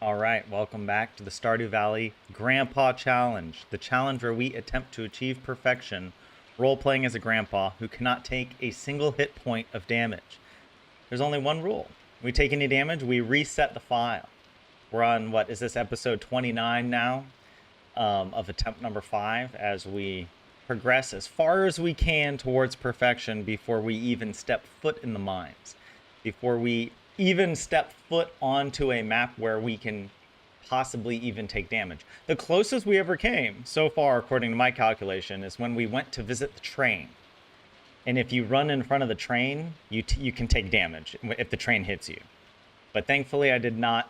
All right, welcome back to the Stardew Valley Grandpa Challenge, the challenge where we attempt to achieve perfection, role-playing as a grandpa who cannot take a single hit point of damage. There's only one rule. We take any damage, we reset the file. We're on, what, is this episode 29 now of attempt number 5 as we progress as far as we can towards perfection before we even step foot in the mines, before we even step foot onto a map where we can possibly even take damage. The closest we ever came so far, according to my calculation, is when we went to visit the train. And if you run in front of the train, you can take damage if the train hits you. But thankfully, that did not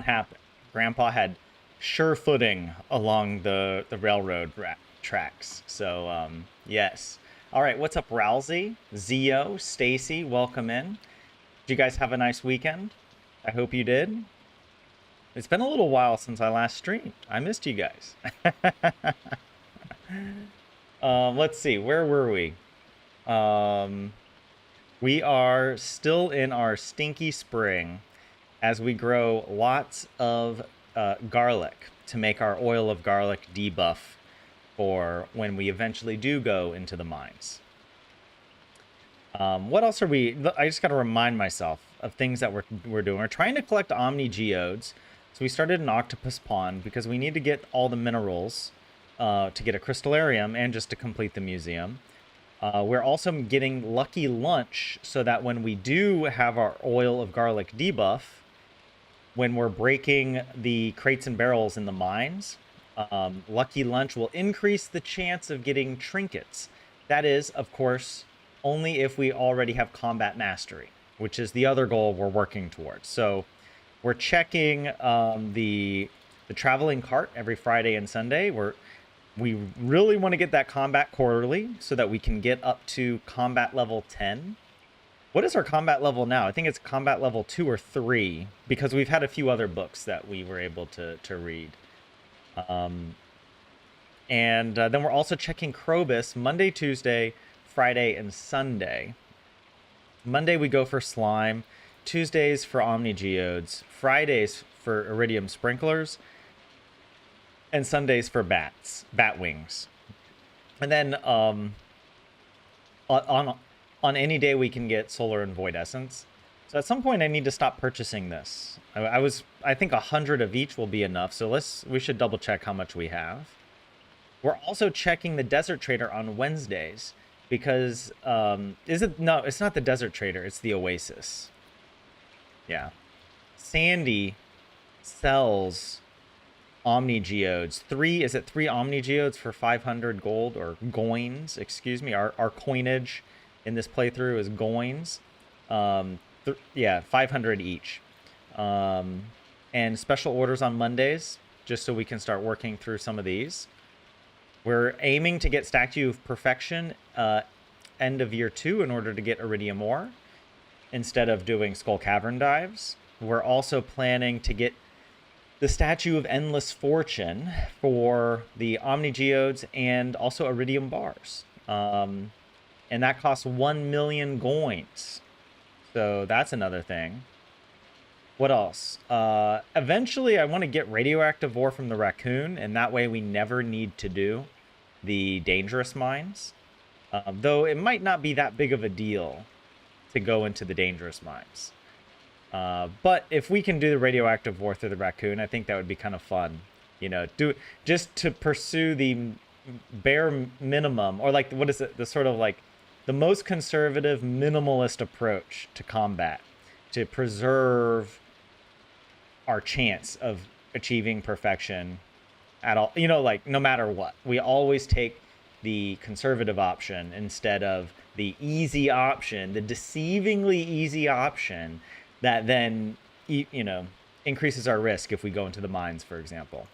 happen. Grandpa had sure footing along the railroad tracks. So, yes. All right, what's up, Rousey, Zio, Stacy, welcome in. Did you guys have a nice weekend? I hope you did. It's been a little while since I last streamed. I missed you guys. Let's see, where were we? We are still in our stinky spring as we grow lots of garlic to make our oil of garlic debuff for when we eventually do go into the mines. What else are we? I just got to remind myself of things that we're doing. We're trying to collect Omni Geodes. So we started an octopus pond because we need to get all the minerals to get a crystallarium and just to complete the museum. We're also getting Lucky Lunch so that when we do have our oil of garlic debuff, when we're breaking the crates and barrels in the mines, Lucky Lunch will increase the chance of getting trinkets. That is, of course, only if we already have combat mastery, which is the other goal we're working towards. So we're checking the traveling cart every Friday and Sunday. We really want to get that combat quarterly so that we can get up to combat level 10. What is our combat level now? I think it's combat level 2 or 3 because we've had a few other books that we were able to read. And then we're also checking Krobus Monday, Tuesday, Friday, and Sunday. Monday we go for slime, Tuesdays for Omni Geodes, Fridays for Iridium Sprinklers, and Sundays for bat wings. And then on any day we can get solar and void essence. So at some point I need to stop purchasing this. I think 100 of each will be enough. So we should double check how much we have. We're also checking the Desert Trader on Wednesdays. Because, no, it's not the Desert Trader, it's the Oasis. Yeah. Sandy sells Omni Geodes. Is it 3 Omni Geodes for 500 gold, or goins, excuse me. Our coinage in this playthrough is goins. Yeah, 500 each. And special orders on Mondays, just so we can start working through some of these. We're aiming to get Statue of Perfection end of year 2 in order to get Iridium Ore instead of doing Skull Cavern dives. We're also planning to get the Statue of Endless Fortune for the Omni Geodes and also Iridium Bars. And that costs 1 million coins. So that's another thing. What else? Eventually, I want to get radioactive ore from the raccoon, and that way we never need to do the dangerous mines. Though it might not be that big of a deal to go into the dangerous mines. But if we can do the radioactive ore through the raccoon, I think that would be kind of fun. You know, just to pursue the bare minimum, or like, what is it? The sort of like the most conservative, minimalist approach to combat to preserve our chance of achieving perfection at all, you know, like no matter what. We always take the conservative option instead of the easy option, the deceivingly easy option that then, you know, increases our risk if we go into the mines, for example.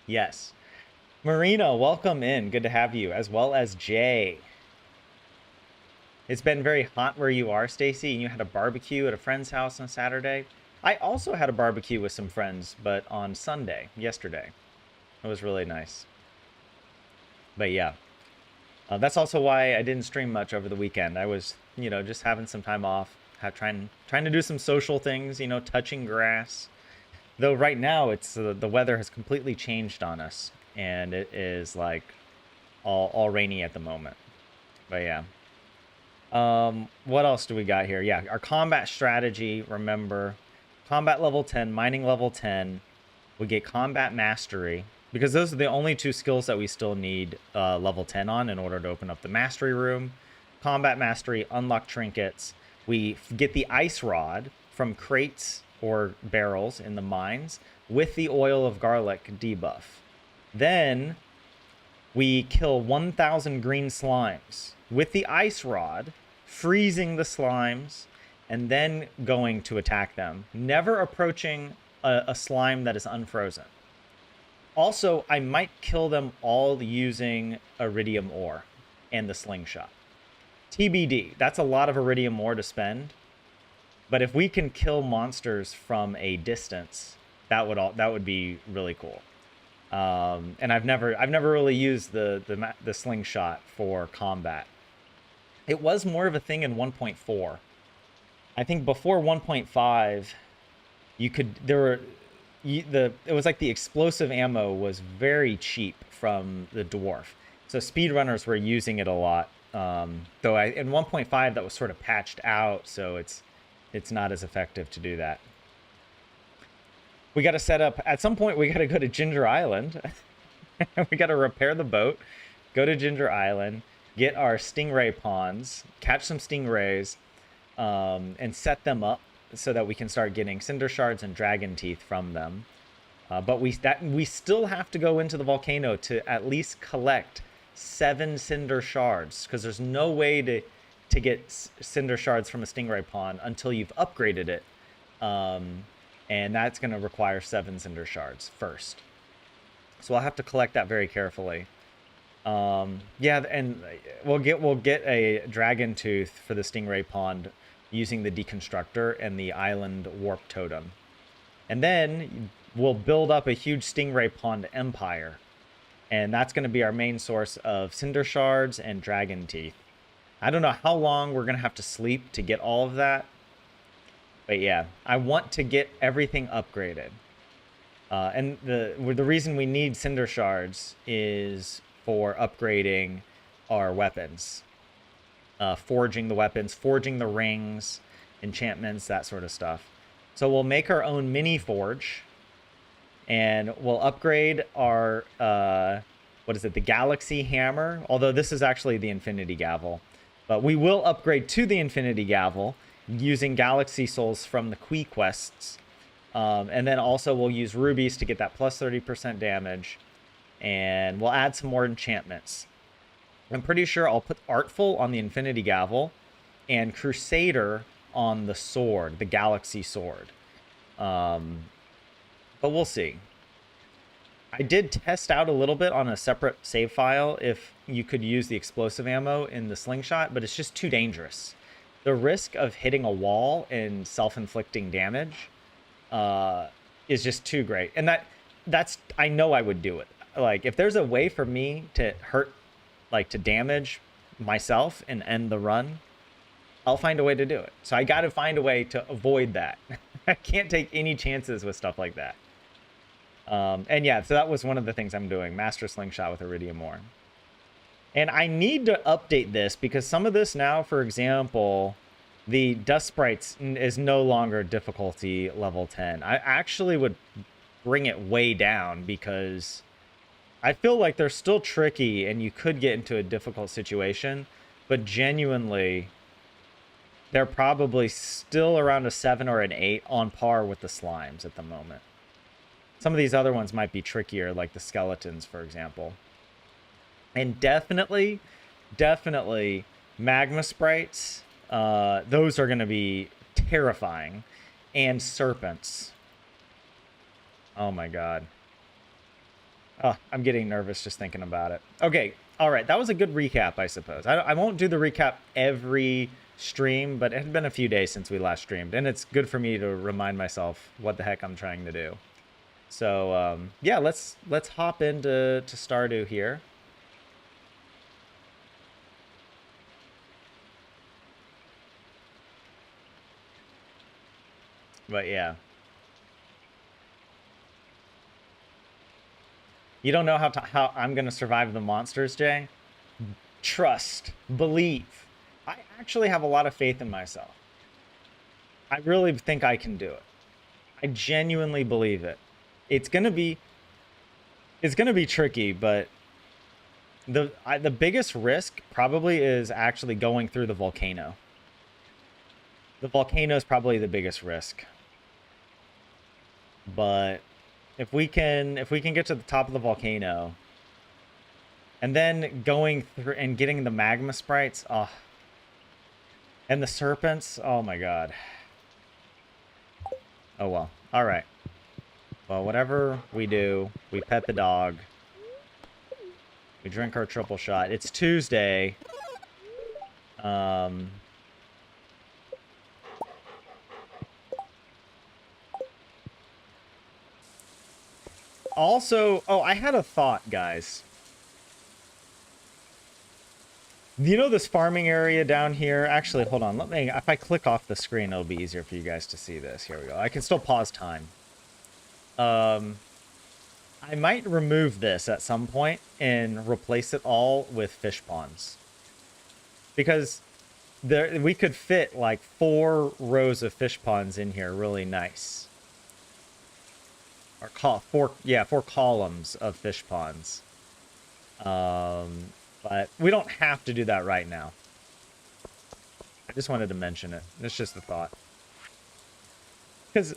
Yes. Marina, welcome in. Good to have you, as well as Jay. It's been very hot where you are, Stacy, and you had a barbecue at a friend's house on Saturday. I also had a barbecue with some friends, but on Sunday, yesterday. It was really nice. But yeah, that's also why I didn't stream much over the weekend. I was, you know, just having some time off, trying to do some social things, you know, touching grass. Though right now it's the weather has completely changed on us, and it is like all rainy at the moment. But yeah. What else do we got here? Yeah, our combat strategy, remember, combat level 10, mining level 10. We get combat mastery because those are the only two skills that we still need level 10 on in order to open up the mastery room. Combat mastery, unlock trinkets. We get the ice rod from crates or barrels in the mines with the oil of garlic debuff. Then we kill 1,000 green slimes with the ice rod, freezing the slimes, and then going to attack them, never approaching a slime that is unfrozen. Also, I might kill them all using iridium ore and the slingshot. TBD, that's a lot of iridium ore to spend, but if we can kill monsters from a distance, that would be really cool. And I've never really used the slingshot for combat. It was more of a thing in 1.4. I think before 1.5, you could it was like the explosive ammo was very cheap from the dwarf, so speedrunners were using it a lot. Though in 1.5 that was sort of patched out, so it's not as effective to do that. We got to set up at some point. We got to go to Ginger Island. We got to repair the boat, go to Ginger Island, get our stingray ponds, catch some stingrays, and set them up so that we can start getting cinder shards and dragon teeth from them. But we still have to go into the volcano to at least collect 7 cinder shards, because there's no way to get cinder shards from a stingray pond until you've upgraded it. And that's going to require 7 cinder shards first. So I'll have to collect that very carefully. Yeah, and we'll get a dragon tooth for the stingray pond using the deconstructor and the island warp totem. And then we'll build up a huge stingray pond empire. And that's going to be our main source of cinder shards and dragon teeth. I don't know how long we're going to have to sleep to get all of that. But yeah, I want to get everything upgraded. And the reason we need cinder shards is for upgrading our weapons. Forging the weapons, forging the rings, enchantments, that sort of stuff. So we'll make our own mini forge. And we'll upgrade our, the Galaxy Hammer. Although this is actually the Infinity Gavel. But we will upgrade to the Infinity Gavel using Galaxy Souls from the Quee quests. And then also we'll use rubies to get that plus 30% damage. And we'll add some more enchantments. I'm pretty sure I'll put Artful on the Infinity Gavel and Crusader on the sword, the Galaxy Sword. But we'll see. I did test out a little bit on a separate save file if you could use the explosive ammo in the slingshot, but it's just too dangerous. The risk of hitting a wall and self-inflicting damage is just too great. And that's I know I would do it. Like, if there's a way for me to hurt, like to damage myself and end the run, I'll find a way to do it. So I got to find a way to avoid that. I can't take any chances with stuff like that. And yeah, so that was one of the things I'm doing. Master Slingshot with Iridium Ore. And I need to update this because some of this now, for example, the Dust Sprites is no longer difficulty level 10. I actually would bring it way down because I feel like they're still tricky and you could get into a difficult situation. But genuinely, they're probably still around a 7 or an 8 on par with the slimes at the moment. Some of these other ones might be trickier, like the skeletons, for example. And definitely, magma sprites, those are going to be terrifying. And serpents. Oh my god. Oh, I'm getting nervous just thinking about it. Okay, all right, that was a good recap, I suppose. I won't do the recap every stream, but it had been a few days since we last streamed, and it's good for me to remind myself what the heck I'm trying to do. So, yeah, let's hop into Stardew here. But yeah. You don't know how I'm going to survive the monsters, Jay? Trust, believe. I actually have a lot of faith in myself. I really think I can do it. I genuinely believe it. It's going to be tricky, but the biggest risk probably is actually going through the volcano. The volcano is probably the biggest risk. But if we can get to the top of the volcano and then going through and getting the magma sprites, oh, and the serpents, oh my god. Oh well. All right. Well, whatever we do, we pet the dog. We drink our triple shot. It's Tuesday. Also, oh, I had a thought, guys. You know this farming area down here? Actually, hold on. Let me, if I click off the screen, it'll be easier for you guys to see this. Here we go. I can still pause time. I might remove this at some point and replace it all with fish ponds. Because we could fit like 4 rows of fish ponds in here really nice. Or 4 columns of fish ponds. But we don't have to do that right now. I just wanted to mention it. It's just a thought. Because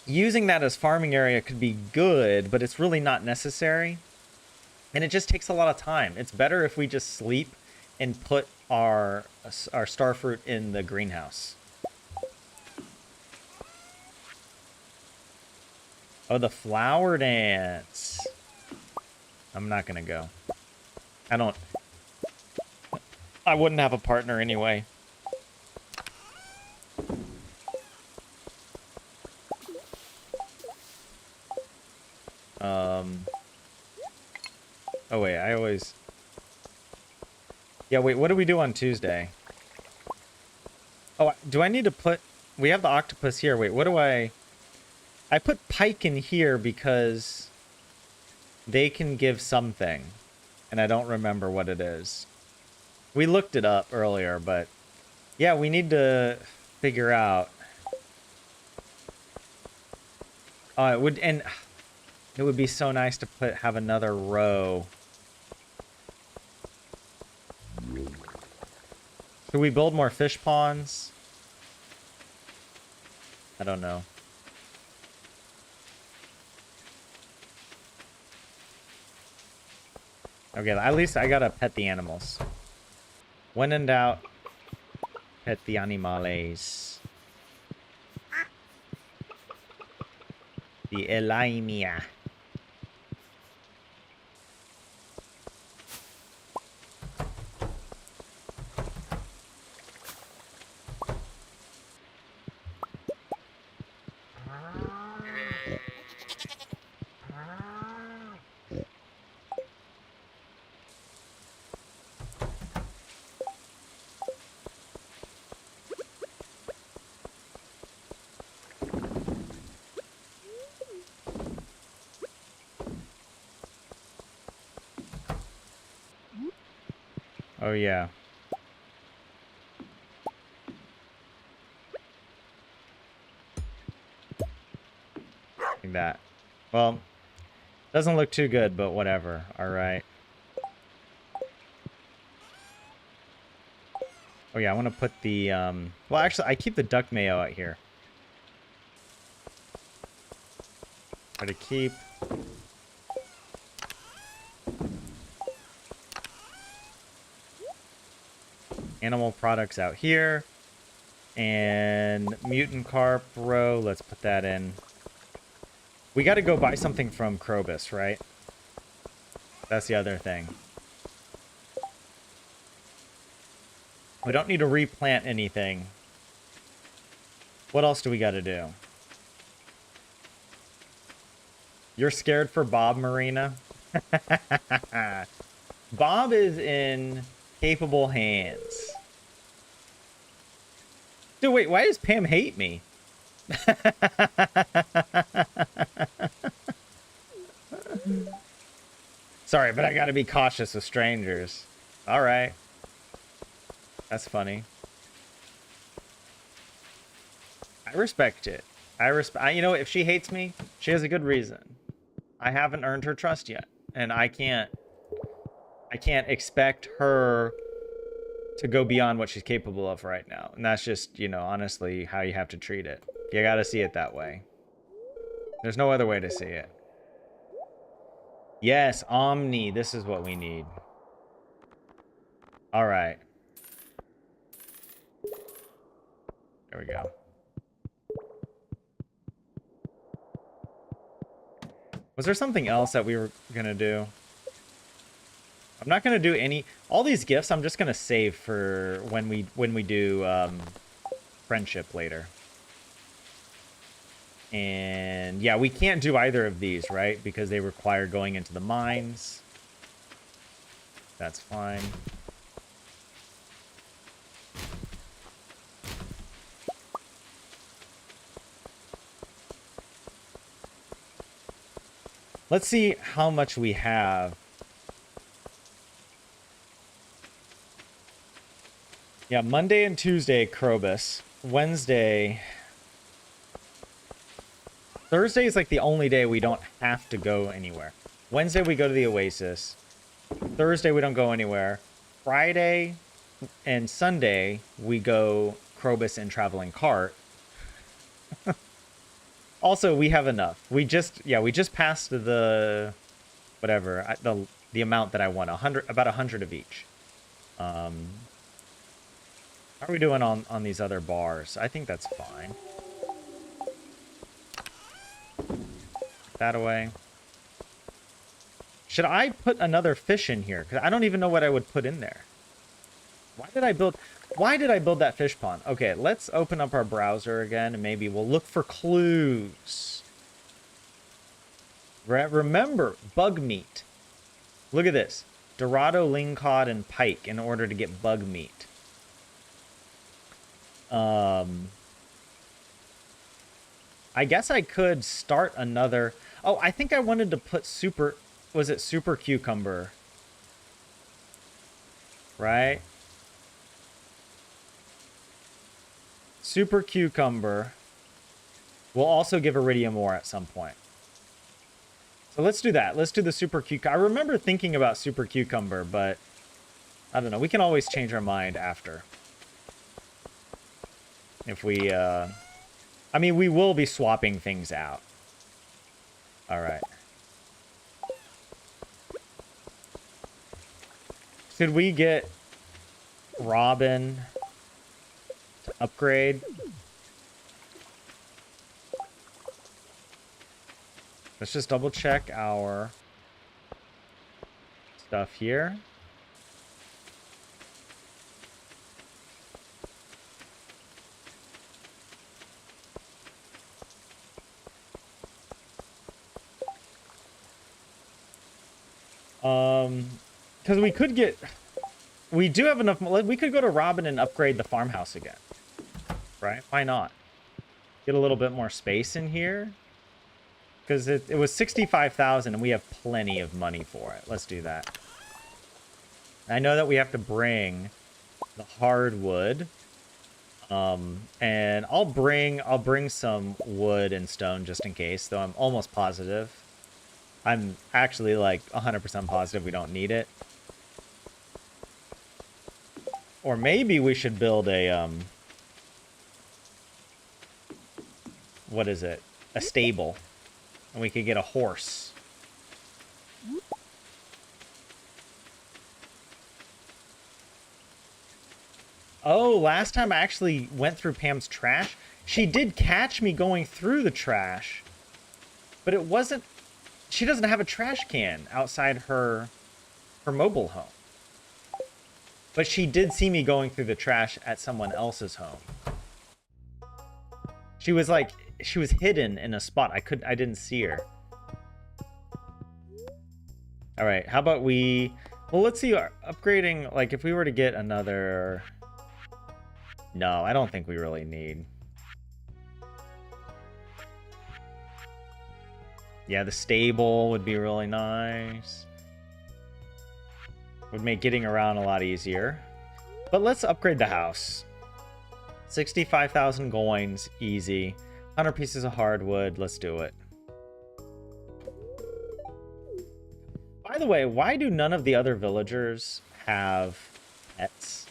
using that as farming area could be good, but it's really not necessary. And it just takes a lot of time. It's better if we just sleep and put our starfruit in the greenhouse. Oh, the flower dance. I'm not gonna go. I wouldn't have a partner anyway. Oh wait, yeah, wait, what do we do on Tuesday? Oh, do I need to put... We have the octopus here. Wait, what do I put pike in here because they can give something. And I don't remember what it is. We looked it up earlier, but... Yeah, we need to figure out... it would be so nice to have another row. Should we build more fish ponds? I don't know. Okay, at least I gotta pet the animals. When in doubt, pet the animales. The Elimia. Oh, yeah. Like that. Well, doesn't look too good, but whatever. All right. Oh, yeah, I want to put the... Well, actually, I keep the duck mayo out here. Try to keep... animal products out here. And mutant carp row. Let's put that in. We got to go buy something from Krobus, right? That's the other thing. We don't need to replant anything. What else do we got to do? You're scared for Bob, Marina? Bob is in capable hands. Dude, wait, why does Pam hate me? Sorry, but I gotta be cautious with strangers. All right. That's funny. I respect it. You know, if she hates me, she has a good reason. I haven't earned her trust yet, and I can't expect her to go beyond what she's capable of right now. And that's just, you know, honestly how you have to treat it. You got to see it that way. There's no other way to see it. Yes, Omni, this is what we need. All right. There we go. Was there something else that we were going to do? I'm not going to do any... All these gifts I'm just going to save for when we do friendship later. And yeah, we can't do either of these, right? Because they require going into the mines. That's fine. Let's see how much we have. Yeah, Monday and Tuesday, Krobus. Wednesday... Thursday is like the only day we don't have to go anywhere. Wednesday we go to the Oasis. Thursday we don't go anywhere. Friday and Sunday we go Krobus and Traveling Cart. Also, we have enough. We just passed the whatever the amount that I want. About 100 of each. How are we doing on these other bars? I think that's fine. That away. Should I put another fish in here? Because I don't even know what I would put in there. Why did I build that fish pond? Okay, let's open up our browser again and maybe we'll look for clues. Remember, bug meat. Look at this. Dorado, lingcod, and pike in order to get bug meat. I guess I could start another... Oh, I think I wanted to put super... Was it super cucumber? Right? Super cucumber will also give iridium ore at some point. So let's do that. Let's do the super cucumber. I remember thinking about super cucumber, but I don't know. We can always change our mind after. If we... I mean, we will be swapping things out. All right. Should we get Robin to upgrade? Let's just double check our stuff here. Because we do have enough, we could go to Robin and upgrade the farmhouse again, right? Why not? Get a little bit more space in here, because it was 65,000 and we have plenty of money for it. Let's do that. I know that we have to bring the hardwood, and I'll bring some wood and stone just in case, though I'm almost positive. I'm actually like 100% positive we don't need it. Or maybe we should build a, what is it? A stable. And we could get a horse. Oh, last time I actually went through Pam's trash. She did catch me going through the trash. But it wasn't... She doesn't have a trash can outside her mobile home. But she did see me going through the trash at someone else's home. She was hidden in a spot. I didn't see her. All right, how about well, let's see, upgrading, like if we were to get another... No, I don't think we really need. Yeah, the stable would be really nice. Would make getting around a lot easier. But let's upgrade the house. 65,000 coins, easy. 100 pieces of hardwood, let's do it. By the way, why do none of the other villagers have pets?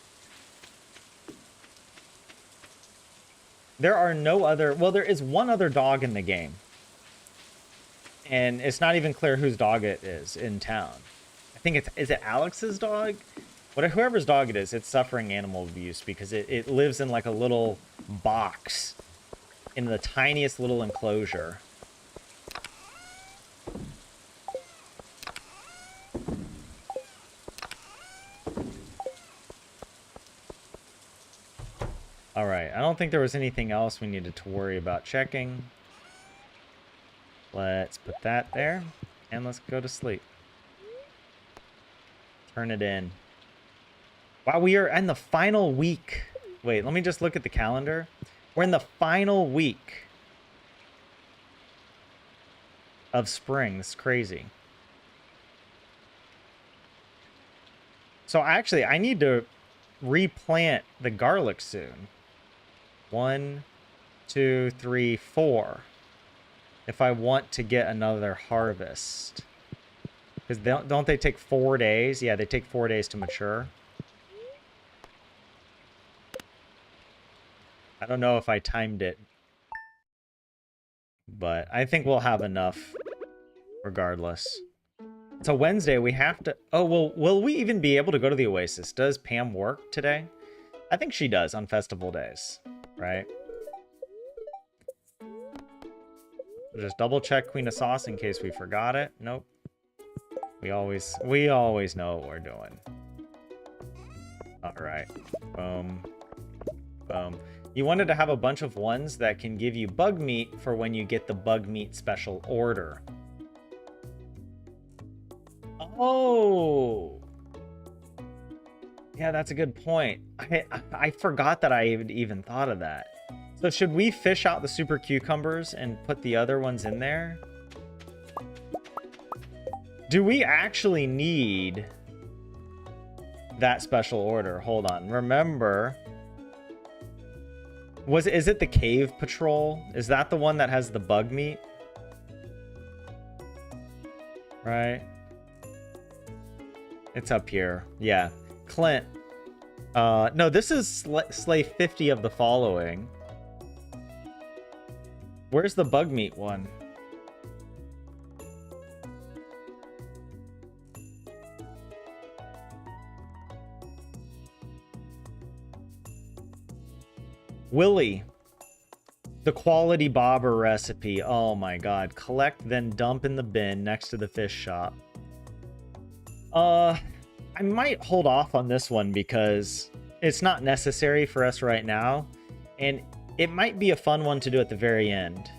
There are no other... Well, there is one other dog in the game. And it's not even clear whose dog it is in town. I think it's... Is it Alex's dog? Whoever's dog it is, it's suffering animal abuse because it lives in like a little box in the tiniest little enclosure. All right, I don't think there was anything else we needed to worry about checking. Let's put that there, and let's go to sleep. Turn it in. Wow, we are in the final week. Wait, let me just look at the calendar. We're in the final week of spring. It's crazy. So actually, I need to replant the garlic soon. 1, 2, 3, 4. If I want to get another harvest. Because don't they take 4 days? Yeah, they take 4 days to mature. I don't know if I timed it. But I think we'll have enough regardless. So Wednesday, we have to... Oh, well, will we even be able to go to the Oasis? Does Pam work today? I think she does on festival days, right? Just double check Queen of Sauce in case we forgot it. Nope. We always know what we're doing. All right. Boom. Boom. You wanted to have a bunch of ones that can give you bug meat for when you get the bug meat special order. Oh. Yeah, that's a good point. I forgot that I even thought of that. So should we fish out the super cucumbers and put the other ones in there? Do we actually need that special order? Hold on. Remember, is it the cave patrol? Is that the one that has the bug meat? Right? It's up here. Yeah. Clint. No, this is slay 50 of the following. Where's the bug meat one? Willie. The quality bobber recipe. Oh my god. Collect, then dump in the bin next to the fish shop. I might hold off on this one because it's not necessary for us right now. And it might be a fun one to do at the very end.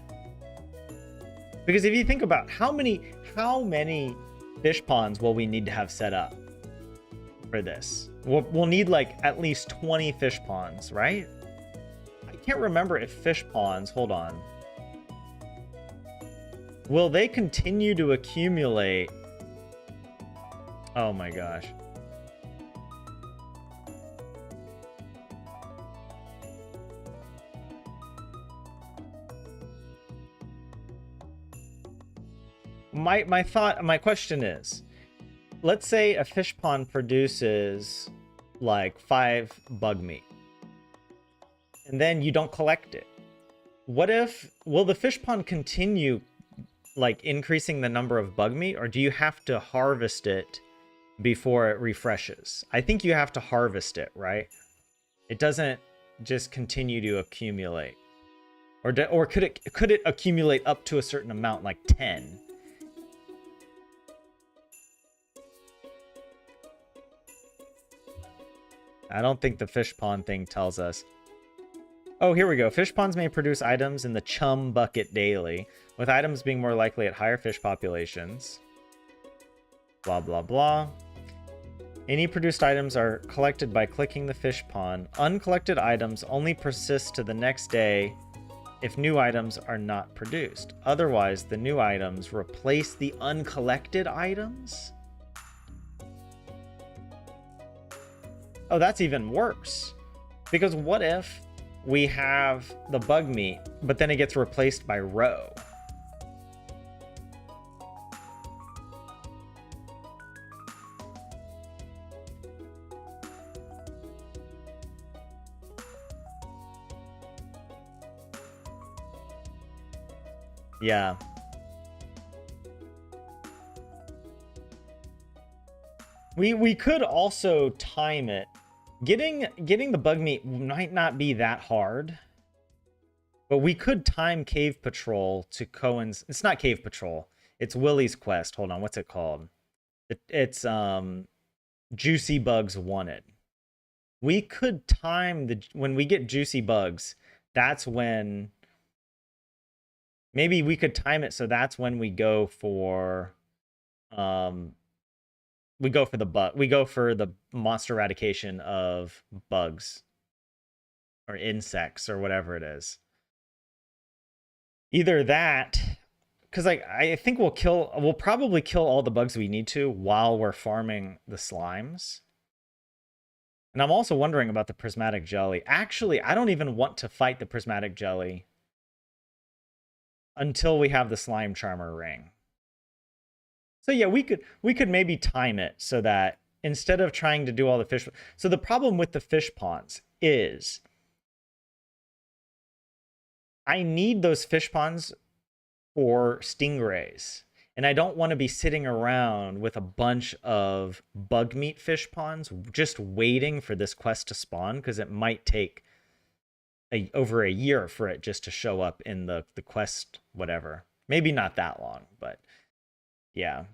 Because if you think about how many fish ponds will we need to have set up for this? We'll need like at least 20 fish ponds, right? I can't remember if fish ponds, hold on. Will they continue to accumulate? Oh my gosh. My question is, let's say a fish pond produces like 5 bug meat and then you don't collect it. Will the fish pond continue like increasing the number of bug meat, or do you have to harvest it before it refreshes? I think you have to harvest it, right? It doesn't just continue to accumulate. Or could it accumulate up to a certain amount, like 10? I don't think the fish pond thing tells us. Oh, here we go. Fish ponds may produce items in the chum bucket daily, with items being more likely at higher fish populations. Blah, blah, blah. Any produced items are collected by clicking the fish pond. Uncollected items only persist to the next day if new items are not produced. Otherwise, the new items replace the uncollected items? Oh, that's even worse. Because what if we have the bug meat, but then it gets replaced by roe? Yeah. We could also time it. Getting the bug meat might not be that hard. But we could time Cave Patrol to Cohen's. It's not Cave Patrol. It's Willie's quest. Hold on, what's it called? It's Juicy Bugs Wanted. We could time when we get Juicy Bugs, that's when maybe we could time it so that's when we go for we go for the monster eradication of bugs or insects or whatever it is. Either that, because I think we'll probably kill all the bugs we need to while we're farming the slimes. And I'm also wondering about the prismatic jelly. Actually, I don't even want to fight the prismatic jelly until we have the slime charmer ring. So yeah, we could maybe time it so that instead of trying to do all the fish. So the problem with the fish ponds is I need those fish ponds for stingrays. And I don't want to be sitting around with a bunch of bug meat fish ponds just waiting for this quest to spawn, because it might take over a year for it just to show up in the quest, whatever. Maybe not that long, but yeah.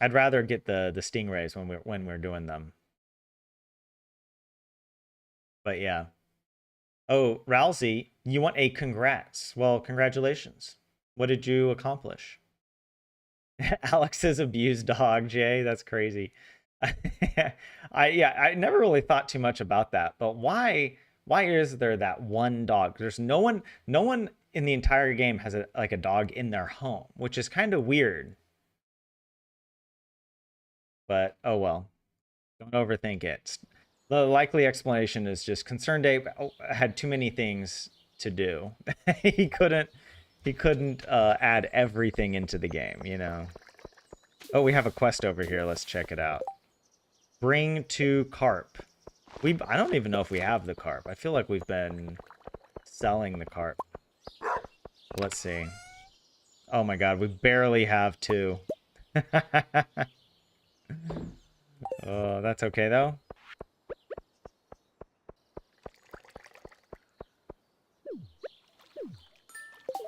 I'd rather get the stingrays when we're doing them. But yeah. Oh, Rousey, you want a congrats. Well, congratulations. What did you accomplish? Alex's abused dog, Jay. That's crazy. I never really thought too much about that. But why is there that one dog? There's no one in the entire game has a dog in their home, which is kind of weird. But oh well. Don't overthink it. The likely explanation is just Concerned Ape had too many things to do. he couldn't add everything into the game, you know. Oh, we have a quest over here. Let's check it out. Bring to carp. I don't even know if we have the carp. I feel like we've been selling the carp. Let's see. Oh my god, we barely have two. Oh, that's okay though.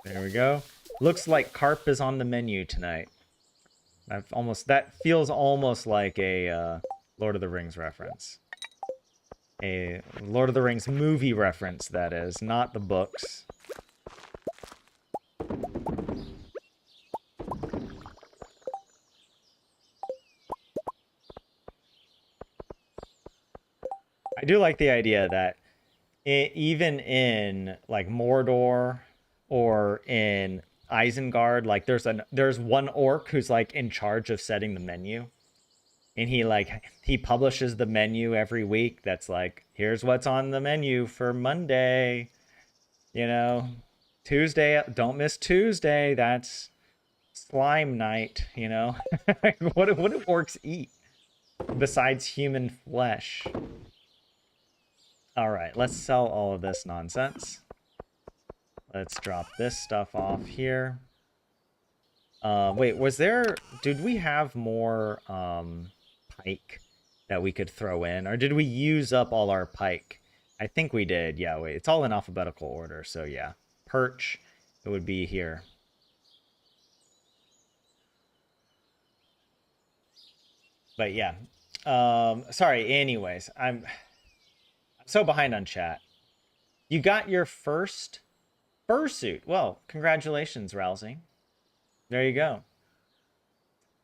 There we go. Looks like carp is on the menu tonight. That feels almost like a Lord of the Rings reference. A Lord of the Rings movie reference, that is, not the books. I do like the idea that even in like Mordor or in Isengard, like there's one orc who's like in charge of setting the menu, and he publishes the menu every week. That's like, here's what's on the menu for Monday, you know, Tuesday, don't miss Tuesday, that's slime night, you know. what do orcs eat besides human flesh? All right, let's sell all of this nonsense. Let's drop this stuff off here. Wait, did we have more pike that we could throw in? Or did we use up all our pike? I think we did. Yeah, wait, it's all in alphabetical order, so yeah. Perch, it would be here. But yeah. Sorry, anyways, I'm so behind on chat. You got your first fursuit. Well, congratulations, Rousey. There you go.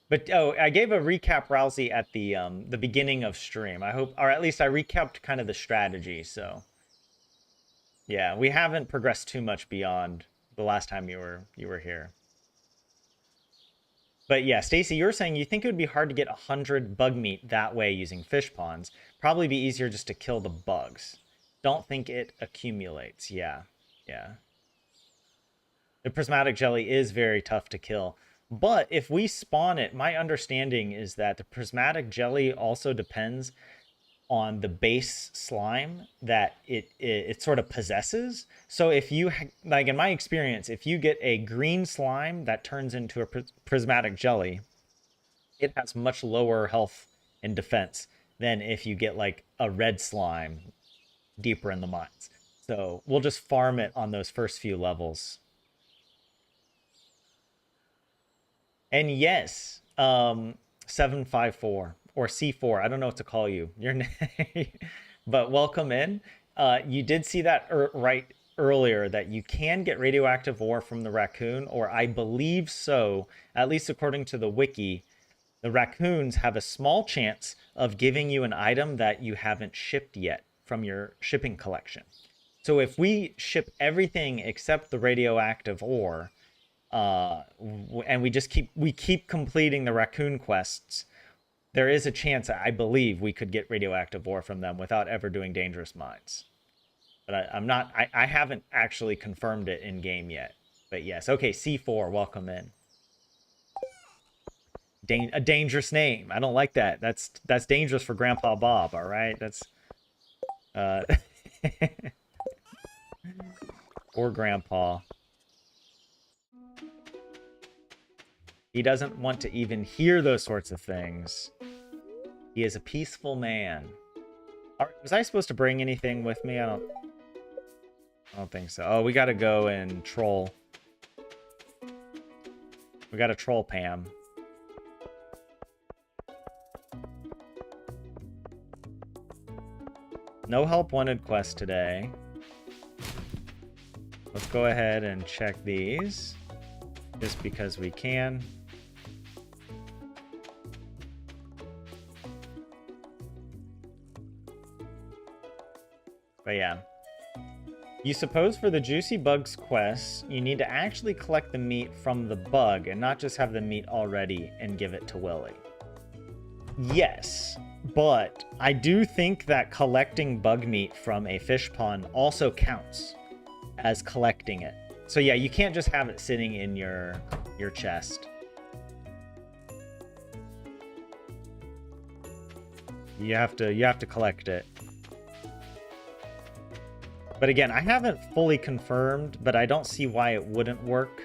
But I gave a recap, Rousey, at the beginning of stream. I hope, or at least I recapped kind of the strategy. So yeah, we haven't progressed too much beyond the last time you were here. But yeah, Stacy, you were saying you think it would be hard to get 100 bug meat that way using fish ponds. Probably be easier just to kill the bugs. Don't think it accumulates. Yeah, yeah. The prismatic jelly is very tough to kill. But if we spawn it, my understanding is that the prismatic jelly also depends on the base slime that it sort of possesses. So if you like, in my experience, if you get a green slime that turns into a prismatic jelly, it has much lower health and defense than if you get like a red slime deeper in the mines. So we'll just farm it on those first few levels. And yes, 754 or C4. I don't know what to call you. Your name, but welcome in. You did see that right earlier that you can get radioactive ore from the raccoon, or I believe so, at least according to the wiki. The raccoons have a small chance of giving you an item that you haven't shipped yet from your shipping collection. So if we ship everything except the radioactive ore, and we keep completing the raccoon quests, there is a chance, I believe, we could get radioactive ore from them without ever doing dangerous mines. But I haven't actually confirmed it in game yet. But yes, okay, C4, welcome in. A dangerous name. I don't like that. That's dangerous for Grandpa Bob. All right, that's or Grandpa. He doesn't want to even hear those sorts of things. He is a peaceful man. All right, was I supposed to bring anything with me? I don't think so. Oh, we got to go and troll. We got to troll Pam. No help wanted quest today. Let's go ahead and check these. Just because we can. But yeah. You suppose for the Juicy Bugs quest, you need to actually collect the meat from the bug and not just have the meat already and give it to Willy. Yes, but I do think that collecting bug meat from a fish pond also counts as collecting it. So yeah, you can't just have it sitting in your chest. You have to collect it. But again, I haven't fully confirmed, but I don't see why it wouldn't work.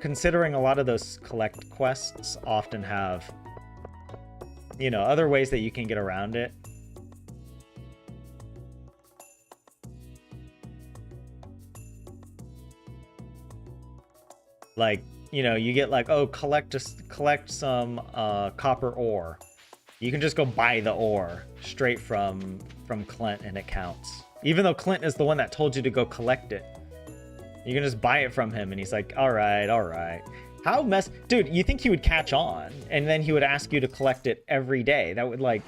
Considering a lot of those collect quests often have, you know, other ways that you can get around it. Like, you know, you get like, oh, collect some copper ore. You can just go buy the ore straight from Clint and it counts. Even though Clint is the one that told you to go collect it. You can just buy it from him and he's like, all right, all right. How dude, you think he would catch on and then he would ask you to collect it every day? That would, like,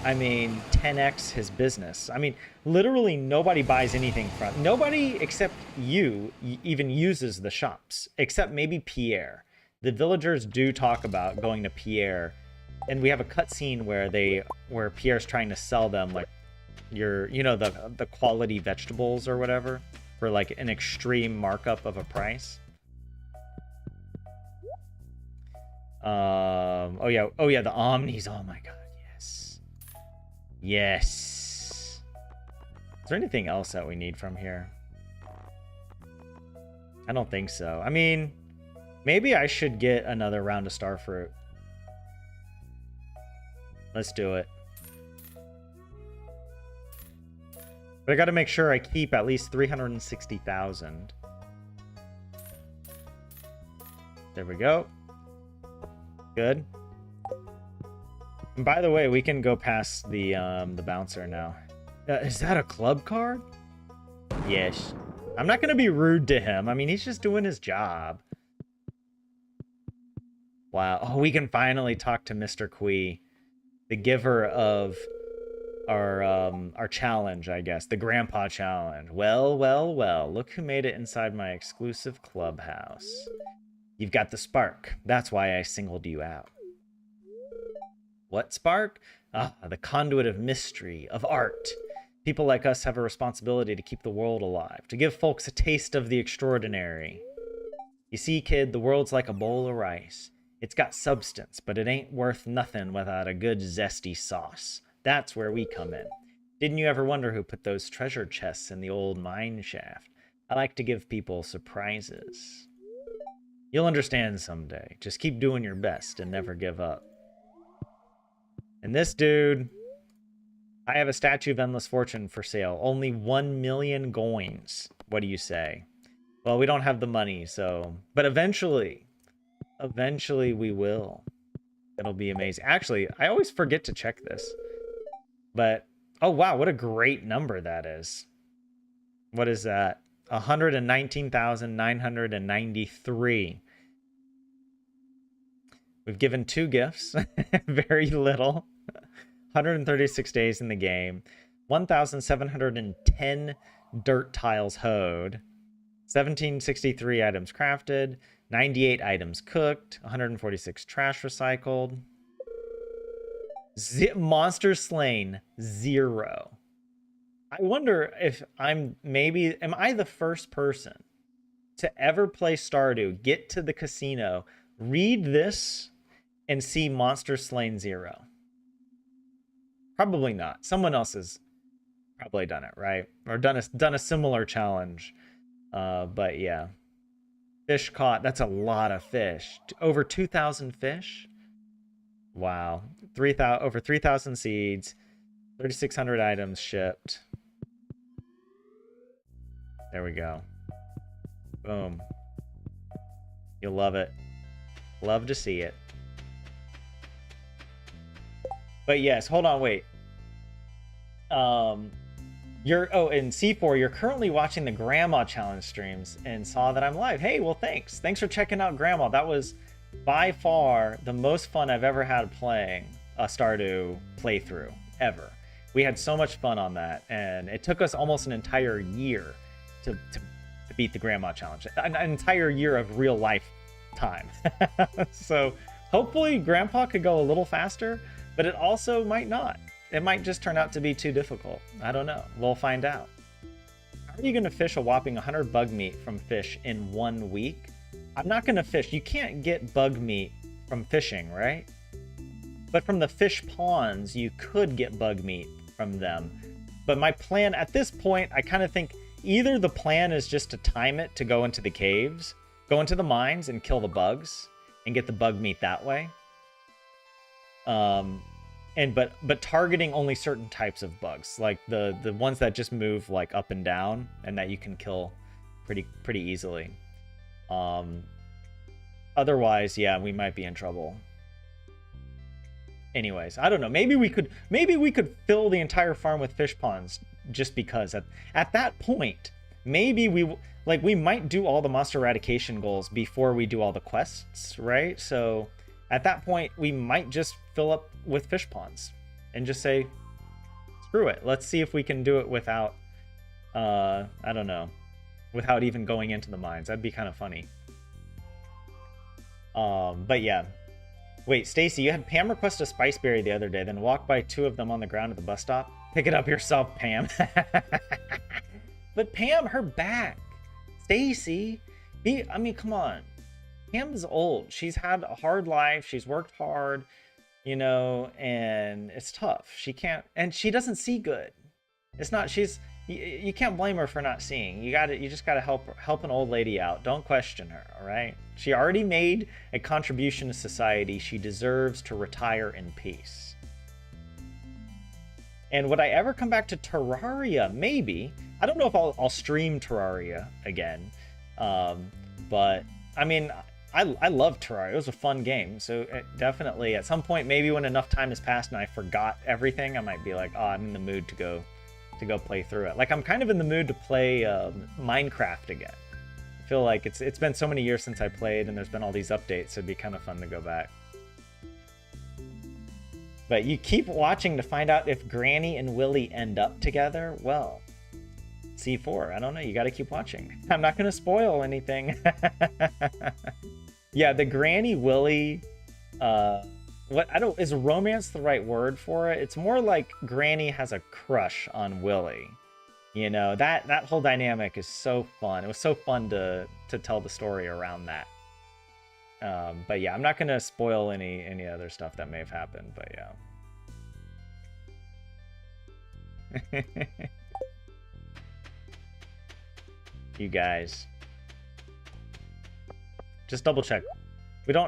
I mean, 10x his business. I mean, literally nobody buys anything from, nobody except you even uses the shops, except maybe Pierre. The villagers do talk about going to Pierre, and we have a cutscene where Pierre's trying to sell them, like, you know, the quality vegetables or whatever for like an extreme markup of a price. Oh yeah, the Omnis. Oh my god, yes. Yes. Is there anything else that we need from here? I don't think so. I mean, maybe I should get another round of starfruit. Let's do it. But I got to make sure I keep at least 360,000. There we go. Good. And by the way, we can go past the bouncer now. Is that a club card? Yes. I'm not going to be rude to him. I mean, he's just doing his job. Wow. Oh, we can finally talk to Mr. Quee, the giver of our challenge, I guess, the grandpa challenge. Well, well, well, look who made it inside my exclusive clubhouse. You've got the spark. That's why I singled you out. What spark? Ah, the conduit of mystery, of art. People like us have a responsibility to keep the world alive, to give folks a taste of the extraordinary. You see, kid, the world's like a bowl of rice. It's got substance, but it ain't worth nothing without a good zesty sauce. That's where we come in. Didn't you ever wonder who put those treasure chests in the old mine shaft? I like to give people surprises. You'll understand someday. Just keep doing your best and never give up. And this dude, I have a statue of Endless Fortune for sale. Only 1 million coins. What do you say? Well, we don't have the money, so... But eventually we will. It'll be amazing. Actually, I always forget to check this. But, oh wow, what a great number that is. What is that? 119,993. We've given 2 gifts. Very little. 136 days in the game. 1,710 dirt tiles hoed. 1,763 items crafted. 98 items cooked. 146 trash recycled. Monster slain, 0. I wonder if am I the first person to ever play Stardew, get to the casino, read this, and see monster slain 0? Probably not. Someone else has probably done it, right? Or done a similar challenge. But yeah. Fish caught, that's a lot of fish. Over 2,000 fish? Wow. Over 3,000 seeds. 3,600 items shipped. There we go. Boom. You'll love it. Love to see it. But yes, hold on, wait. In C4, you're currently watching the Grandma Challenge streams and saw that I'm live. Hey, well, thanks. Thanks for checking out Grandma. That was by far the most fun I've ever had playing a Stardew playthrough, ever. We had so much fun on that, and it took us almost an entire year to beat the Grandma Challenge. An entire year of real life time. So hopefully Grandpa could go a little faster, but it also might not. It might just turn out to be too difficult. I don't know. We'll find out. How are you going to fish a whopping 100 bug meat from fish in 1 week? I'm not going to fish. You can't get bug meat from fishing, right? But from the fish ponds, you could get bug meat from them. But my plan at this point, I kind of think either the plan is just to time it to go into the caves, go into the mines and kill the bugs and get the bug meat that way. But targeting only certain types of bugs, like the ones that just move like up and down and that you can kill pretty easily. Otherwise, yeah, we might be in trouble. Anyways, I don't know. Maybe we could fill the entire farm with fish ponds just because at that point, maybe we might do all the monster eradication goals before we do all the quests, right? So at that point, we might just fill up with fish ponds and just say, screw it. Let's see if we can do it without, I don't know, without even going into the mines. That'd be kind of funny. But yeah. Wait, Stacy, you had Pam request a spiceberry the other day, then walk by 2 of them on the ground at the bus stop. Pick it up yourself, Pam. But Pam, her back. Stacy, I mean, come on. Pam's old. She's had a hard life. She's worked hard, you know, and it's tough. She can't, and she doesn't see good. It's not, you can't blame her for not seeing. You just gotta help an old lady out. Don't question her, all right? She already made a contribution to society. She deserves to retire in peace. And would I ever come back to Terraria? Maybe. I don't know if I'll stream Terraria again. But I mean, I love Terraria. It was a fun game. So definitely at some point, maybe when enough time has passed and I forgot everything, I might be like, oh, I'm in the mood to go play through it. Like I'm kind of in the mood to play Minecraft again. I feel like it's been so many years since I played and there's been all these updates, so it'd be kind of fun to go back. But you keep watching to find out if Granny and Willy end up together. Well, C4. I don't know. You got to keep watching. I'm not going to spoil anything. Yeah, the Granny Willy. Is romance the right word for it? It's more like Granny has a crush on Willy. You know, that whole dynamic is so fun. It was so fun to tell the story around that. But yeah, I'm not gonna spoil any other stuff that may have happened, but yeah. You guys. Just double check.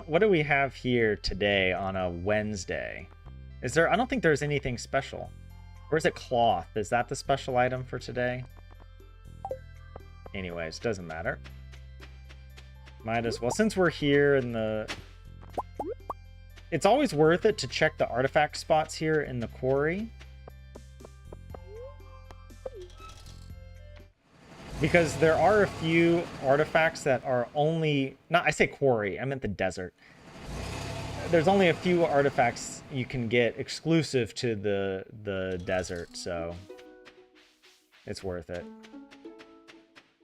What do we have here today on a Wednesday? Is there, I don't think there's anything special. Or is it cloth? Is that the special item for today? Anyways, doesn't matter. Might as well, since we're here in the... It's always worth it to check the artifact spots here in the quarry. Because there are a few artifacts that are only... I say quarry, I meant the desert. There's only a few artifacts you can get exclusive to the desert, so... It's worth it.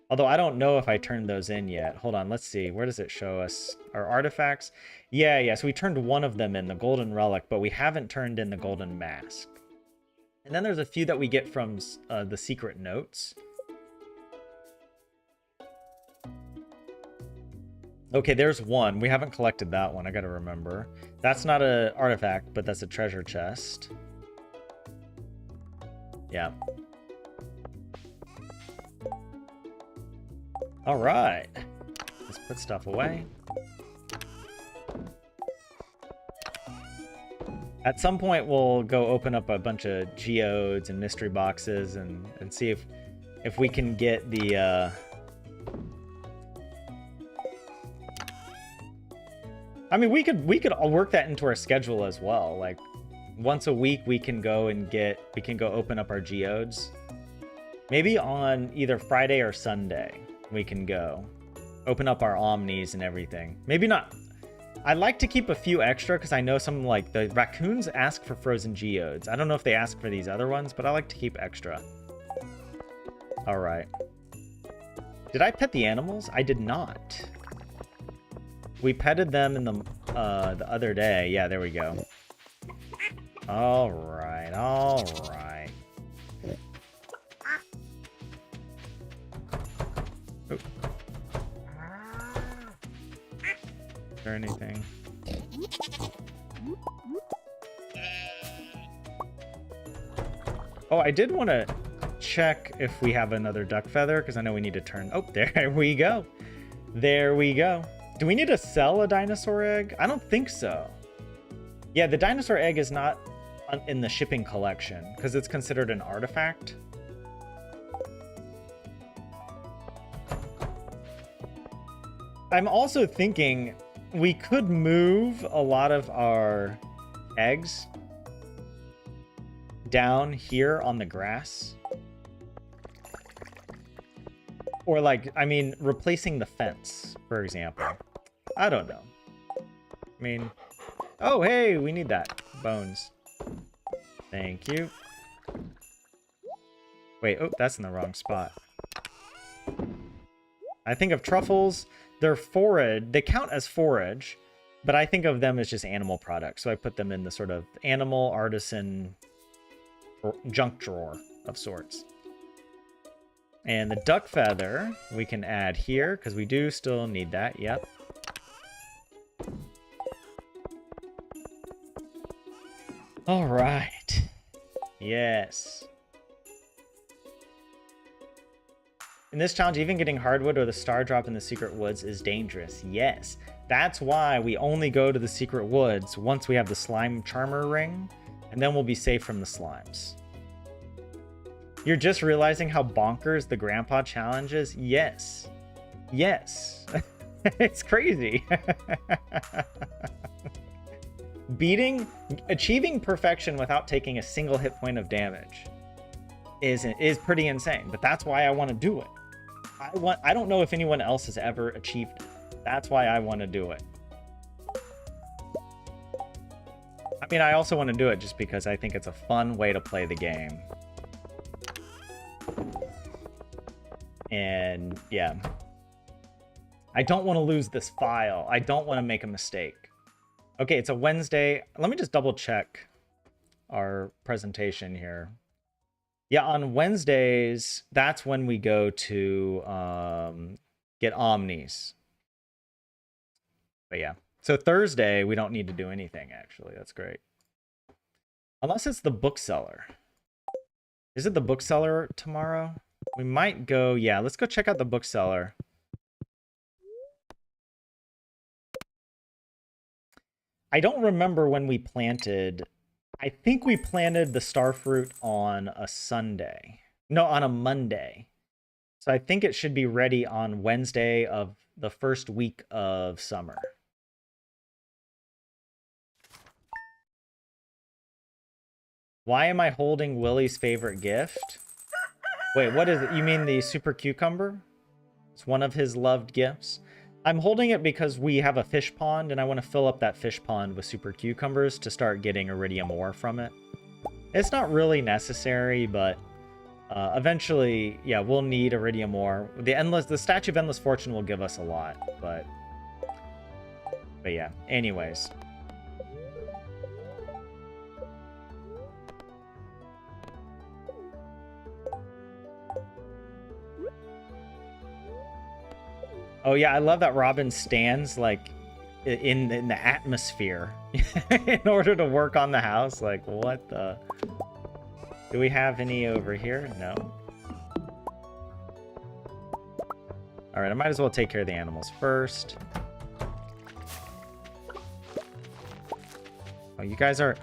Although I don't know if I turned those in yet. Hold on, let's see. Where does it show us? Our artifacts? Yeah, so we turned one of them in, the golden relic, but we haven't turned in the golden mask. And then there's a few that we get from the secret notes. Okay, there's one. We haven't collected that one. I gotta remember. That's not an artifact, but that's a treasure chest. Yeah. All right. Let's put stuff away. At some point, we'll go open up a bunch of geodes and mystery boxes and see if we can get the... I mean, we could work that into our schedule as well. Like, once a week we can go open up our geodes. Maybe on either Friday or Sunday we can go open up our omnis and everything. Maybe not. I'd like to keep a few extra because I know some, like, the raccoons ask for frozen geodes. I don't know if they ask for these other ones, but I like to keep extra. All right. Did I pet the animals? I did not. We petted them in the other day. Yeah, there we go. All right, all right. Oh. Is there anything? Oh, I did want to check if we have another duck feather, because I know we need to turn... Oh, there we go. There we go. Do we need to sell a dinosaur egg? I don't think so. Yeah, the dinosaur egg is not in the shipping collection because it's considered an artifact. I'm also thinking we could move a lot of our eggs down here on the grass. Or, like, I mean, replacing the fence, for example. I don't know. I mean... Oh, hey, we need that. Bones. Thank you. Wait, oh, that's in the wrong spot. I think of truffles. They're forage. They count as forage, but I think of them as just animal products. So I put them in the sort of animal artisan junk drawer of sorts. And the duck feather we can add here because we do still need that. Yep. All right. Yes. In this challenge, even getting hardwood or the star drop in the secret woods is dangerous. Yes. That's why we only go to the secret woods once we have the slime charmer ring, and then we'll be safe from the slimes. You're just realizing how bonkers the grandpa challenge is? Yes. Yes. It's crazy. Achieving perfection without taking a single hit point of damage is pretty insane, but that's why I want to do it. I don't know if anyone else has ever achieved it. That's why I want to do it. I mean, I also want to do it just because I think it's a fun way to play the game. And yeah, I don't want to lose this file. I don't want to make a mistake. Okay, it's a Wednesday. Let me just double check our presentation here. Yeah, on Wednesdays, that's when we go to get omnis. But yeah, so Thursday, we don't need to do anything, actually. That's great. Unless it's the bookseller. Is it the bookseller tomorrow? We might go, yeah, let's go check out the bookseller. I don't remember when we planted. I think we planted the starfruit on a Sunday. No, on a Monday. So I think it should be ready on Wednesday of the first week of summer. Why am I holding Willie's favorite gift? Wait, what is it? You mean the super cucumber? It's one of his loved gifts. I'm holding it because we have a fish pond, and I want to fill up that fish pond with super cucumbers to start getting iridium ore from it. It's not really necessary, but eventually, yeah, we'll need iridium ore. The Statue of Endless Fortune will give us a lot, but yeah. Anyways. Oh yeah, I love that Robin stands like in the atmosphere in order to work on the house. Like, what the? Do we have any over here? No. All right, I might as well take care of the animals first. Oh, you guys are...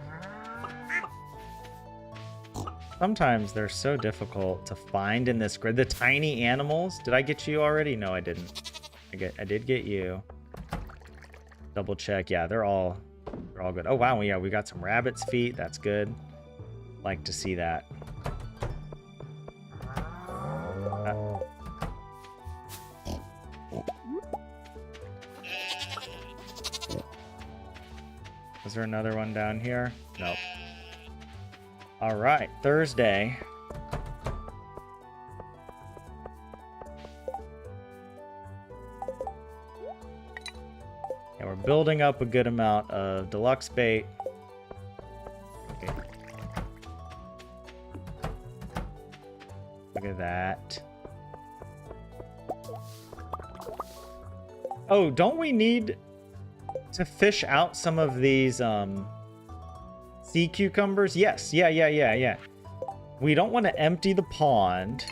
Sometimes they're so difficult to find in this grid. The tiny animals. Did I get you already? No, I didn't. I did get you. Double check. Yeah, they're all good. Oh wow, yeah, we got some rabbit's feet. That's good. Like to see that. Is there another one down here? Nope. All right, Thursday. And we're building up a good amount of deluxe bait. Okay. Look at that. Oh, don't we need to fish out some of these sea cucumbers? Yes. Yeah. We don't want to empty the pond.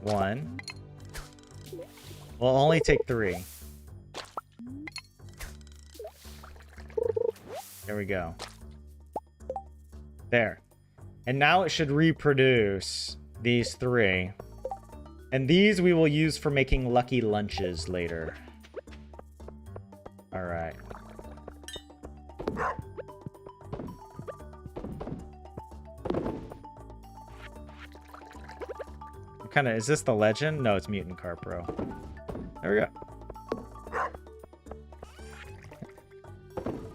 1. We'll only take 3. There we go. There. And now it should reproduce these 3. And these we will use for making lucky lunches later. All right. Kind of, is this the legend? No, it's Mutant Carpro. There we go.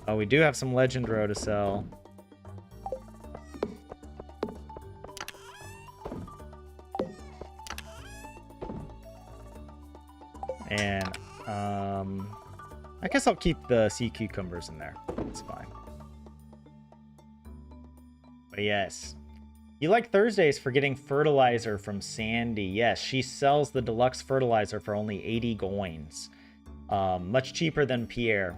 Oh, we do have some legend row to sell. And I guess I'll keep the sea cucumbers in there. It's fine. But yes. You like Thursdays for getting fertilizer from Sandy. Yes, she sells the deluxe fertilizer for only 80 coins. Much cheaper than Pierre.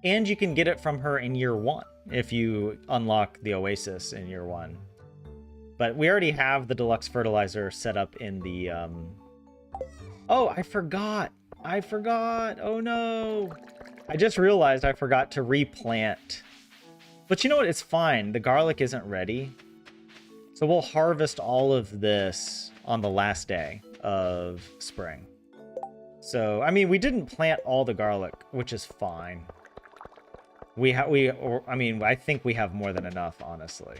And you can get it from her in year 1 if you unlock the Oasis in year 1. But we already have the deluxe fertilizer set up in the... Oh, I forgot. Oh no. I just realized I forgot to replant. But you know what? It's fine. The garlic isn't ready. So we'll harvest all of this on the last day of spring. So, I mean, we didn't plant all the garlic, which is fine. I think we have more than enough, honestly.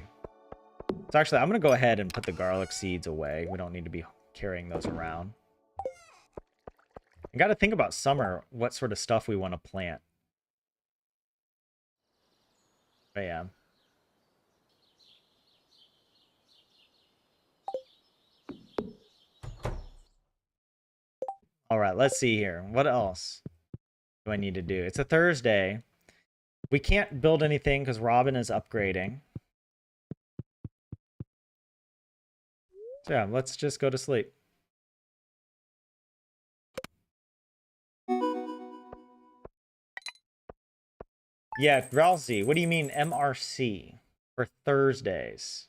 So actually, I'm going to go ahead and put the garlic seeds away. We don't need to be carrying those around. I got to think about summer, what sort of stuff we want to plant. But yeah. All right, let's see here. What else do I need to do? It's a Thursday. We can't build anything because Robin is upgrading. So yeah, let's just go to sleep. Yeah, Drowsy. What do you mean MRC for Thursdays?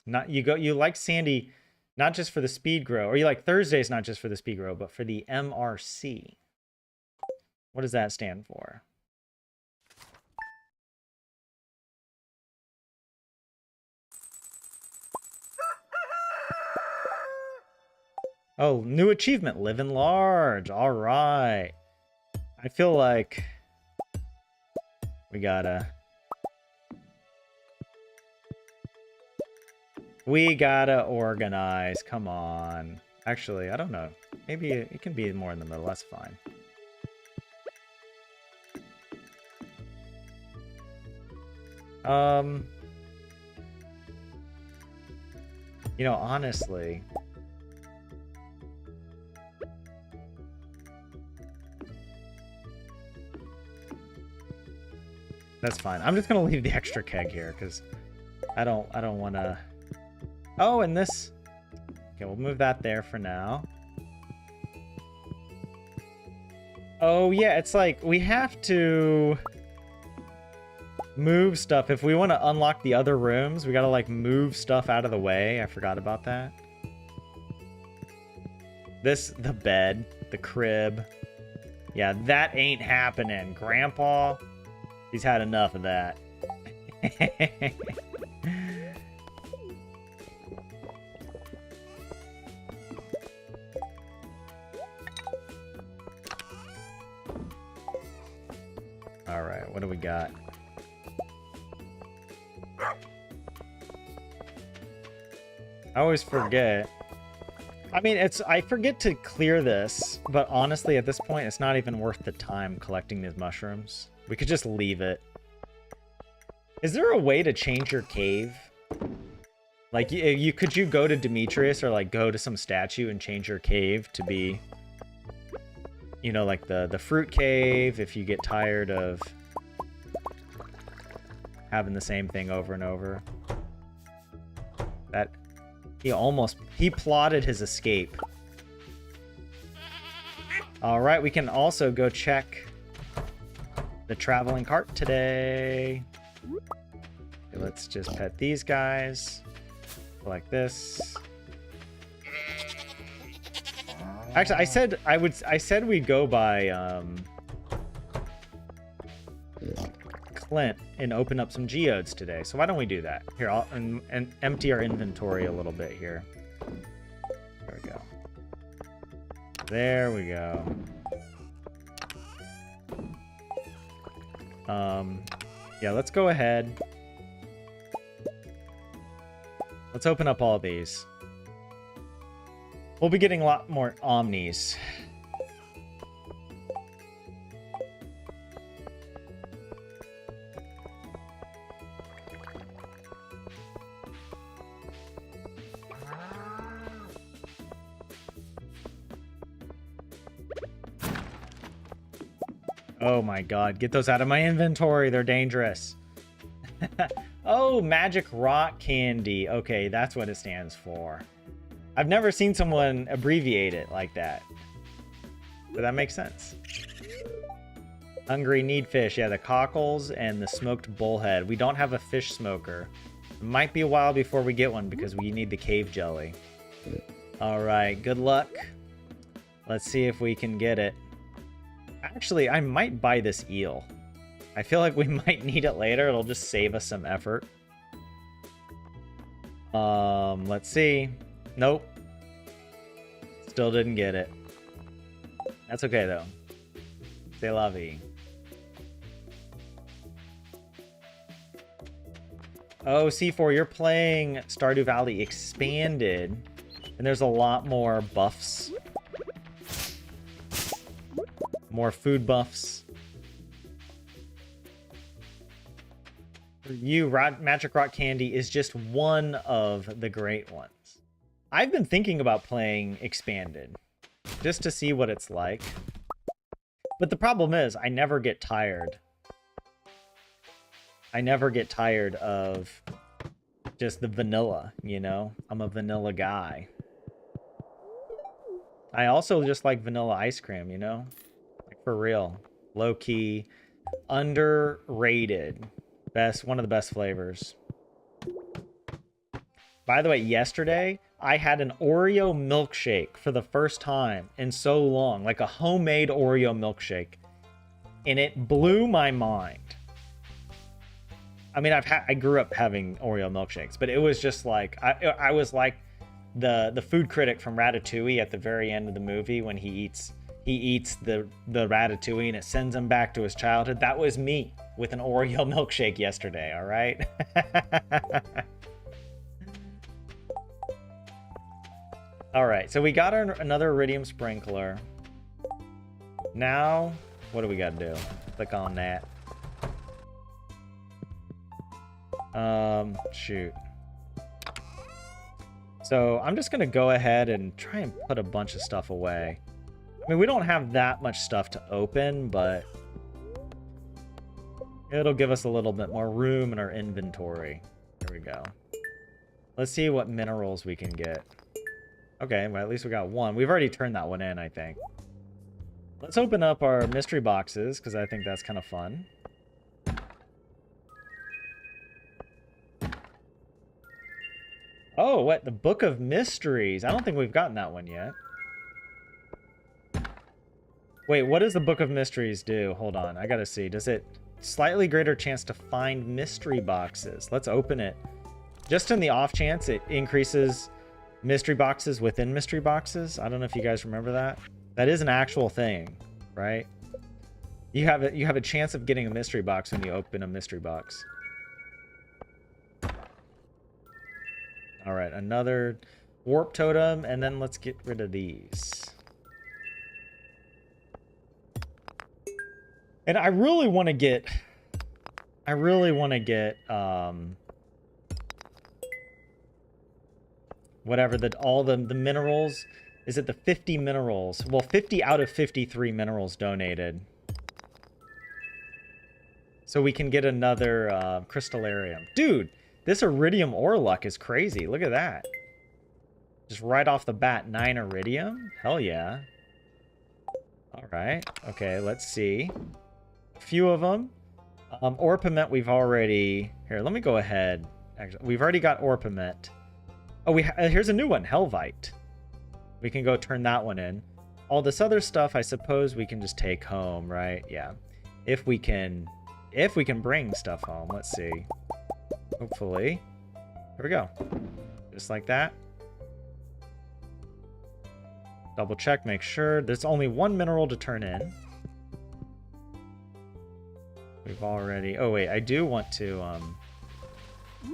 Not you like Sandy not just for the speed grow, or you like Thursdays not just for the speed grow, but for the MRC. What does that stand for? Oh, new achievement, living large. All right. I feel like we gotta organize. Come on. Actually, I don't know. Maybe it can be more in the middle. That's fine. You know, honestly, that's fine. I'm just gonna leave the extra keg here because I don't want to. Oh, and this. Okay, we'll move that there for now. Oh yeah, it's like we have to move stuff. If we want to unlock the other rooms, we gotta like move stuff out of the way. I forgot about that. The bed, the crib. Yeah, that ain't happening. Grandpa, he's had enough of that. All right, what do we got? I always forget. I mean, I forget to clear this, but honestly, at this point, it's not even worth the time collecting these mushrooms. We could just leave it. Is there a way to change your cave? Like, could you go to Demetrius or, like, go to some statue and change your cave to be, you know, like the fruit cave if you get tired of having the same thing over and over? That... He plotted his escape. All right, we can also go check the traveling cart today. Okay, let's just pet these guys like this. Actually, I said we'd go by Clint and open up some geodes today. So why don't we do that? Here, I'll and empty our inventory a little bit here. There we go. There we go. Yeah, let's go ahead. Let's open up all these. We'll be getting a lot more omnis. Oh my god, get those out of my inventory. They're dangerous. Oh, magic rock candy. Okay, that's what it stands for. I've never seen someone abbreviate it like that. But that makes sense. Hungry, need fish. Yeah, the cockles and the smoked bullhead. We don't have a fish smoker. It might be a while before we get one because we need the cave jelly. Alright, good luck. Let's see if we can get it. Actually, I might buy this eel. I feel like we might need it later. It'll just save us some effort. Let's see. Nope. Still didn't get it. That's okay, though. C'est la vie. Oh, C4, you're playing Stardew Valley Expanded, and there's a lot more buffs. More food buffs. Magic Rock Candy is just one of the great ones. I've been thinking about playing Expanded, just to see what it's like. But the problem is, I never get tired. I never get tired of just the vanilla, you know? I'm a vanilla guy. I also just like vanilla ice cream, you know? Like, for real. Low-key, underrated. One of the best flavors. By the way, yesterday, I had an Oreo milkshake for the first time in so long. Like a homemade Oreo milkshake. And it blew my mind. I mean, I grew up having Oreo milkshakes, but it was just like, I was like the food critic from Ratatouille at the very end of the movie when he eats the Ratatouille and it sends him back to his childhood. That was me with an Oreo milkshake yesterday, all right? All right, so we got another Iridium Sprinkler. Now, what do we got to do? Click on that. Shoot. So I'm just going to go ahead and try and put a bunch of stuff away. I mean, we don't have that much stuff to open, but it'll give us a little bit more room in our inventory. There we go. Let's see what minerals we can get. Okay, well, at least we got one. We've already turned that one in, I think. Let's open up our mystery boxes, because I think that's kind of fun. Oh, what? The Book of Mysteries. I don't think we've gotten that one yet. Wait, what does the Book of Mysteries do? Hold on, I gotta see. Does it... Slightly greater chance to find mystery boxes. Let's open it. Just in the off chance it increases mystery boxes within mystery boxes. I don't know if you guys remember that. That is an actual thing, right? You have a chance of getting a mystery box when you open a mystery box. All right, another warp totem, and then let's get rid of these. And I really want to get whatever all the minerals. Is it the 50 minerals? Well, 50 out of 53 minerals donated. So we can get another crystallarium. Dude, this iridium ore luck is crazy. Look at that. Just right off the bat, 9 iridium? Hell yeah. All right. Okay, let's see. A few of them. Orpiment we've already... Here, let me go ahead. Actually, we've already got Orpiment. Oh, here's a new one, Helvite. We can go turn that one in. All this other stuff, I suppose we can just take home, right? Yeah. If we can bring stuff home. Let's see. Hopefully. Here we go. Just like that. Double check, make sure. There's only one mineral to turn in. We've already... Oh, wait. I do want to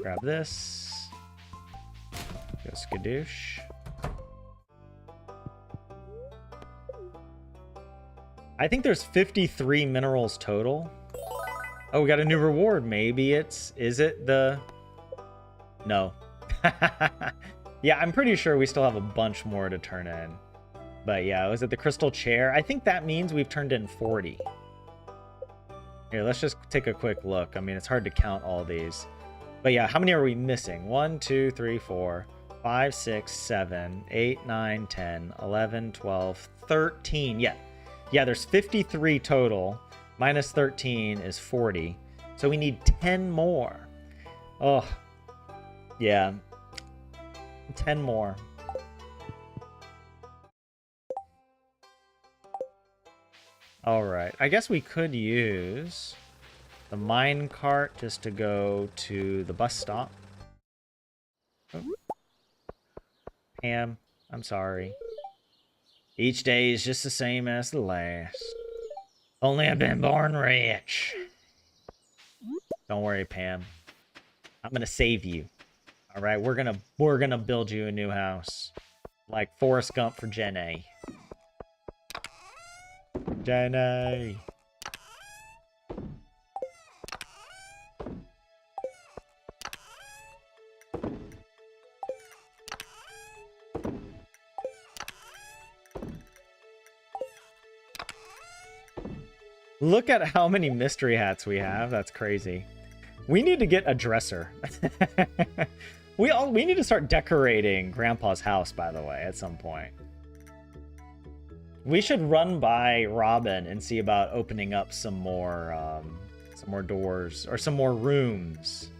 grab this. Go skadoosh. I think there's 53 minerals total. Oh, we got a new reward. Maybe it's... Is it the... No. Yeah, I'm pretty sure we still have a bunch more to turn in. But yeah, was it the crystal chair? I think that means we've turned in 40. Here, let's just take a quick look. I mean, it's hard to count all these. But yeah, how many are we missing? 1, 2, 3, 4, 5, 6, 7, 8, 9, 10, 11, 12, 13. Yeah. Yeah, there's 53 total. Minus 13 is 40. So we need 10 more. Oh. Yeah. 10 more. All right. I guess we could use the mine cart just to go to the bus stop. Oh. Pam, I'm sorry. Each day is just the same as the last. Only I've been born rich. Don't worry, Pam. I'm gonna save you. All right, we're gonna build you a new house, like Forrest Gump for Jenny. Jenny. Look at how many mystery hats we have. That's crazy. We need to get a dresser. We need to start decorating Grandpa's house, by the way, at some point. We should run by Robin and see about opening up some more doors or some more rooms.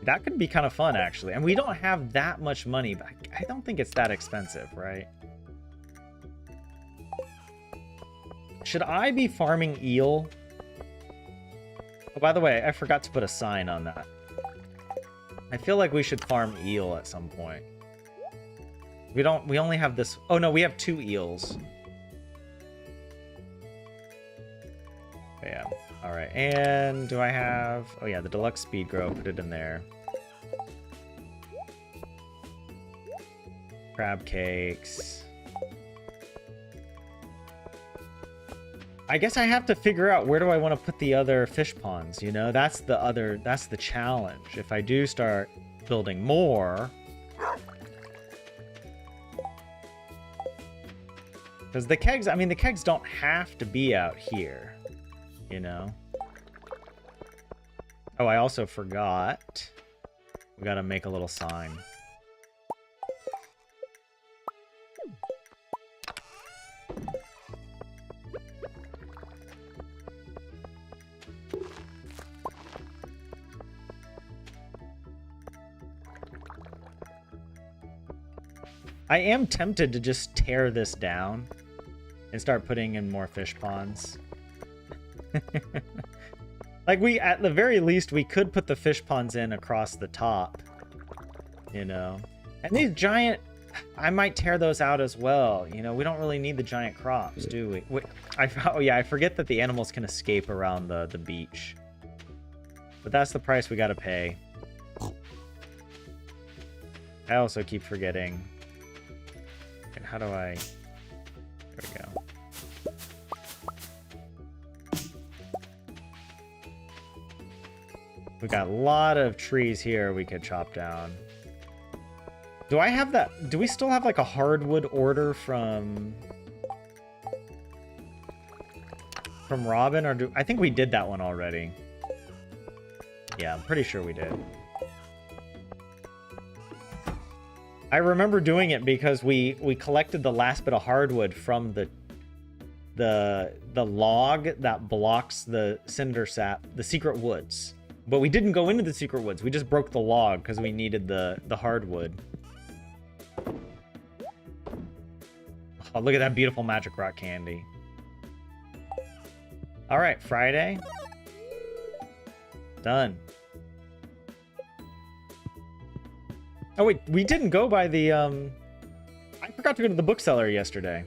That could be kind of fun, actually. And we don't have that much money, but I don't think it's that expensive, right? Should I be farming eel? Oh, by the way, I forgot to put a sign on that. I feel like we should farm eel at some point. We only have this. Oh no, we have 2 eels. Yeah. All right. And do I have, oh yeah, the deluxe speed grow, put it in there. Crab cakes. I guess I have to figure out where do I want to put the other fish ponds, you know? That's the challenge. If I do start building more, because the kegs, I mean, the kegs don't have to be out here, you know? Oh, I also forgot. We gotta make a little sign. I am tempted to just tear this down and start putting in more fish ponds. Like, at the very least, we could put the fish ponds in across the top, you know? And these giant, I might tear those out as well. You know, we don't really need the giant crops, do we? Oh yeah, I forget that the animals can escape around the beach. But that's the price we gotta pay. I also keep forgetting. And how do I... There we go. We got a lot of trees here we could chop down. Do I have that? Do we still have like a hardwood order from Robin, or I think we did that one already. Yeah, I'm pretty sure we did. I remember doing it because we collected the last bit of hardwood from the log that blocks the cinder sap, the secret woods. But we didn't go into the secret woods. We just broke the log because we needed the hardwood. Oh, look at that beautiful magic rock candy. All right, Friday. Done. Oh wait, we didn't go by the I forgot to go to the bookseller yesterday.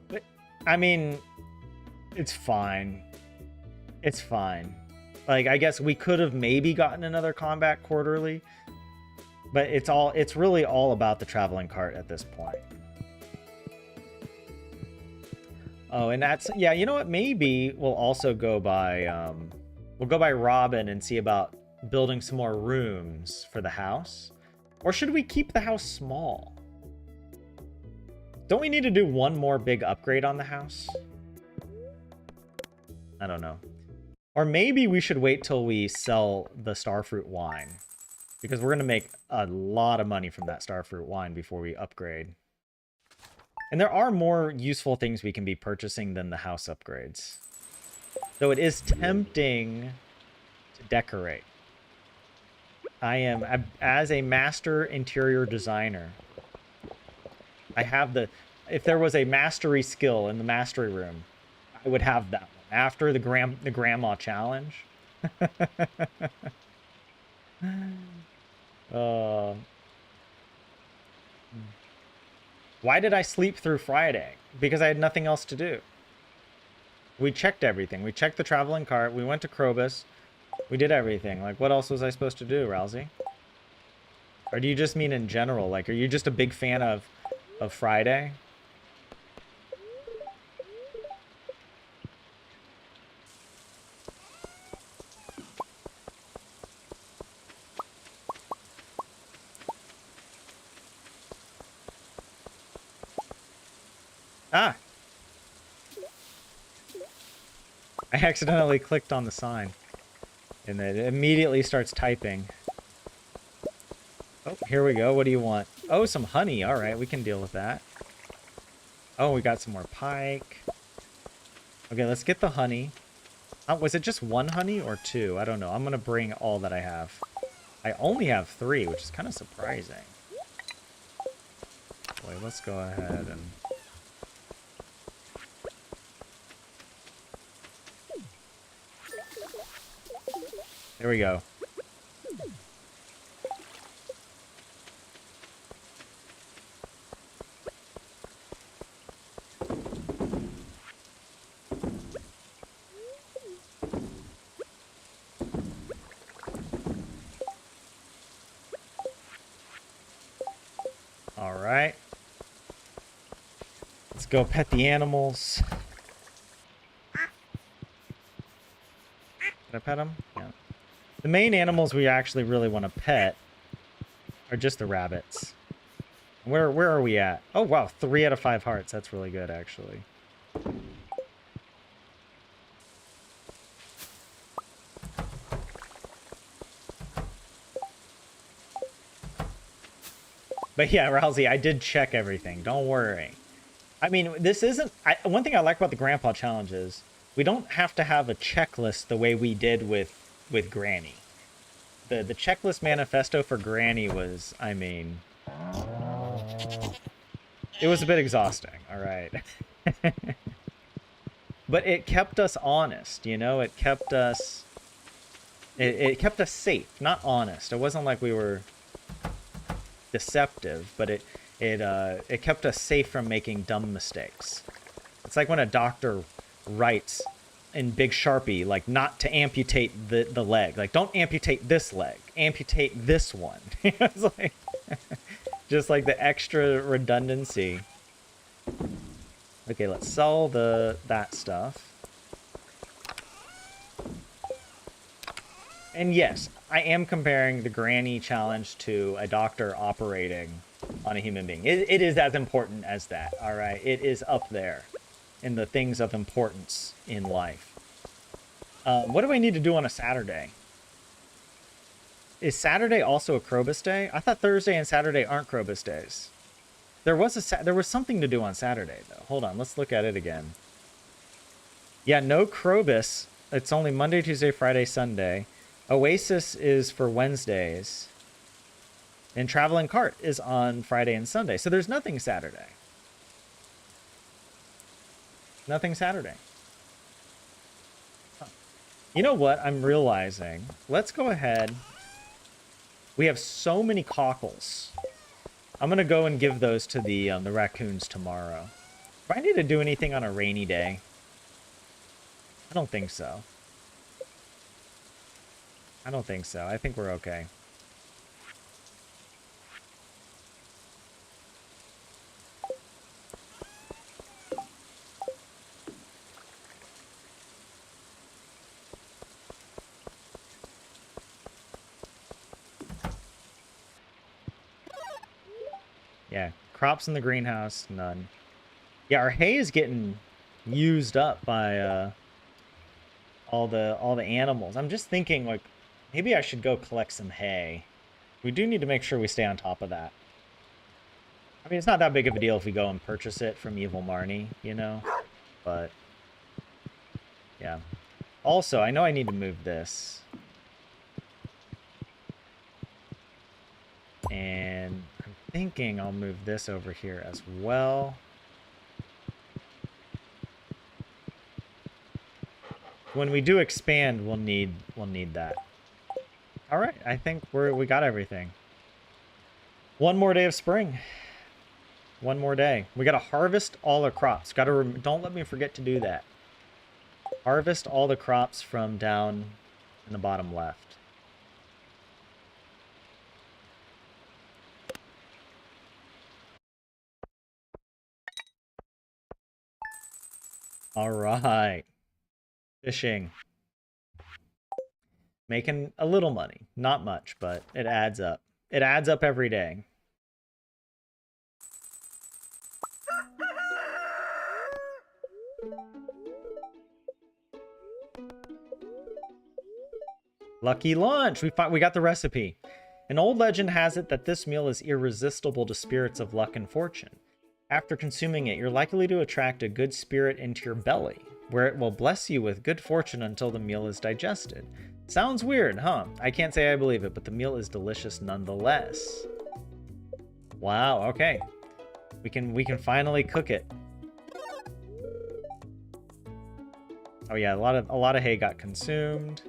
But I mean, it's fine. It's fine. Like, I guess we could have maybe gotten another combat quarterly, but it's really all about the traveling cart at this point. Oh, and that's, yeah, you know what? Maybe we'll also go by Robin and see about building some more rooms for the house. Or should we keep the house small? Don't we need to do one more big upgrade on the house? I don't know. Or maybe we should wait till we sell the starfruit wine, because we're going to make a lot of money from that starfruit wine before we upgrade. And there are more useful things we can be purchasing than the house upgrades. Though it is tempting to decorate. I am, as a master interior designer, I have if there was a mastery skill in the mastery room, I would have that one. After the grandma challenge. Why did I sleep through Friday? Because I had nothing else to do. We checked everything. We checked the traveling cart. We went to Krobus. We did everything. Like, what else was I supposed to do, Rousey? Or do you just mean in general? Like, are you just a big fan of Friday? Ah. I accidentally clicked on the sign. And then it immediately starts typing. Oh, here we go. What do you want? Oh, some honey. All right, we can deal with that. Oh, we got some more pike. Okay, let's get the honey. Was it just one honey or two? I don't know. I'm going to bring all that I have. I only have 3, which is kind of surprising. Wait, let's go ahead and... There we go. All right. Let's go pet the animals. Can I pet them? Yeah. The main animals we actually really want to pet are just the rabbits. Where are we at? Oh, wow. 3 out of 5 hearts. That's really good, actually. But yeah, Rousey, I did check everything. Don't worry. I mean, this isn't... one thing I like about the Grandpa Challenge is we don't have to have a checklist the way we did with Granny. The checklist manifesto for Granny was, I mean... It was a bit exhausting, all right? But it kept us honest, you know? It kept us... It kept us safe, not honest. It wasn't like we were deceptive, but it kept us safe from making dumb mistakes. It's like when a doctor writes in big Sharpie, like, not to amputate the leg. Like, don't amputate this leg. Amputate this one. It's like... just like the extra redundancy. Okay, let's sell that stuff. And yes, I am comparing the Granny Challenge to a doctor operating on a human being. It is as important as that, all right? It is up there in the things of importance in life. What do I need to do on a Saturday? Is Saturday also a Krobus Day? I thought Thursday and Saturday aren't Krobus Days. There was something to do on Saturday, though. Hold on, let's look at it again. Yeah, no Krobus. It's only Monday, Tuesday, Friday, Sunday. Oasis is for Wednesdays. And Traveling Cart is on Friday and Sunday. So there's nothing Saturday. Nothing Saturday. Huh. You know what I'm realizing? Let's go ahead. We have so many cockles. I'm going to go and give those to the raccoons tomorrow. Do I need to do anything on a rainy day? I don't think so. I don't think so. I think we're okay. Yeah, crops in the greenhouse, none. Yeah, our hay is getting used up by all the animals. I'm just thinking, like, maybe I should go collect some hay. We do need to make sure we stay on top of that. I mean, it's not that big of a deal if we go and purchase it from Evil Marnie, you know? But, yeah. Also, I know I need to move this. And I'm thinking I'll move this over here as well. When we do expand, we'll need that. All right, I think we got everything. One more day of spring. One more day. We got to harvest all our crops. Don't let me forget to do that. Harvest all the crops from down in the bottom left. All right. Fishing. Making a little money. Not much, but it adds up. It adds up every day. Lucky lunch. We got the recipe. An old legend has it that this meal is irresistible to spirits of luck and fortune. After consuming it, you're likely to attract a good spirit into your belly, where it will bless you with good fortune until the meal is digested. Sounds weird, huh? I can't say I believe it, but the meal is delicious nonetheless. Wow, okay. We can finally cook it. Oh yeah, a lot of hay got consumed.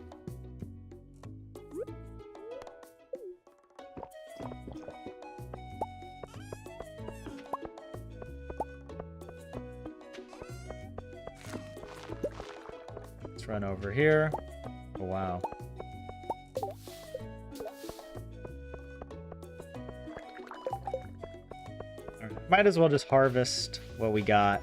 Let's run over here. Oh wow. Might as well just harvest what we got.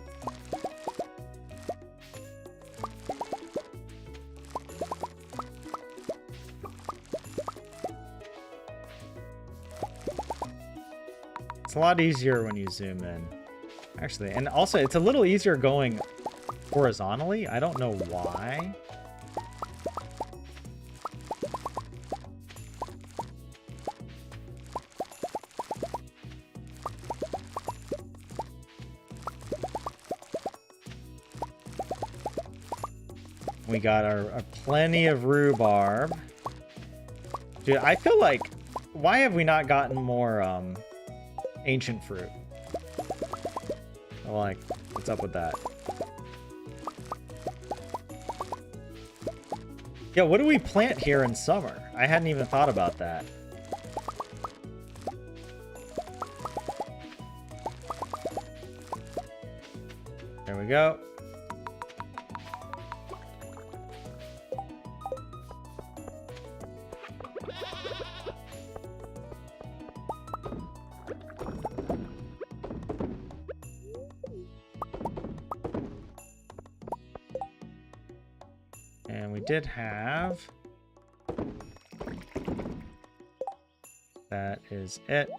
It's a lot easier when you zoom in, actually. And also, it's a little easier going horizontally. I don't know why. We got our plenty of rhubarb. Dude, I feel like, why have we not gotten more ancient fruit? Like, what's up with that? Yeah, what do we plant here in summer? I hadn't even thought about that. There we go. And we did have... That is it.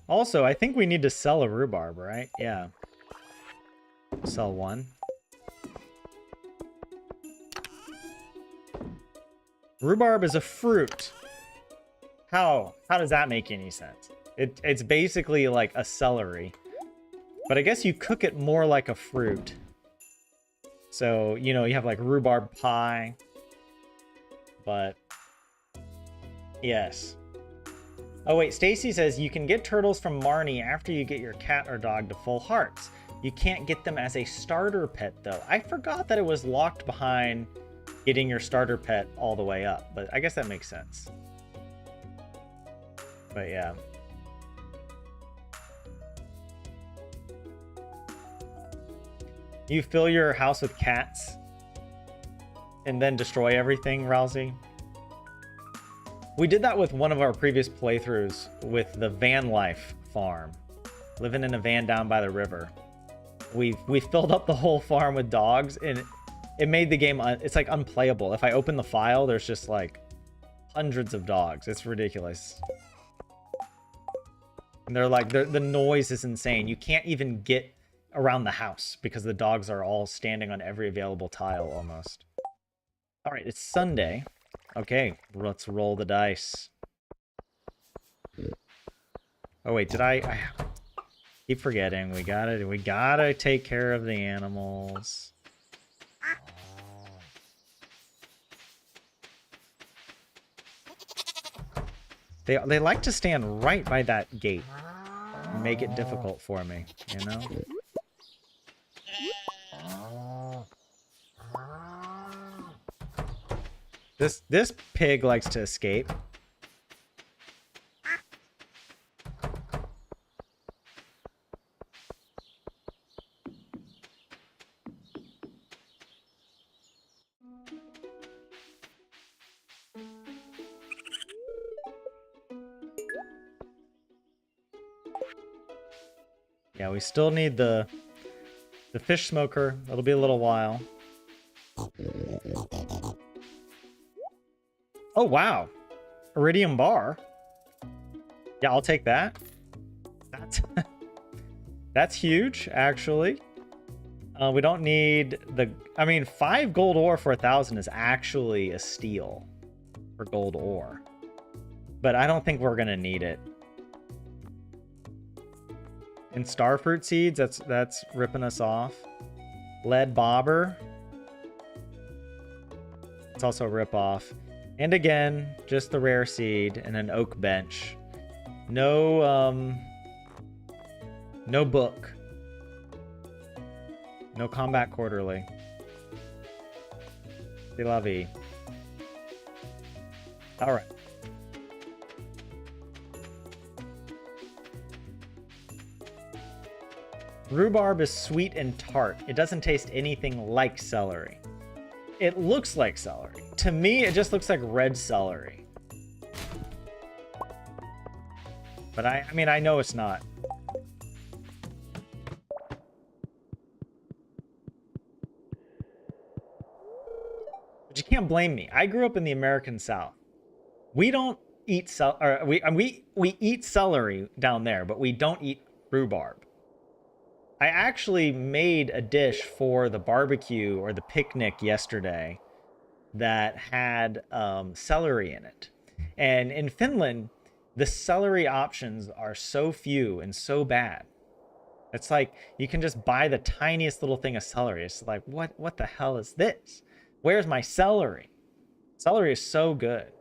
Also, I think we need to sell a rhubarb, right? Yeah. Sell one. Rhubarb is a fruit. How does that make any sense? It's basically like a celery. But I guess you cook it more like a fruit. So, you know, you have like rhubarb pie. But yes. Oh wait, Stacy says you can get turtles from Marnie after you get your cat or dog to full hearts. You can't get them as a starter pet though. I forgot that it was locked behind getting your starter pet all the way up, but I guess that makes sense. But yeah. You fill your house with cats and then destroy everything, Rousey? We did that with one of our previous playthroughs with the van life farm. Living in a van down by the river. We filled up the whole farm with dogs and it made the game, it's like unplayable. If I open the file, there's just like hundreds of dogs. It's ridiculous. And they're like, the noise is insane. You can't even get around the house because the dogs are all standing on every available tile almost. All right, it's Sunday. Okay, let's roll the dice. Oh wait, did I keep forgetting. We gotta take care of the animals. They like to stand right by that gate. Make it difficult for me, you know? This pig likes to escape. Yeah, we still need the fish smoker. It'll be a little while. Oh, wow. Iridium bar. Yeah, I'll take that. That's that's huge, actually. We don't need the... I mean, 5 gold ore for 1,000 is actually a steal for gold ore. But I don't think we're going to need it. And starfruit seeds, that's ripping us off. Lead bobber. It's also a rip off. And again, just the rare seed and an oak bench. No, no book. No combat quarterly. C'est la vie. All right. Rhubarb is sweet and tart. It doesn't taste anything like celery. It looks like celery. To me, it just looks like red celery. But I mean, I know it's not. But you can't blame me. I grew up in the American South. We don't eat we eat celery down there, but we don't eat rhubarb. I actually made a dish for the barbecue or the picnic yesterday that had celery in it. And in Finland, the celery options are so few and so bad. It's like you can just buy the tiniest little thing of celery. It's like, what the hell is this? Where's my celery? Celery is so good.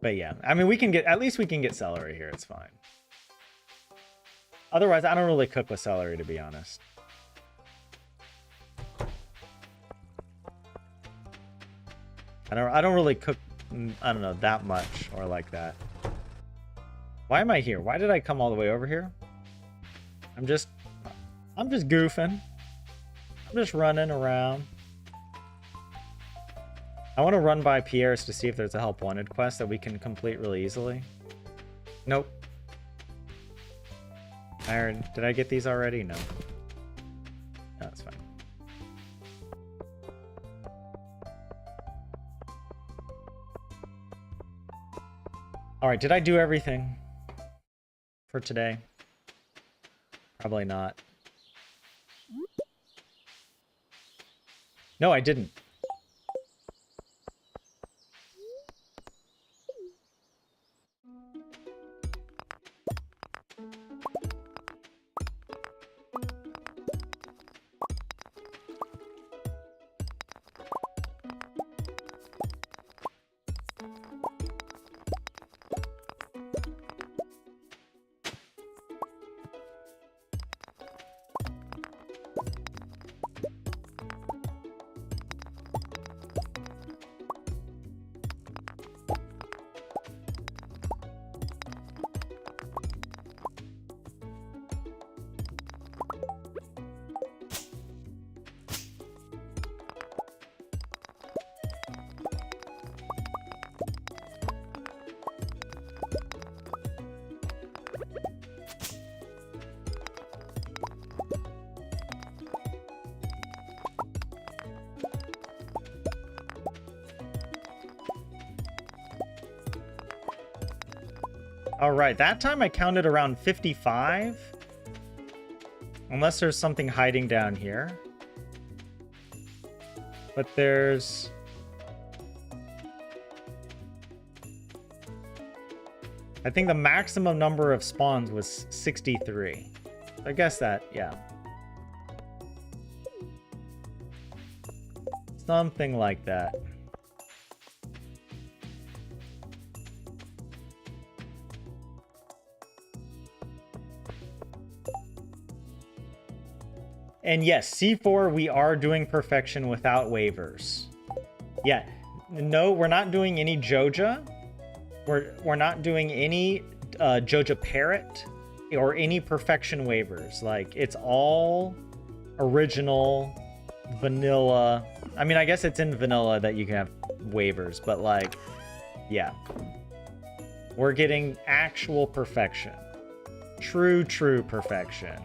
But yeah, I mean, we can get, at least we can get celery here. It's fine. Otherwise, I don't really cook with celery, to be honest. I don't really cook, I don't know, that much or like that. Why am I here? Why did I come all the way over here? I'm just goofing. I'm just running around. I want to run by Pierre's to see if there's a help wanted quest that we can complete really easily. Nope. Did I get these already? No. No, that's fine. All right, did I do everything for today? Probably not. No, I didn't. All right, that time I counted around 55. Unless there's something hiding down here. But there's... I think the maximum number of spawns was 63. I guess that, yeah. Something like that. And yes, C4, we are doing perfection without waivers. Yeah, no, we're not doing any Joja. We're not doing any Joja Parrot or any perfection waivers. Like, it's all original, vanilla. I mean, I guess it's in vanilla that you can have waivers, but like, yeah. We're getting actual perfection. True perfection.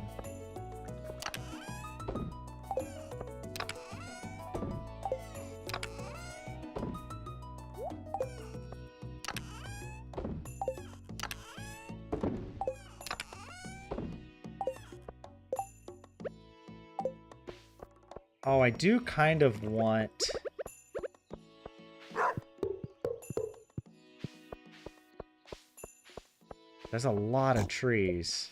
Oh, I do kind of want... There's a lot of trees.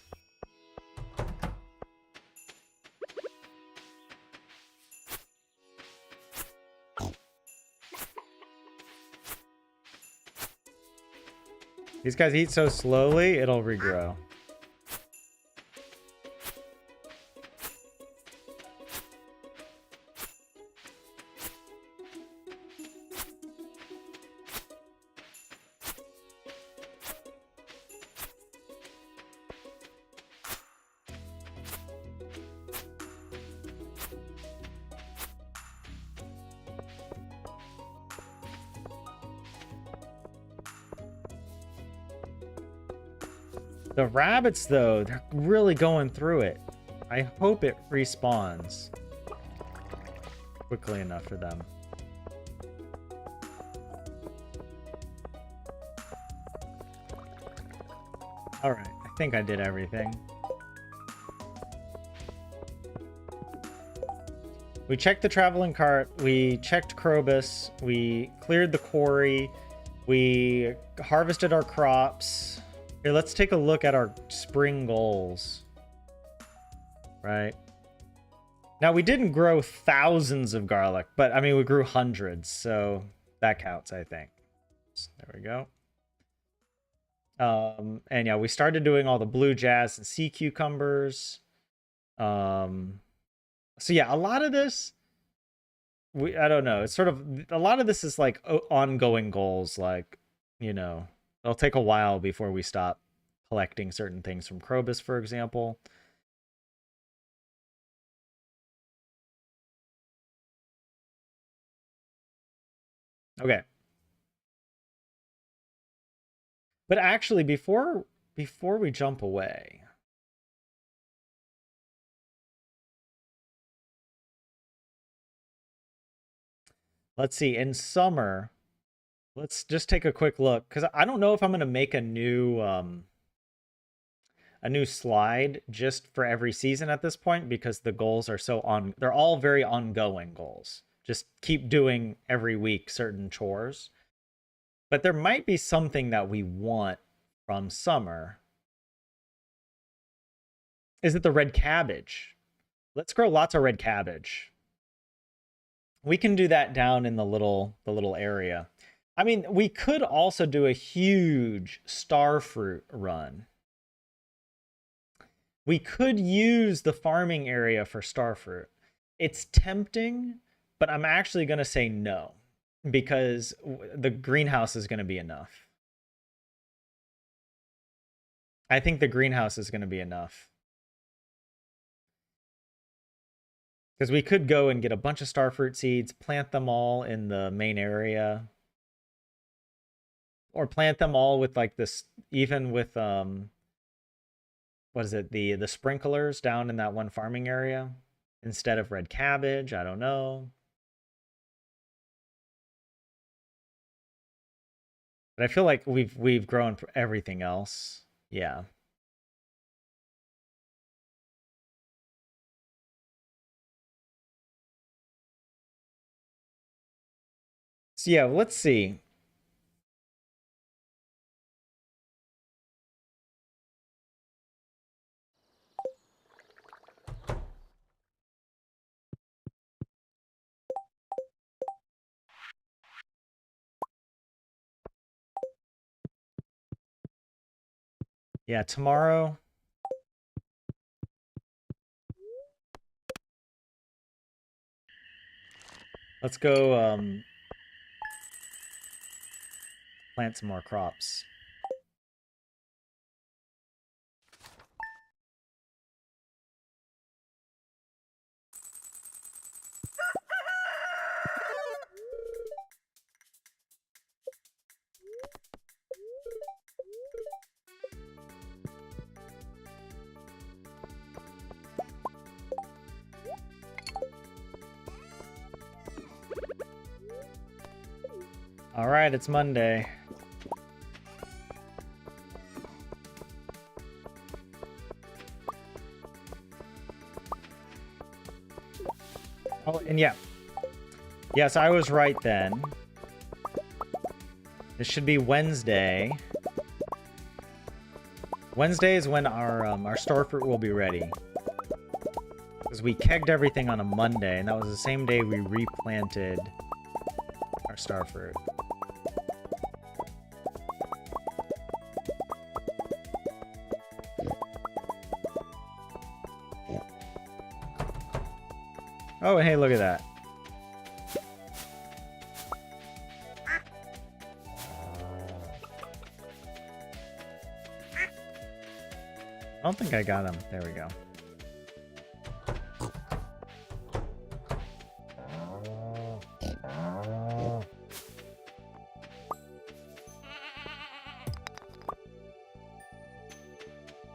These guys eat so slowly, it'll regrow. The rabbits, though, they're really going through it. I hope it respawns quickly enough for them. All right, I think I did everything. We checked the traveling cart, we checked Krobus, we cleared the quarry, we harvested our crops. Here, let's take a look at our spring goals. Right. Now, we didn't grow thousands of garlic, but, I mean, we grew hundreds, so that counts, I think. So, there we go. And, yeah, we started doing all the blue jazz and sea cucumbers. So, yeah, a lot of this, I don't know. It's sort of, a lot of this is, like, ongoing goals, like, you know... It'll take a while before we stop collecting certain things from Krobus, for example. Okay. But actually, before we jump away... Let's see, in summer... Let's just take a quick look, because I don't know if I'm going to make a new slide just for every season at this point, because the goals are so they're all very ongoing goals. Just keep doing every week certain chores. But there might be something that we want from summer. Is it the red cabbage? Let's grow lots of red cabbage. We can do that down in the little area. I mean, we could also do a huge starfruit run. We could use the farming area for starfruit. It's tempting, but I'm actually going to say no, because the greenhouse is going to be enough. I think the greenhouse is going to be enough. Because we could go and get a bunch of starfruit seeds, plant them all in the main area. Or plant them all with like this, even with what is it, the sprinklers down in that one farming area instead of red cabbage. I don't know. But I feel like we've grown everything else. Yeah. So yeah, let's see. Yeah, tomorrow. Let's go plant some more crops. All right, it's Monday. Oh, and yeah. Yes, I was right then. This should be Wednesday. Wednesday is when our star fruit will be ready. Because we kegged everything on a Monday, and that was the same day we replanted our star fruit. Oh, hey, look at that. I don't think I got him. There we go.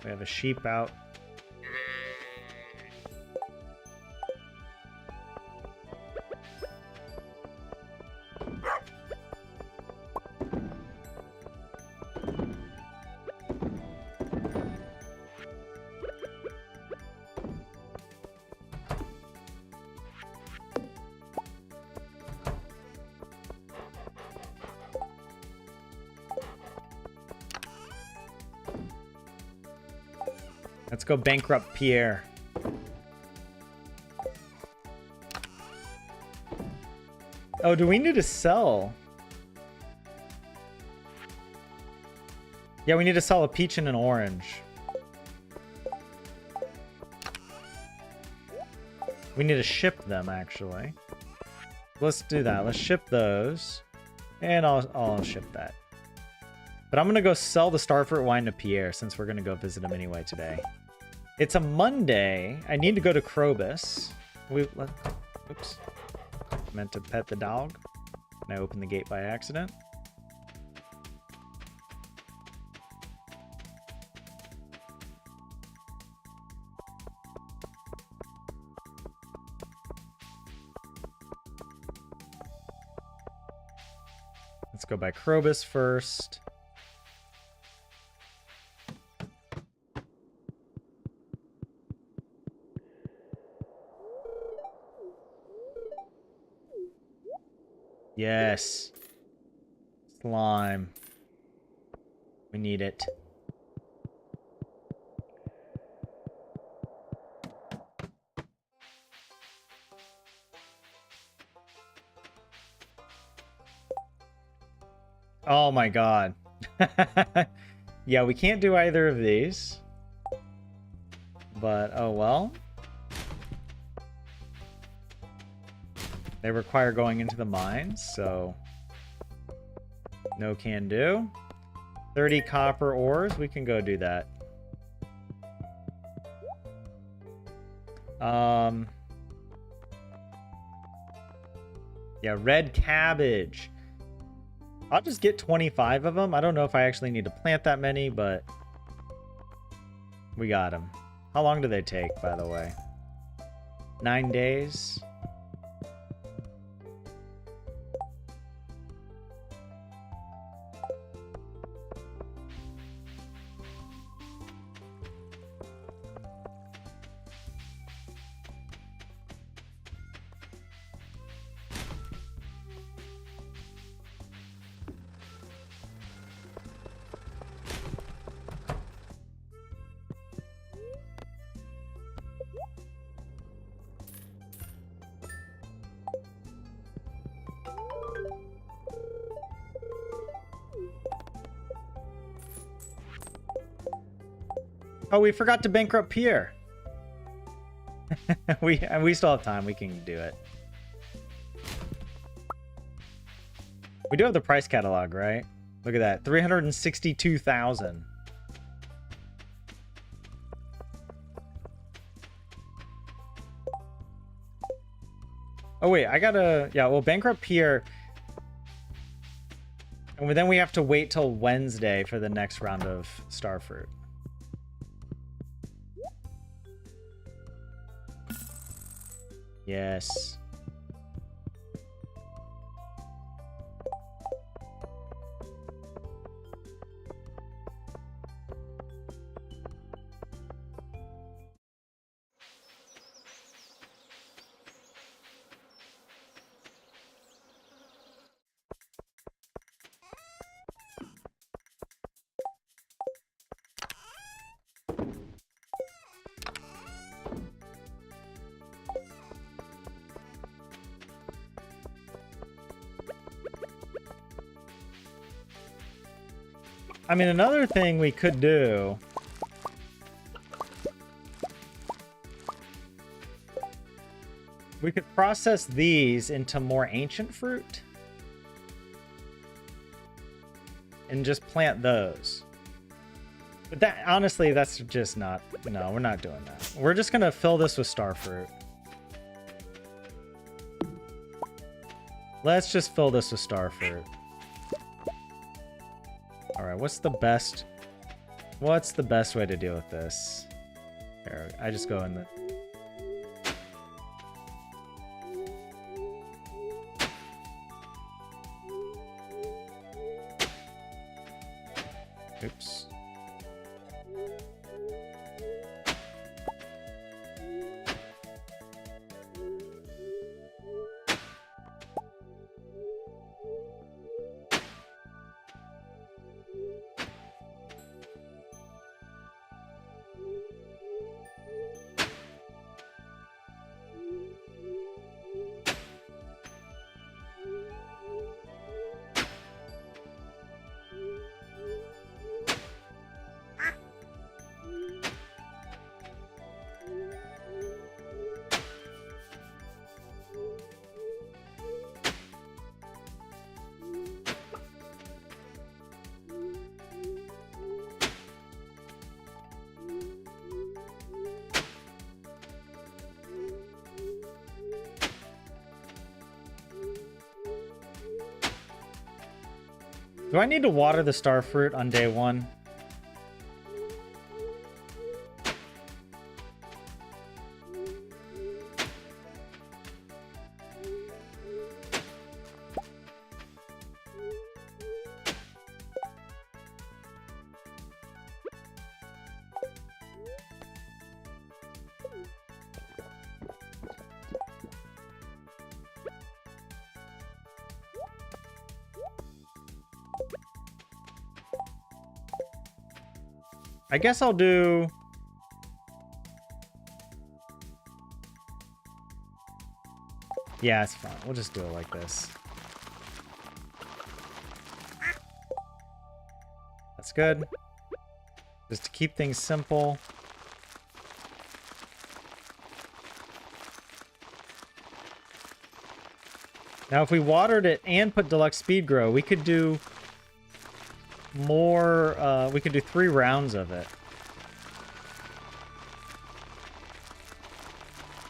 We have a sheep out. Let's go bankrupt Pierre. Oh, do we need to sell? Yeah, we need to sell a peach and an orange. We need to ship them, actually. Let's do that. Let's ship those. And I'll ship that. But I'm going to go sell the Starfruit wine to Pierre since we're going to go visit him anyway today. It's a Monday. I need to go to Krobus. Oops. Meant to pet the dog. And I opened the gate by accident. Let's go by Krobus first. Yes. Slime. We need it. Oh my god. Yeah, we can't do either of these. But, oh well. They require going into the mines, so no can do. 30 copper ores, we can go do that. Yeah, red cabbage. I'll just get 25 of them. I don't know if I actually need to plant that many, but we got them. How long do they take, by the way? 9 days. Oh, we forgot to bankrupt Pierre. we still have time. We can do it. We do have the price catalog, right? Look at that. 362,000. Oh, wait. I gotta... Yeah, well, bankrupt Pierre. And then we have to wait till Wednesday for the next round of Starfruit. Yes. I mean, another thing we could do... We could process these into more ancient fruit. And just plant those. But that, honestly, that's just not... No, we're not doing that. We're just going to fill this with starfruit. Let's just fill this with starfruit. Alright, what's the best way to deal with this? Here, I just go in the... Oops. Do I need to water the starfruit on day one? I guess I'll do... Yeah, it's fine. We'll just do it like this. That's good. Just to keep things simple. Now, if we watered it and put deluxe speed grow, we could do more, we could do 3 rounds of it.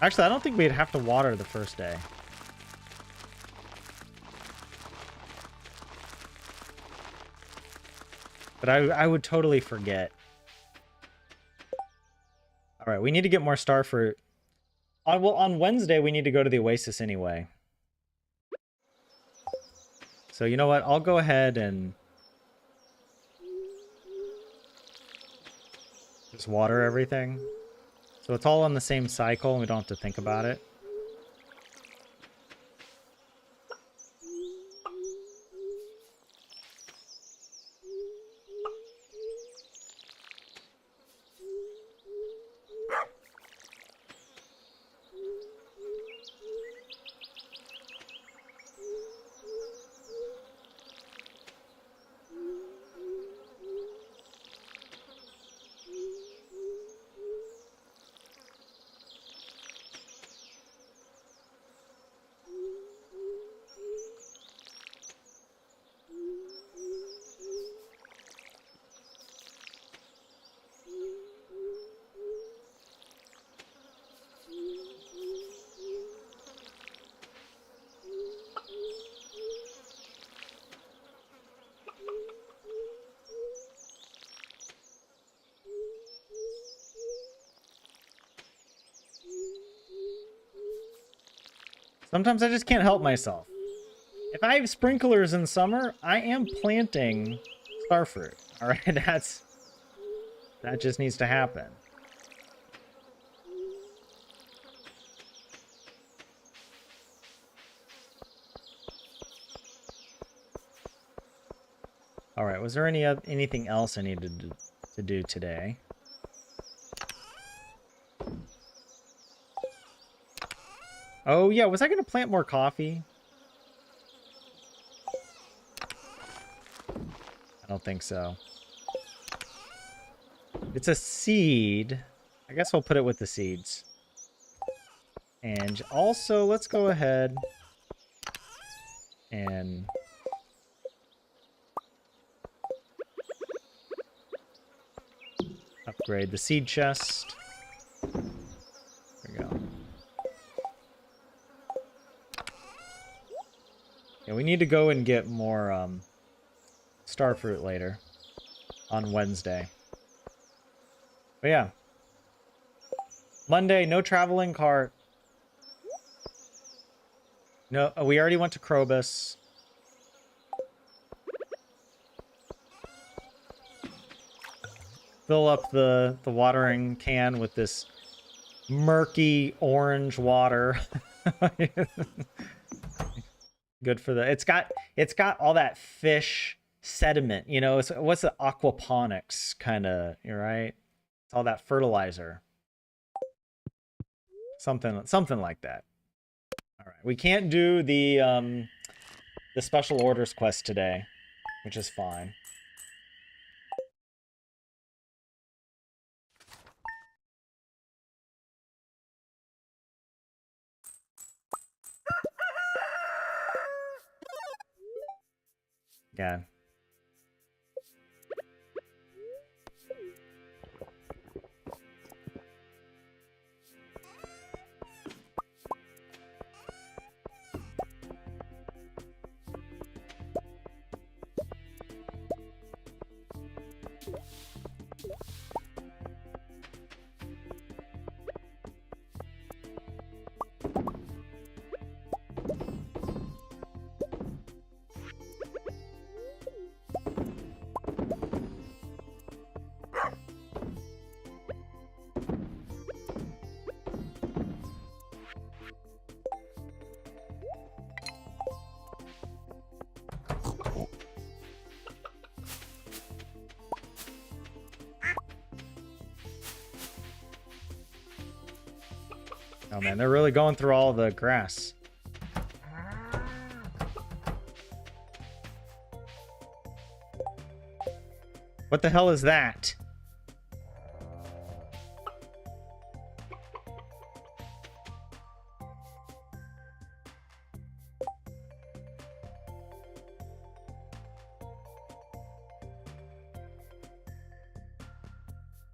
Actually, I don't think we'd have to water the first day. But I would totally forget. Alright, we need to get more starfruit. Well, on Wednesday, we need to go to the Oasis anyway. So, you know what? I'll go ahead and... just water everything. So it's all on the same cycle and we don't have to think about it. Sometimes I just can't help myself. If I have sprinklers in summer, I am planting starfruit. All right, that just needs to happen. All right, was there anything else I needed to do today? Oh, yeah. Was I going to plant more coffee? I don't think so. It's a seed. I guess we'll put it with the seeds. And also, let's go ahead and upgrade the seed chest. There we go. Yeah, we need to go and get more star fruit later on Wednesday. But yeah. Monday, no traveling cart. No, we already went to Krobus. Fill up the watering can with this murky orange water. Good for the... It's got all that fish sediment, you know. What's the aquaponics kind of, right? It's all that fertilizer. Something like that. All right, we can't do the special orders quest today, which is fine. Yeah. Oh man, they're really going through all the grass. What the hell is that?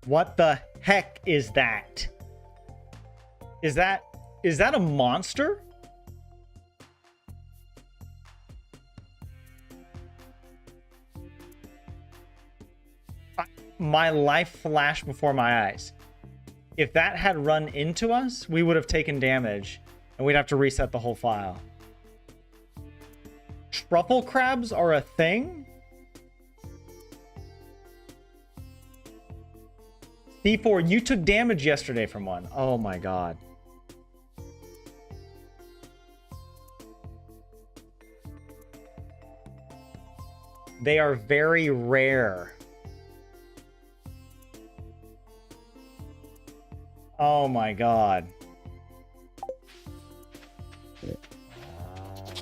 What the heck is that? Is that a monster? My life flashed before my eyes. If that had run into us, we would have taken damage, and we'd have to reset the whole file. Truffle crabs are a thing? C4, you took damage yesterday from one. Oh my god. They are very rare. Oh my god.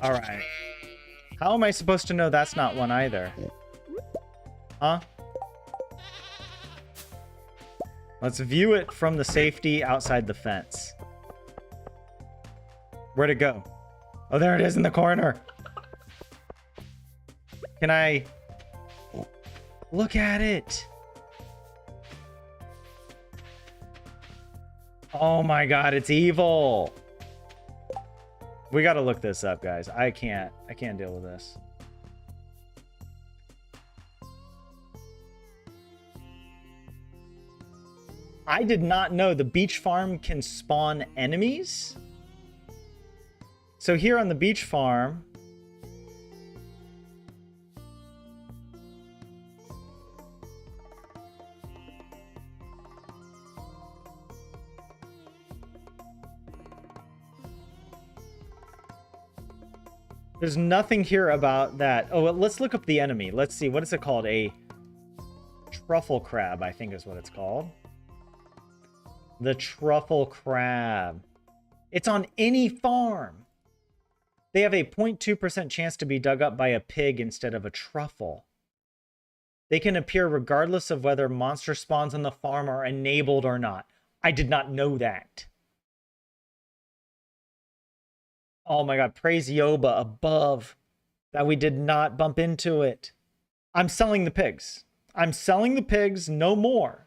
Alright. How am I supposed to know that's not one either? Huh? Let's view it from the safety outside the fence. Where'd it go? Oh, there it is in the corner. Can I... Look at it. Oh my god, it's evil. We gotta look this up, guys. I can't deal with this. I did not know the beach farm can spawn enemies. So here on the beach farm, there's nothing here about that. Oh, well, let's look up the enemy. Let's see. What is it called? A truffle crab, I think is what it's called. The truffle crab. It's on any farm. They have a 0.2% chance to be dug up by a pig instead of a truffle. They can appear regardless of whether monster spawns on the farm are enabled or not. I did not know that. Oh my god, praise Yoba above that we did not bump into it. I'm selling the pigs. I'm selling the pigs, no more.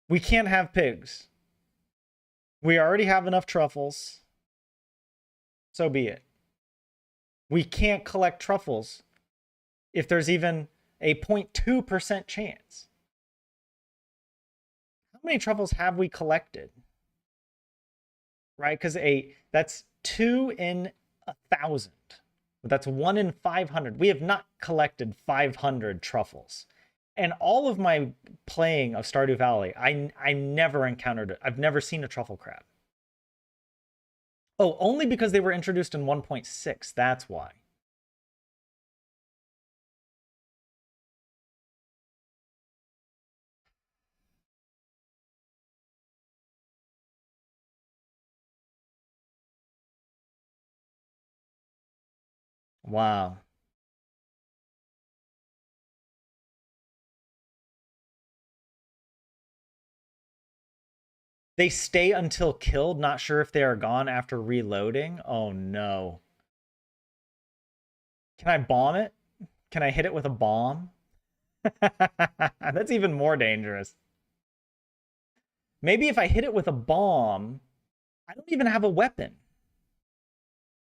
We can't have pigs. We already have enough truffles. So be it. We can't collect truffles if there's even a 0.2% chance. How many truffles have we collected? Right? Because that's 2 in 1,000. That's 1 in 500. We have not collected 500 truffles. And all of my playing of Stardew Valley, I never encountered it. I've never seen a truffle crab. Oh, only because they were introduced in 1.6. That's why. Wow. They stay until killed, not sure if they are gone after reloading. Oh no. Can I bomb it? Can I hit it with a bomb? That's even more dangerous. Maybe if I hit it with a bomb, I don't even have a weapon.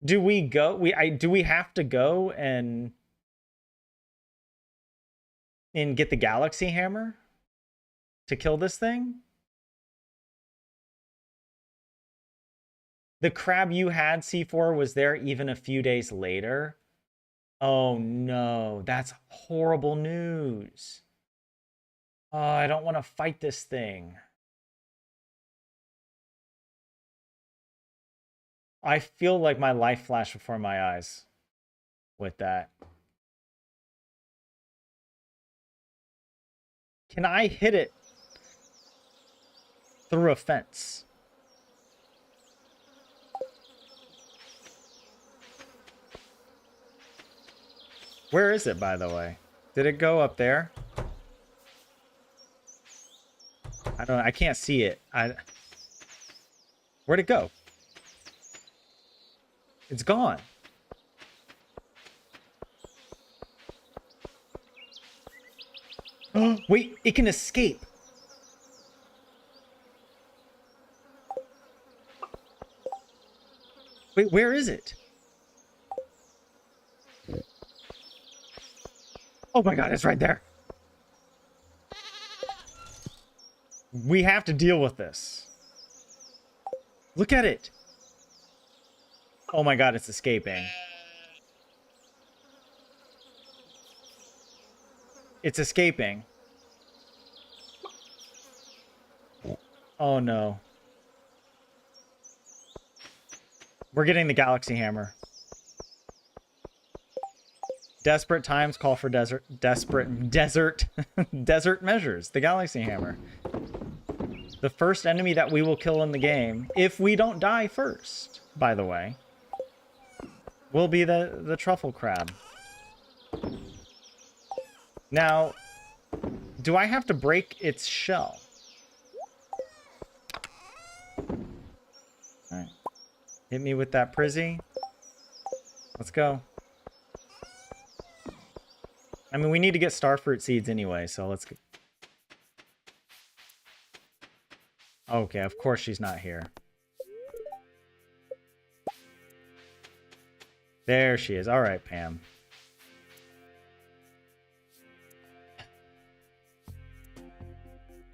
Do we go? Do we have to go and get the galaxy hammer to kill this thing? The crab you had, C4, was there even a few days later. Oh no, that's horrible news. Oh, I don't want to fight this thing. I feel like my life flashed before my eyes with that. Can I hit it through a fence? Where is it, by the way? Did it go up there? I don't know. I can't see it. Where'd it go? It's gone. Wait, it can escape. Wait, where is it? Oh my god, it's right there. We have to deal with this. Look at it. Oh my god, it's escaping. It's escaping. Oh no. We're getting the galaxy hammer. Desperate times call for desert measures. The galaxy hammer. The first enemy that we will kill in the game, if we don't die first, by the way, will be the truffle crab. Now, do I have to break its shell? Alright. Hit me with that prizzy. Let's go. I mean, we need to get starfruit seeds anyway, so let's go. Okay, of course she's not here. There she is. All right, Pam.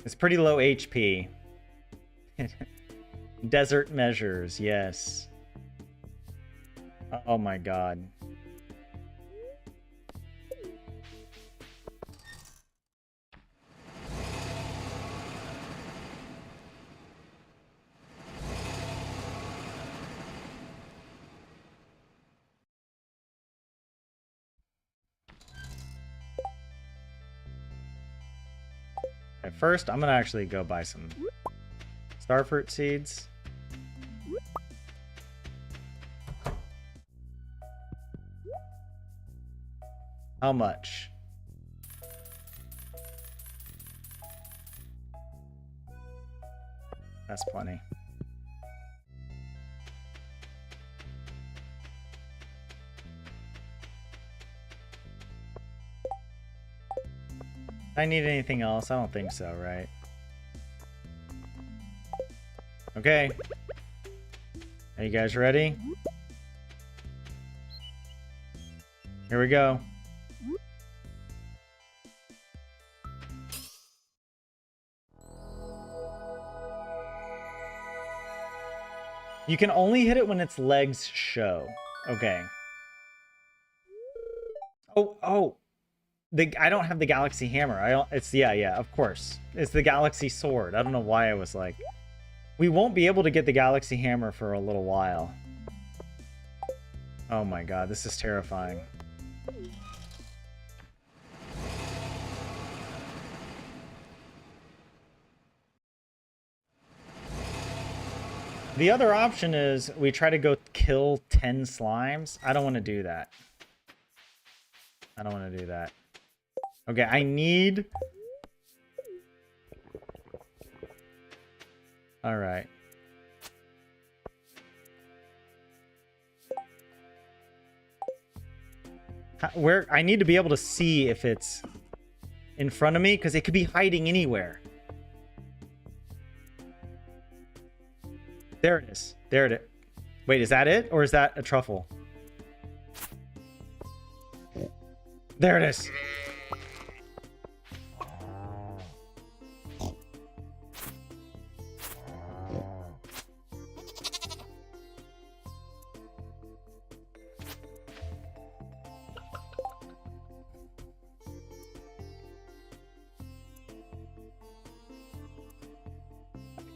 It's pretty low HP. Desert measures, yes. Oh my god. At first, I'm gonna actually go buy some starfruit seeds. How much? That's plenty. Do I need anything else? I don't think so, right? Okay. Are you guys ready? Here we go. You can only hit it when its legs show. Okay. Oh. I don't have the Galaxy Hammer. Yeah, of course. It's the Galaxy Sword. I don't know why I was like... We won't be able to get the Galaxy Hammer for a little while. Oh my god, this is terrifying. The other option is we try to go kill 10 slimes. I don't want to do that. I don't want to do that. Okay, I need... Alright. Where I need to be able to see if it's in front of me, because it could be hiding anywhere. There it is. There it is. Wait, is that it? Or is that a truffle? There it is.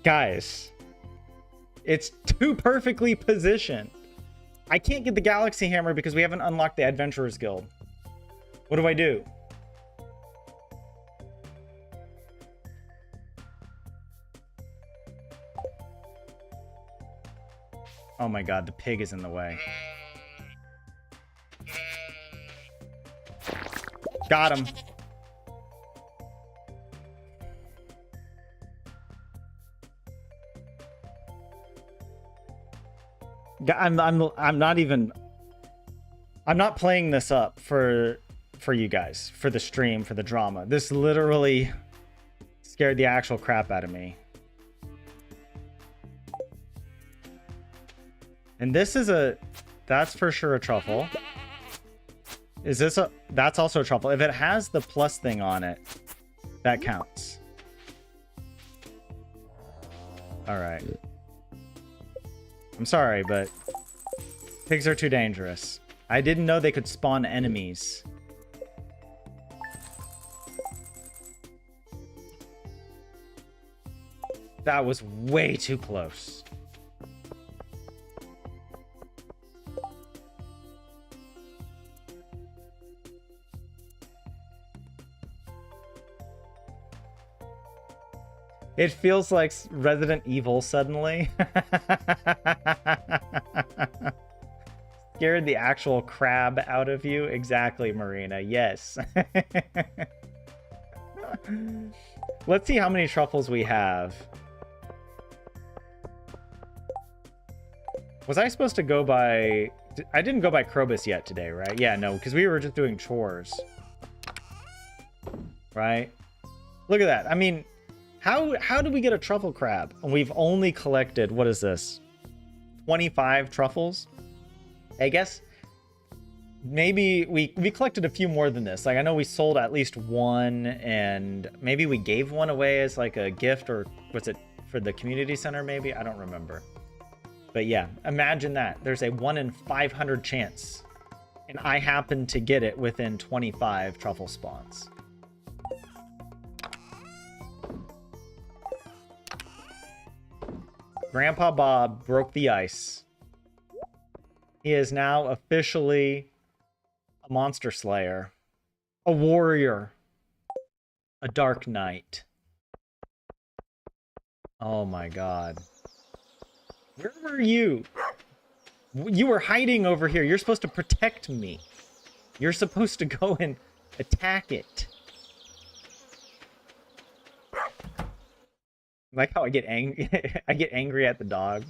Guys, it's too perfectly positioned. I can't get the Galaxy Hammer because we haven't unlocked the Adventurers Guild. What do I do? Oh my god, the pig is in the way. Got him. I'm not playing this up for you guys, for the stream, for the drama. This literally scared the actual crap out of me. And this is that's for sure a truffle. Is this that's also a truffle. If it has the plus thing on it, that counts. All right. I'm sorry, but pigs are too dangerous. I didn't know they could spawn enemies. That was way too close. It feels like Resident Evil suddenly. Scared the actual crab out of you. Exactly, Marina. Yes. Let's see how many truffles we have. Was I supposed to go by... I didn't go by Krobus yet today, right? Yeah, no, because we were just doing chores. Right? Look at that. I mean... How do we get a truffle crab? And we've only collected, what is this? 25 truffles? I guess maybe we collected a few more than this. Like, I know we sold at least one, and maybe we gave one away as like a gift, or was it for the community center maybe? I don't remember. But yeah, imagine that. There's a 1 in 500 chance. And I happen to get it within 25 truffle spawns. Grandpa Bob broke the ice. He is now officially a monster slayer, a warrior, a dark knight. Oh my god. Where were you? You were hiding over here. You're supposed to protect me. You're supposed to go and attack it. Like how I get angry. I get angry at the dog.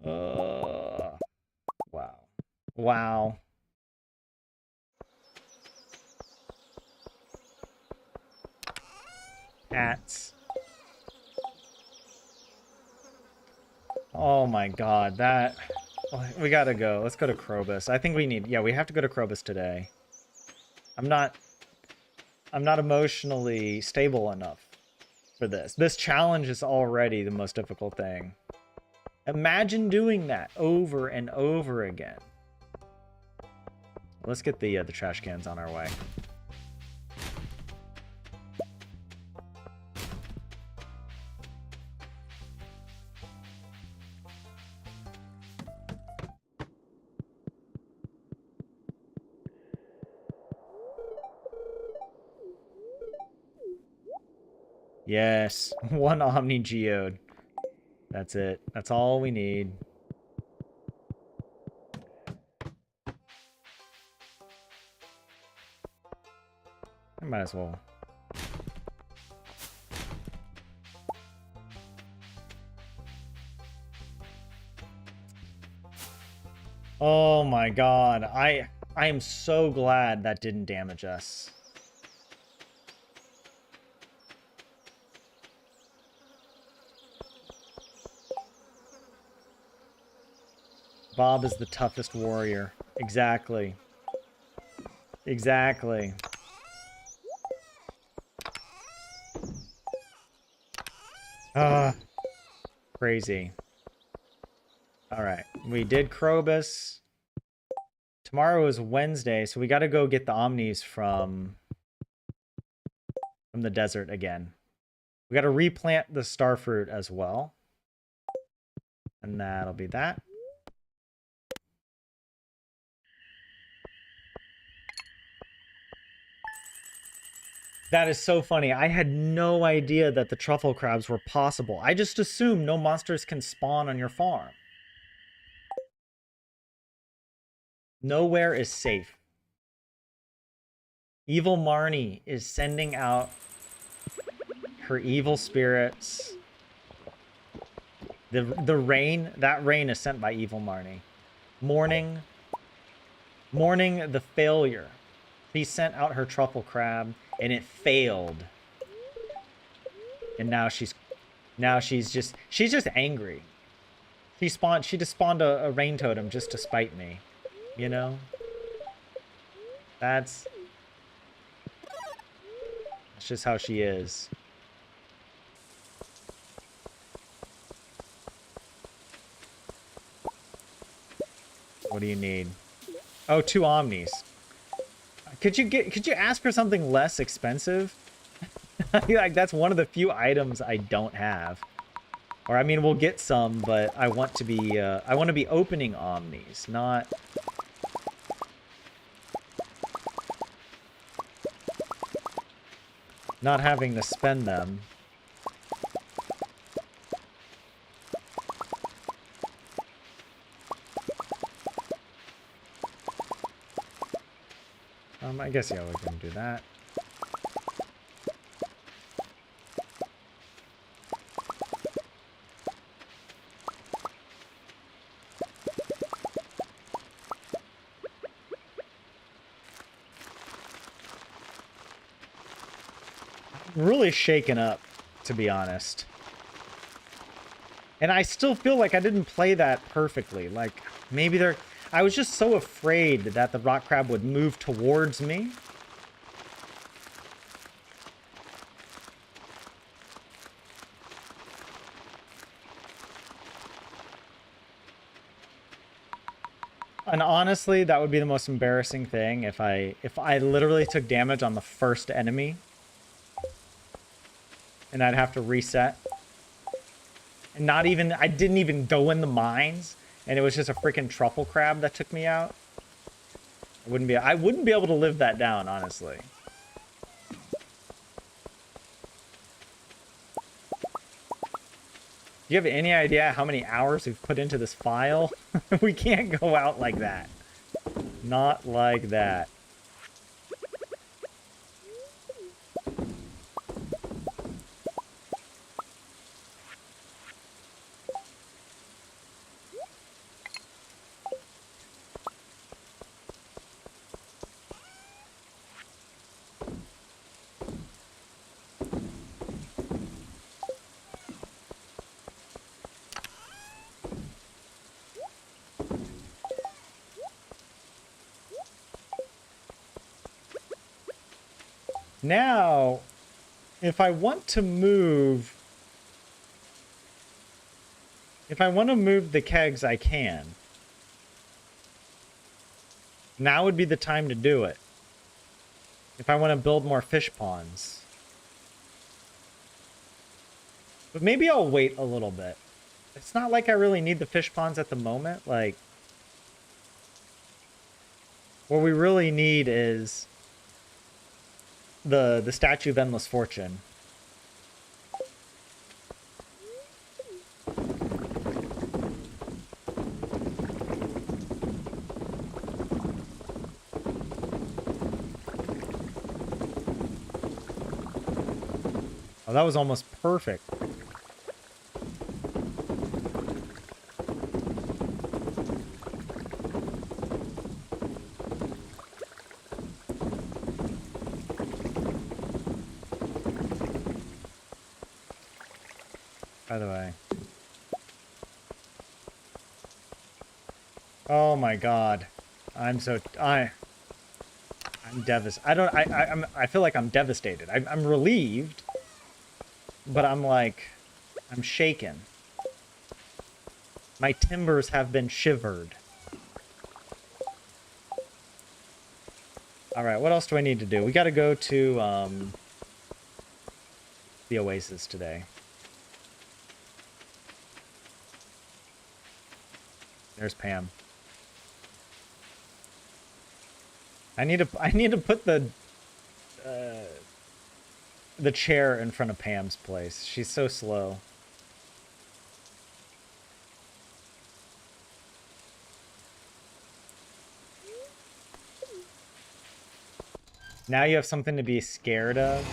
Wow. Wow. Cats. Oh my god, that... We gotta go. Let's go to Krobus. I think we need... Yeah, we have to go to Krobus today. I'm not emotionally stable enough for this. This challenge is already the most difficult thing. Imagine doing that over and over again. Let's get the trash cans on our way. Yes, one Omni Geode. That's it. That's all we need. I might as well. Oh my god. I am so glad that didn't damage us. Bob is the toughest warrior. Exactly. Exactly. Crazy. Alright. We did Krobus. Tomorrow is Wednesday, so we gotta go get the Omnis from the desert again. We gotta replant the starfruit as well. And that'll be that. That is so funny. I had no idea that the truffle crabs were possible. I just assumed no monsters can spawn on your farm. Nowhere is safe. Evil Marnie is sending out her evil spirits. The rain, that rain is sent by Evil Marnie. Mourning the failure. He sent out her truffle crab and it failed. And now she's just angry. She just spawned a rain totem just to spite me. You know? That's just how she is. What do you need? Oh, 2 Omnis. Could you ask for something less expensive? Like, that's one of the few items I don't have. Or, I mean, we'll get some, but I want to be opening Omnis, not having to spend them. I guess, yeah, we can do that. I'm really shaken up, to be honest. And I still feel like I didn't play that perfectly. Like, maybe I was just so afraid that the rock crab would move towards me. And honestly, that would be the most embarrassing thing if I literally took damage on the first enemy. And I'd have to reset. And I didn't even go in the mines. And it was just a freaking truffle crab that took me out. I wouldn't be able to live that down, honestly. Do you have any idea how many hours we've put into this file? We can't go out like that. Not like that. Now, if I want to move... If I want to move the kegs, I can. Now would be the time to do it. If I want to build more fish ponds. But maybe I'll wait a little bit. It's not like I really need the fish ponds at the moment. Like, what we really need is the Statue of Endless Fortune. Oh, that was almost perfect. By the way. Oh my god. I'm devastated. I feel like I'm devastated. I'm relieved, but I'm shaken. My timbers have been shivered. All right, what else do I need to do? We got to go to the Oasis today. There's Pam. I need to put the chair in front of Pam's place. She's so slow. Now you have something to be scared of.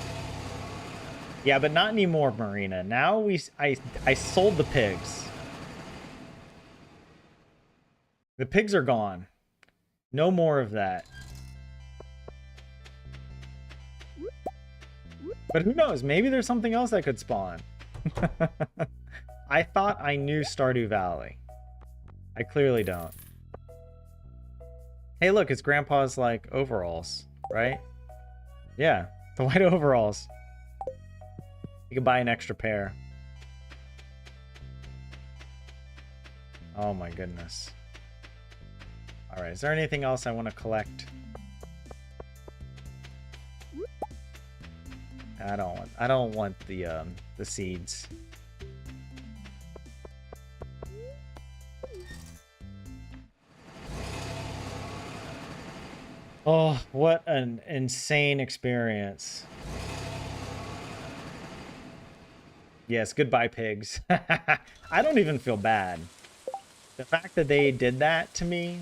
Yeah, but not anymore, Marina. Now I sold the pigs. The pigs are gone. No more of that. But who knows? Maybe there's something else that could spawn. I thought I knew Stardew Valley. I clearly don't. Hey, look, it's Grandpa's, like, overalls, right? Yeah, the white overalls. You can buy an extra pair. Oh my goodness. All right, is there anything else I want to collect? I don't want the seeds. Oh, what an insane experience. Yes, goodbye, pigs. I don't even feel bad. The fact that they did that to me.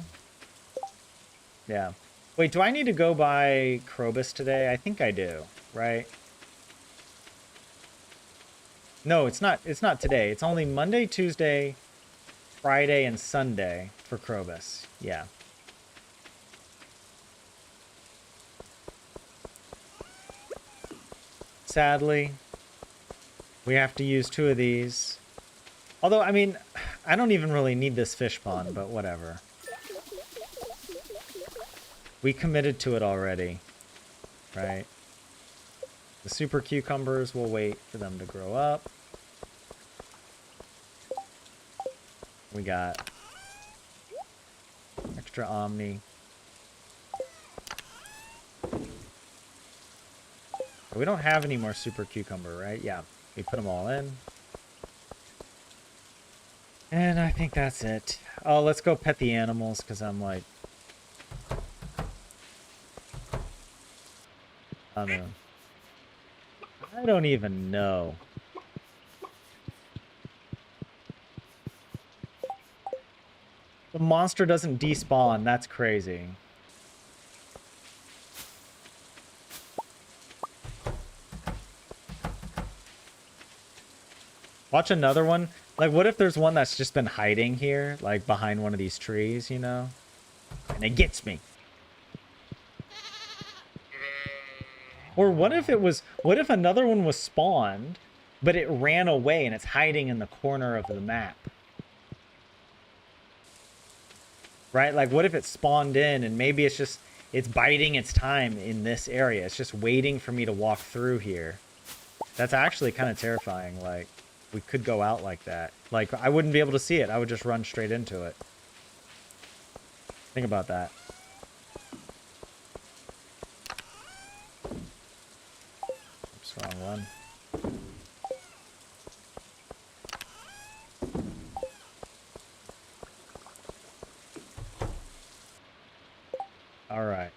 Yeah. Wait, do I need to go buy Krobus today? I think I do, right? No, it's not today. It's only Monday, Tuesday, Friday, and Sunday for Krobus. Yeah. Sadly, we have to use 2 of these. Although, I mean, I don't even really need this fish pond, but whatever. We committed to it already, right? The super cucumbers, we'll wait for them to grow up. We got extra Omni. We don't have any more super cucumber, right? Yeah, we put them all in. And I think that's it. Oh, let's go pet the animals, because I'm like... I don't even know. The monster doesn't despawn. That's crazy. Watch another one. Like, what if there's one that's just been hiding here, like behind one of these trees, you know? And it gets me. Or what if another one was spawned, but it ran away and it's hiding in the corner of the map? Right? Like, what if it spawned in and maybe it's just It's biding its time in this area. It's just waiting for me to walk through here. That's actually kind of terrifying. Like, we could go out like that. Like, I wouldn't be able to see it. I would just run straight into it. Think about that. Oops, wrong one. All right.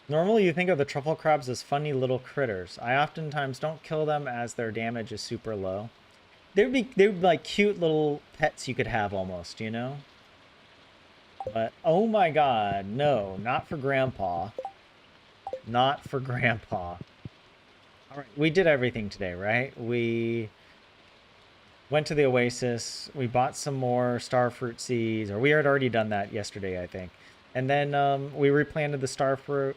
Normally you think of the truffle crabs as funny little critters. I oftentimes don't kill them as their damage is super low. They'd be like cute little pets you could have almost, you know? But oh my god, no, not for Grandpa. Not for Grandpa. Alright, we did everything today, right? We went to the Oasis, we bought some more starfruit seeds, or we had already done that yesterday, I think. And then we replanted the starfruit.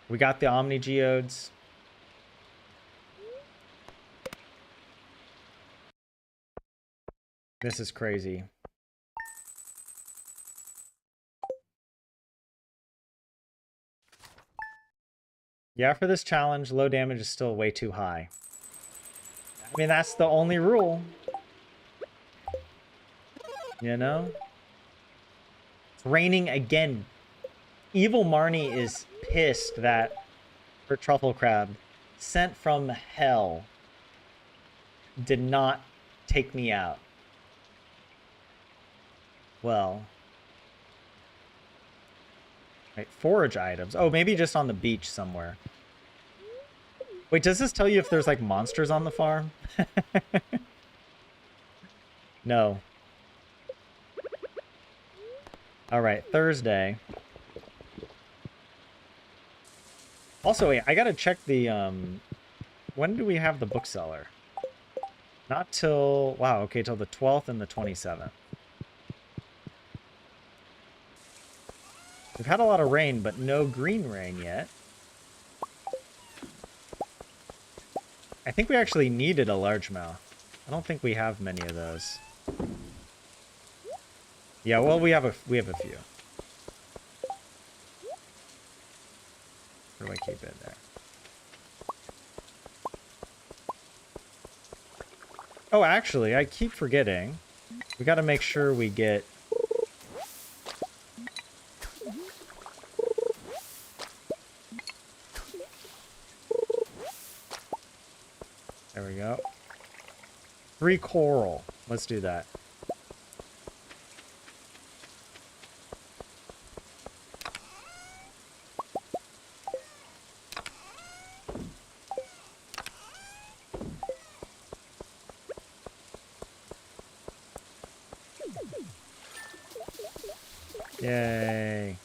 We got the Omni Geodes. This is crazy. Yeah, for this challenge, low damage is still way too high. I mean, that's the only rule. You know? It's raining again. Evil Marnie is pissed that her truffle crab, sent from hell, did not take me out. Well. Right, forage items. Oh, maybe just on the beach somewhere. Wait, does this tell you if there's like monsters on the farm? No. Alright, Thursday. Also, wait, I gotta check the, when do we have the bookseller? Not till, wow, okay, till the 12th and the 27th. We've had a lot of rain, but no green rain yet. I think we actually needed a largemouth. I don't think we have many of those. Yeah, well, we have a few. Where do I keep it there? Oh, actually, I keep forgetting. We got to make sure we get... There we go. 3 coral. Let's do that. Yay.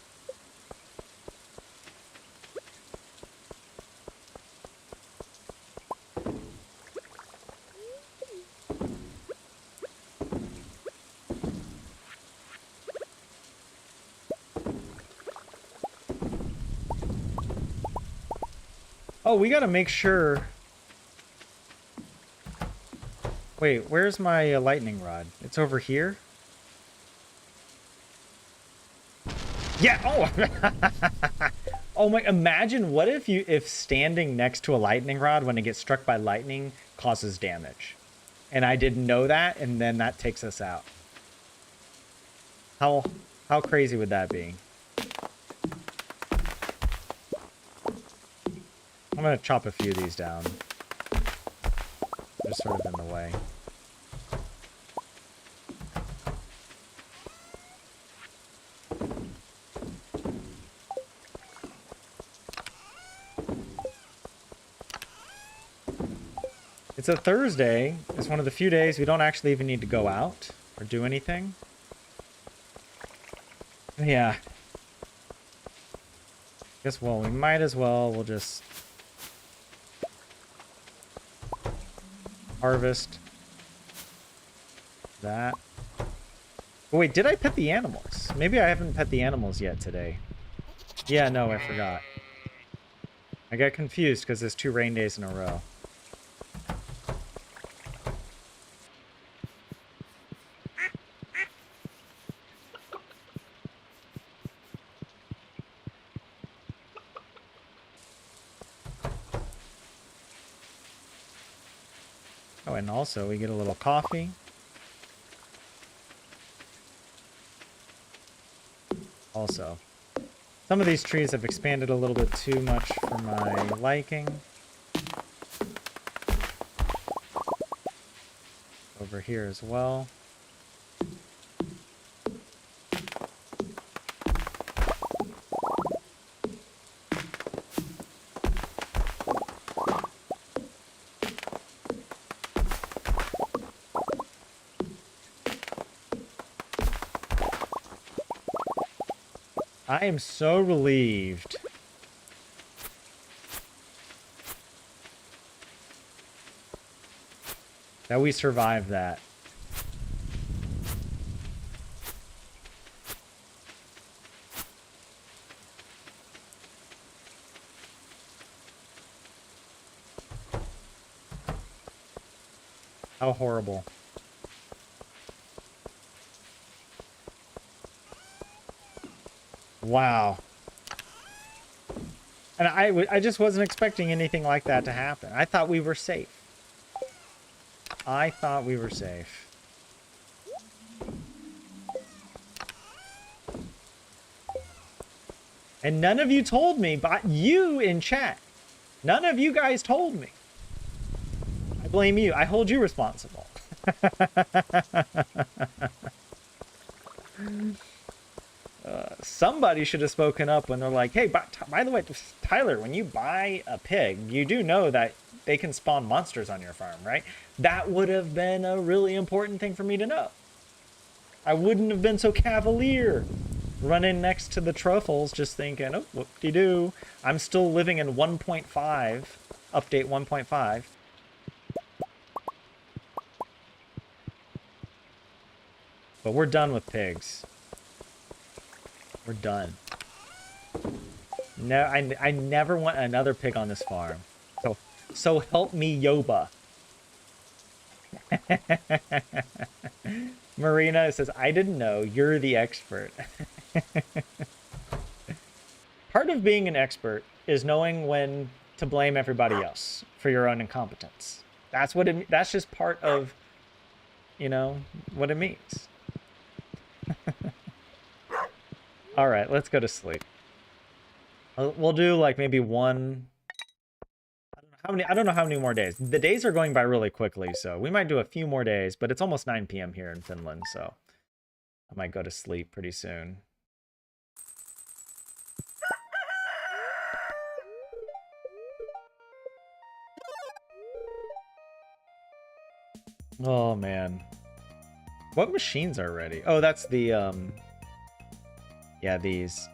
Oh, we gotta make sure... Wait, where's my lightning rod? It's over here? Yeah! Oh! Oh my... Imagine what if standing next to a lightning rod when it gets struck by lightning causes damage. And I didn't know that, and then that takes us out. How crazy would that be? I'm gonna chop a few of these down. They're sort of in the way. It's a Thursday. It's one of the few days we don't actually even need to go out or do anything. Yeah. Guess, well, we might as well. We'll just harvest that. Oh, wait, did I pet the animals? Maybe I haven't pet the animals yet today. Yeah, no, I forgot. I got confused because there's 2 rain days in a row. Oh, and also we get a little coffee. Also, some of these trees have expanded a little bit too much for my liking. Over here as well. I am so relieved that we survived that. How horrible. Wow. And I just wasn't expecting anything like that to happen. I thought we were safe. I thought we were safe. And none of you told me, but you in chat, none of you guys told me. I blame you. I hold you responsible. Somebody should have spoken up when they're like, hey, by the way, Tyler, when you buy a pig, you do know that they can spawn monsters on your farm, right? That would have been a really important thing for me to know. I wouldn't have been so cavalier running next to the truffles just thinking, oh, whoop-de-doo. I'm still living in 1.5, update 1.5. But we're done with pigs. We're done. No, I never want another pig on this farm. So help me, Yoba. Marina says, I didn't know. You're the expert. Part of being an expert is knowing when to blame everybody else for your own incompetence. That's just part of, you know, what it means. All right, let's go to sleep. We'll do like maybe one. I don't know how many more days. The days are going by really quickly, so we might do a few more days, but it's almost 9 p.m. here in Finland, so I might go to sleep pretty soon. Oh man. What machines are ready? Oh, that's the yeah, these.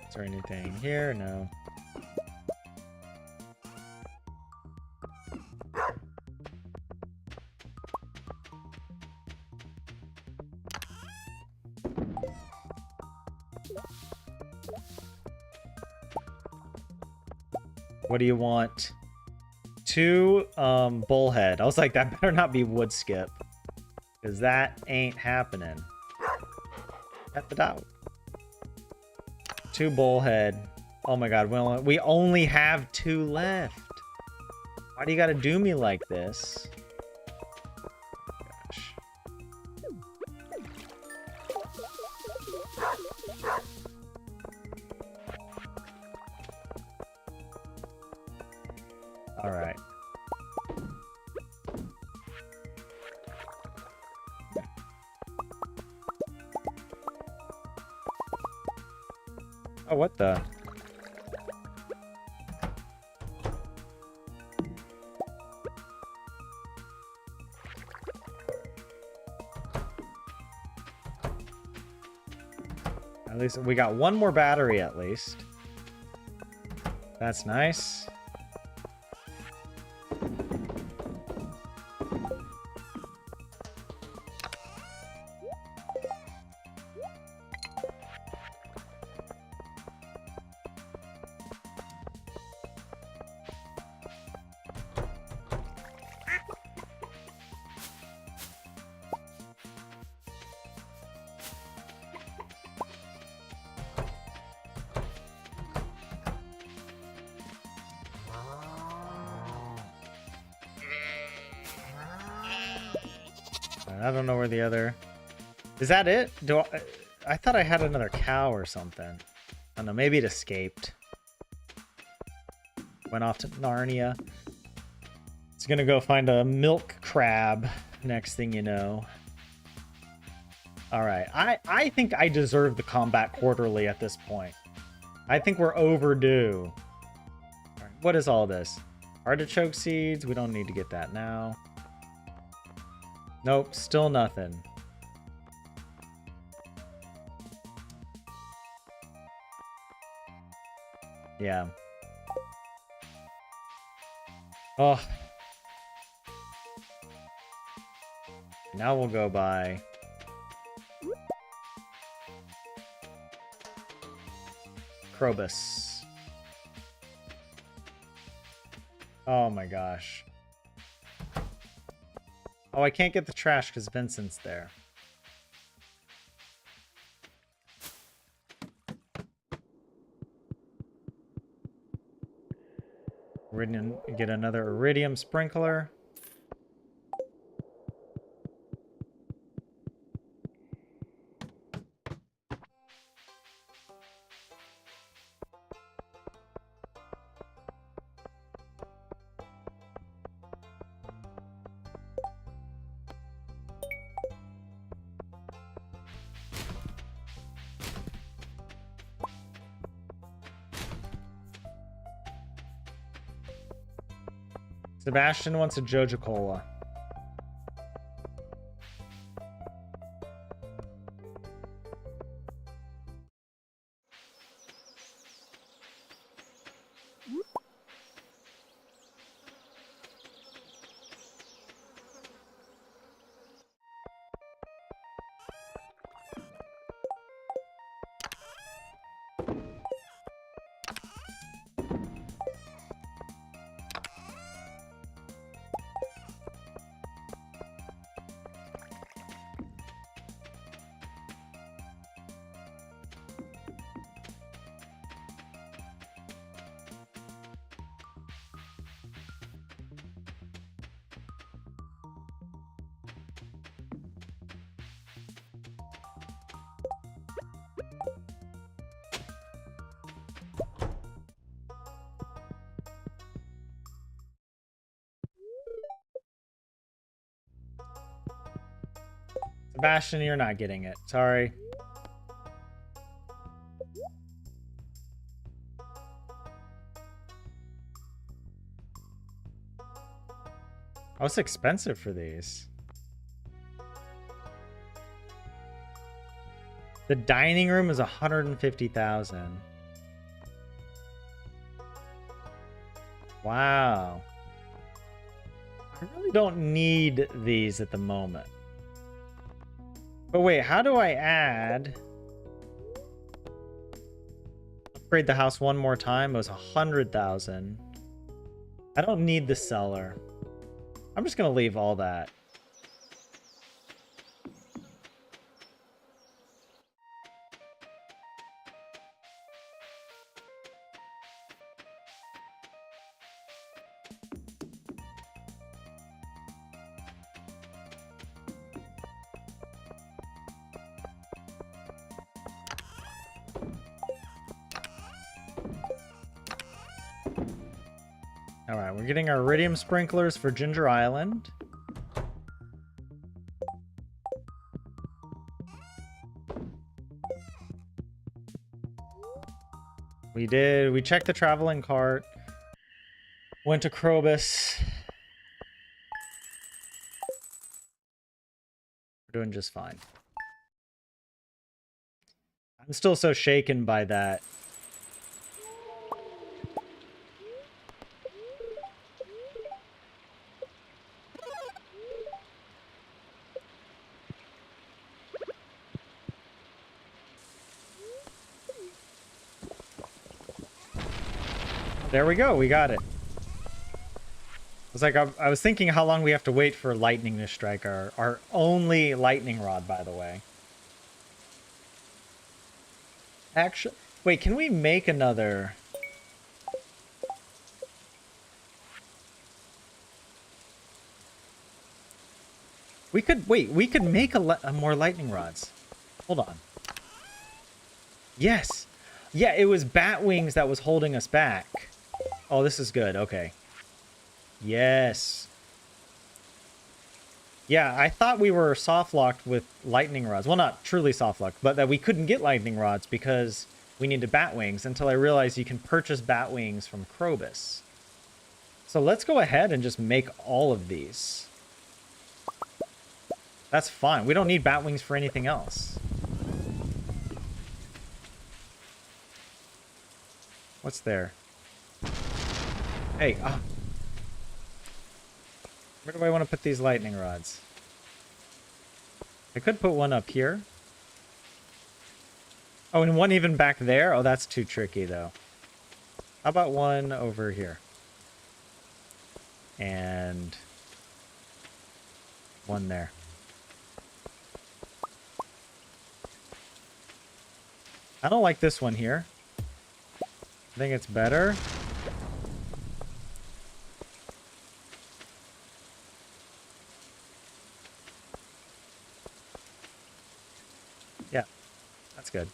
Is there anything here? No. What do you want? 2 bullhead. I was like, that better not be wood skip, because that ain't happening. At the dog. 2 bullhead. Oh my god, we only have 2 left. Why do you gotta do me like this? Gosh. All right. Oh, what the? At least we got 1 more battery at least. That's nice. I don't know where the other... Is that it? I thought I had another cow or something. I don't know, maybe it escaped. Went off to Narnia. It's gonna go find a milk crab, next thing you know. Alright, I think I deserve the combat quarterly at this point. I think we're overdue. All right, what is all this? Artichoke seeds, we don't need to get that now. Nope, still nothing. Yeah. Oh. Now we'll go by Krobus. Oh my gosh. Oh, I can't get the trash because Vincent's there. We're gonna get another iridium sprinkler. Sebastian wants a Joja Cola. Sebastian, you're not getting it. Sorry. Oh, it's expensive for these. The dining room is 150,000. Wow. I really don't need these at the moment. But wait, how do I add... Upgrade the house one more time? It was 100,000. I don't need the cellar. I'm just gonna leave all that. Alright, we're getting our iridium sprinklers for Ginger Island. We checked the traveling cart. Went to Krobus. We're doing just fine. I'm still so shaken by that. There we go, we got it. It's like I was thinking how long we have to wait for lightning to strike, our only lightning rod, by the way. Actually, wait, can we make another? We could, wait, we could make a more lightning rods. Hold on. Yes. Yeah, it was bat wings that was holding us back. Oh, this is good. Okay. Yes. Yeah, I thought we were soft locked with lightning rods. Well, not truly soft locked, but that we couldn't get lightning rods because we needed bat wings until I realized you can purchase bat wings from Krobus. So let's go ahead and just make all of these. That's fine. We don't need bat wings for anything else. What's there? Hey, where do I want to put these lightning rods? I could put one up here. Oh, and one even back there? Oh, that's too tricky, though. How about one over here? And one there. I don't like this one here. I think it's better. Yeah, that's good.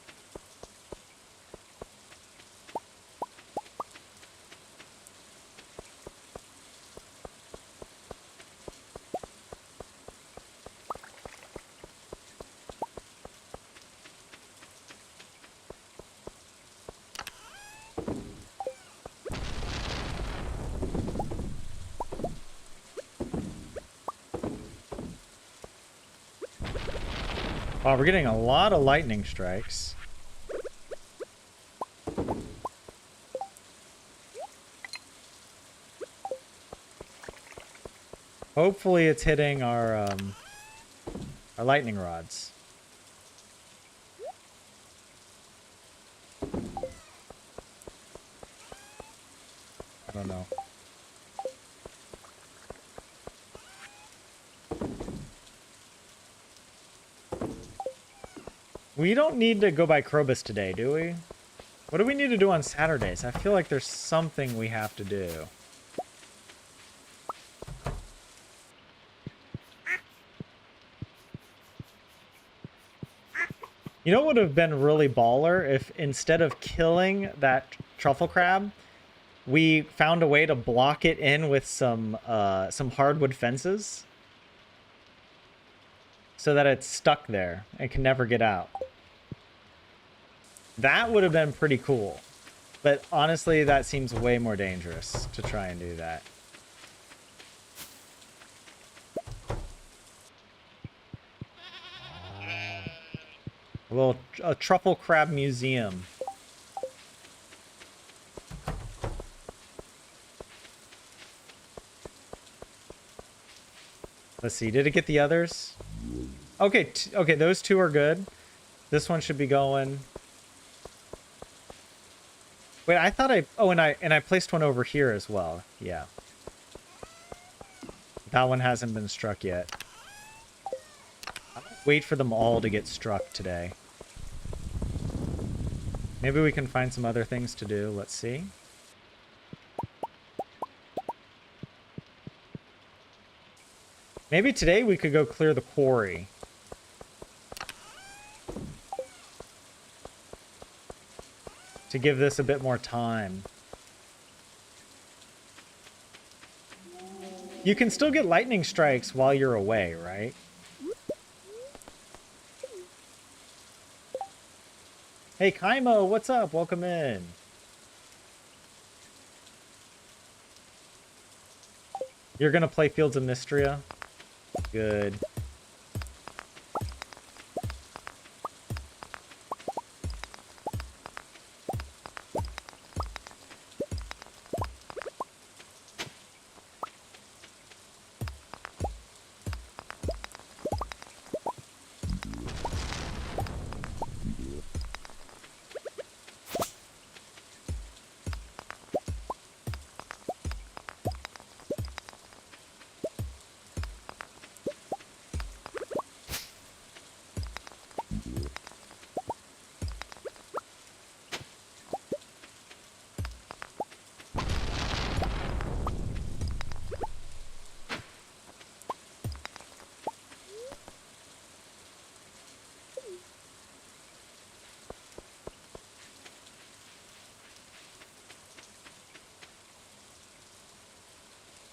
Wow, we're getting a lot of lightning strikes. Hopefully it's hitting our lightning rods. I don't know. We don't need to go by Krobus today, do we? What do we need to do on Saturdays? I feel like there's something we have to do. You know what would have been really baller if instead of killing that truffle crab, we found a way to block it in with some hardwood fences so that it's stuck there and can never get out. That would have been pretty cool. But honestly, that seems way more dangerous to try and do that. A truffle crab museum. Let's see, did it get the others? Okay, okay, those two are good. This one should be going. Wait, I thought and I placed one over here as well. Yeah. That one hasn't been struck yet. I'm gonna wait for them all to get struck today. Maybe we can find some other things to do. Let's see. Maybe today we could go clear the quarry. To give this a bit more time. You can still get lightning strikes while you're away, right? Hey, Kaimo, what's up? Welcome in. You're gonna play Fields of Mystria? Good.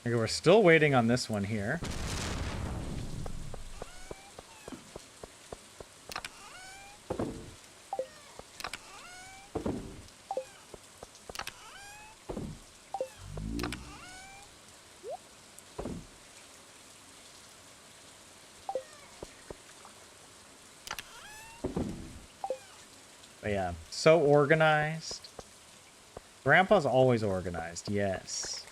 Okay, we're still waiting on this one here. But yeah, so organized. Grandpa's always organized, yes.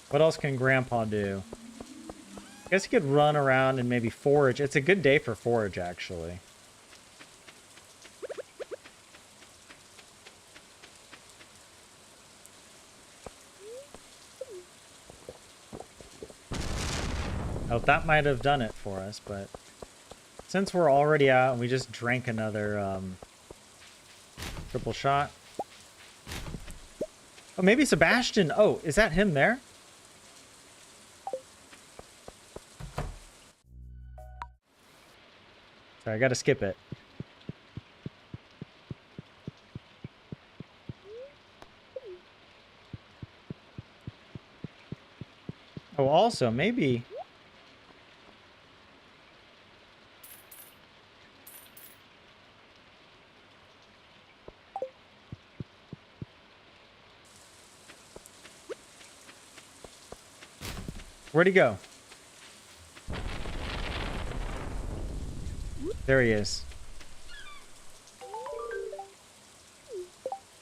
What else can Grandpa do? I guess he could run around and maybe forage. It's a good day for forage, actually. Oh, that might have done it for us, but since we're already out and we just drank another triple shot. Oh, maybe Sebastian. Oh, is that him there? Sorry, I gotta skip it. Oh, also, maybe... Where'd he go? There he is.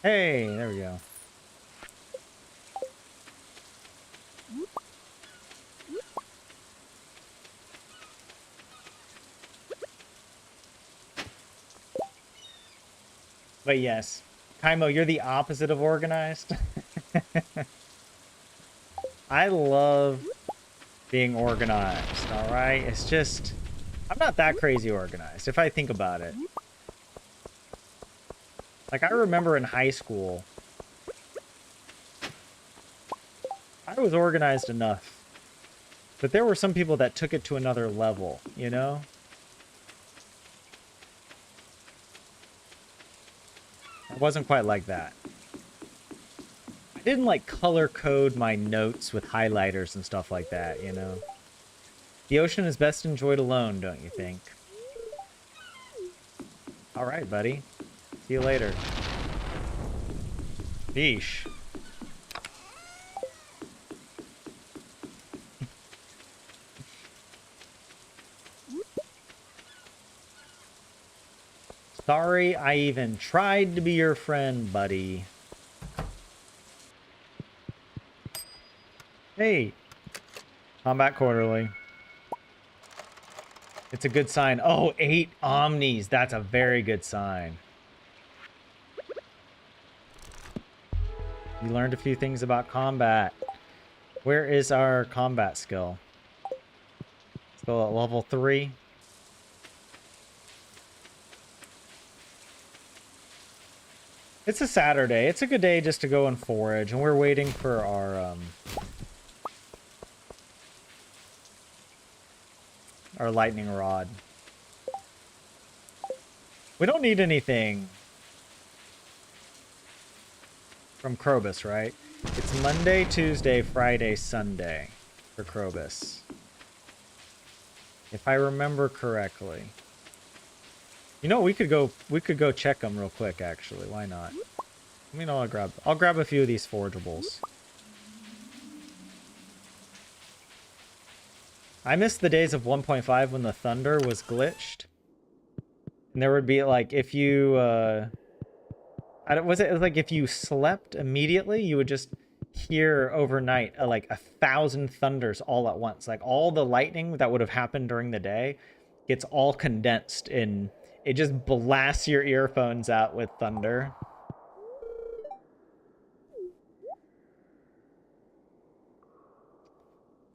Hey, there we go. But yes, Kaimo, you're the opposite of organized. I love being organized, all right? It's just, I'm not that crazy organized, if I think about it. Like, I remember in high school, I was organized enough. But there were some people that took it to another level, you know? It wasn't quite like that. I didn't, like, color code my notes with highlighters and stuff like that, you know? The ocean is best enjoyed alone, don't you think? All right, buddy. See you later. Yeesh. Sorry I even tried to be your friend, buddy. Hey. Combat Quarterly. It's a good sign. Oh, 8 Omnis. That's a very good sign. You learned a few things about combat. Where is our combat skill? Still at level 3. It's a Saturday. It's a good day just to go and forage, and we're waiting for our lightning rod. We don't need anything from Krobus, right? It's Monday, Tuesday, Friday, Sunday for Krobus. If I remember correctly. You know, we could go check them real quick, actually. Why not? Let me know. I'll grab a few of these forageables. I miss the days of 1.5 when the thunder was glitched. And there would be like if you it was like if you slept immediately, you would just hear overnight like 1,000 thunders all at once. Like all the lightning that would have happened during the day gets all condensed in. It just blasts your earphones out with thunder.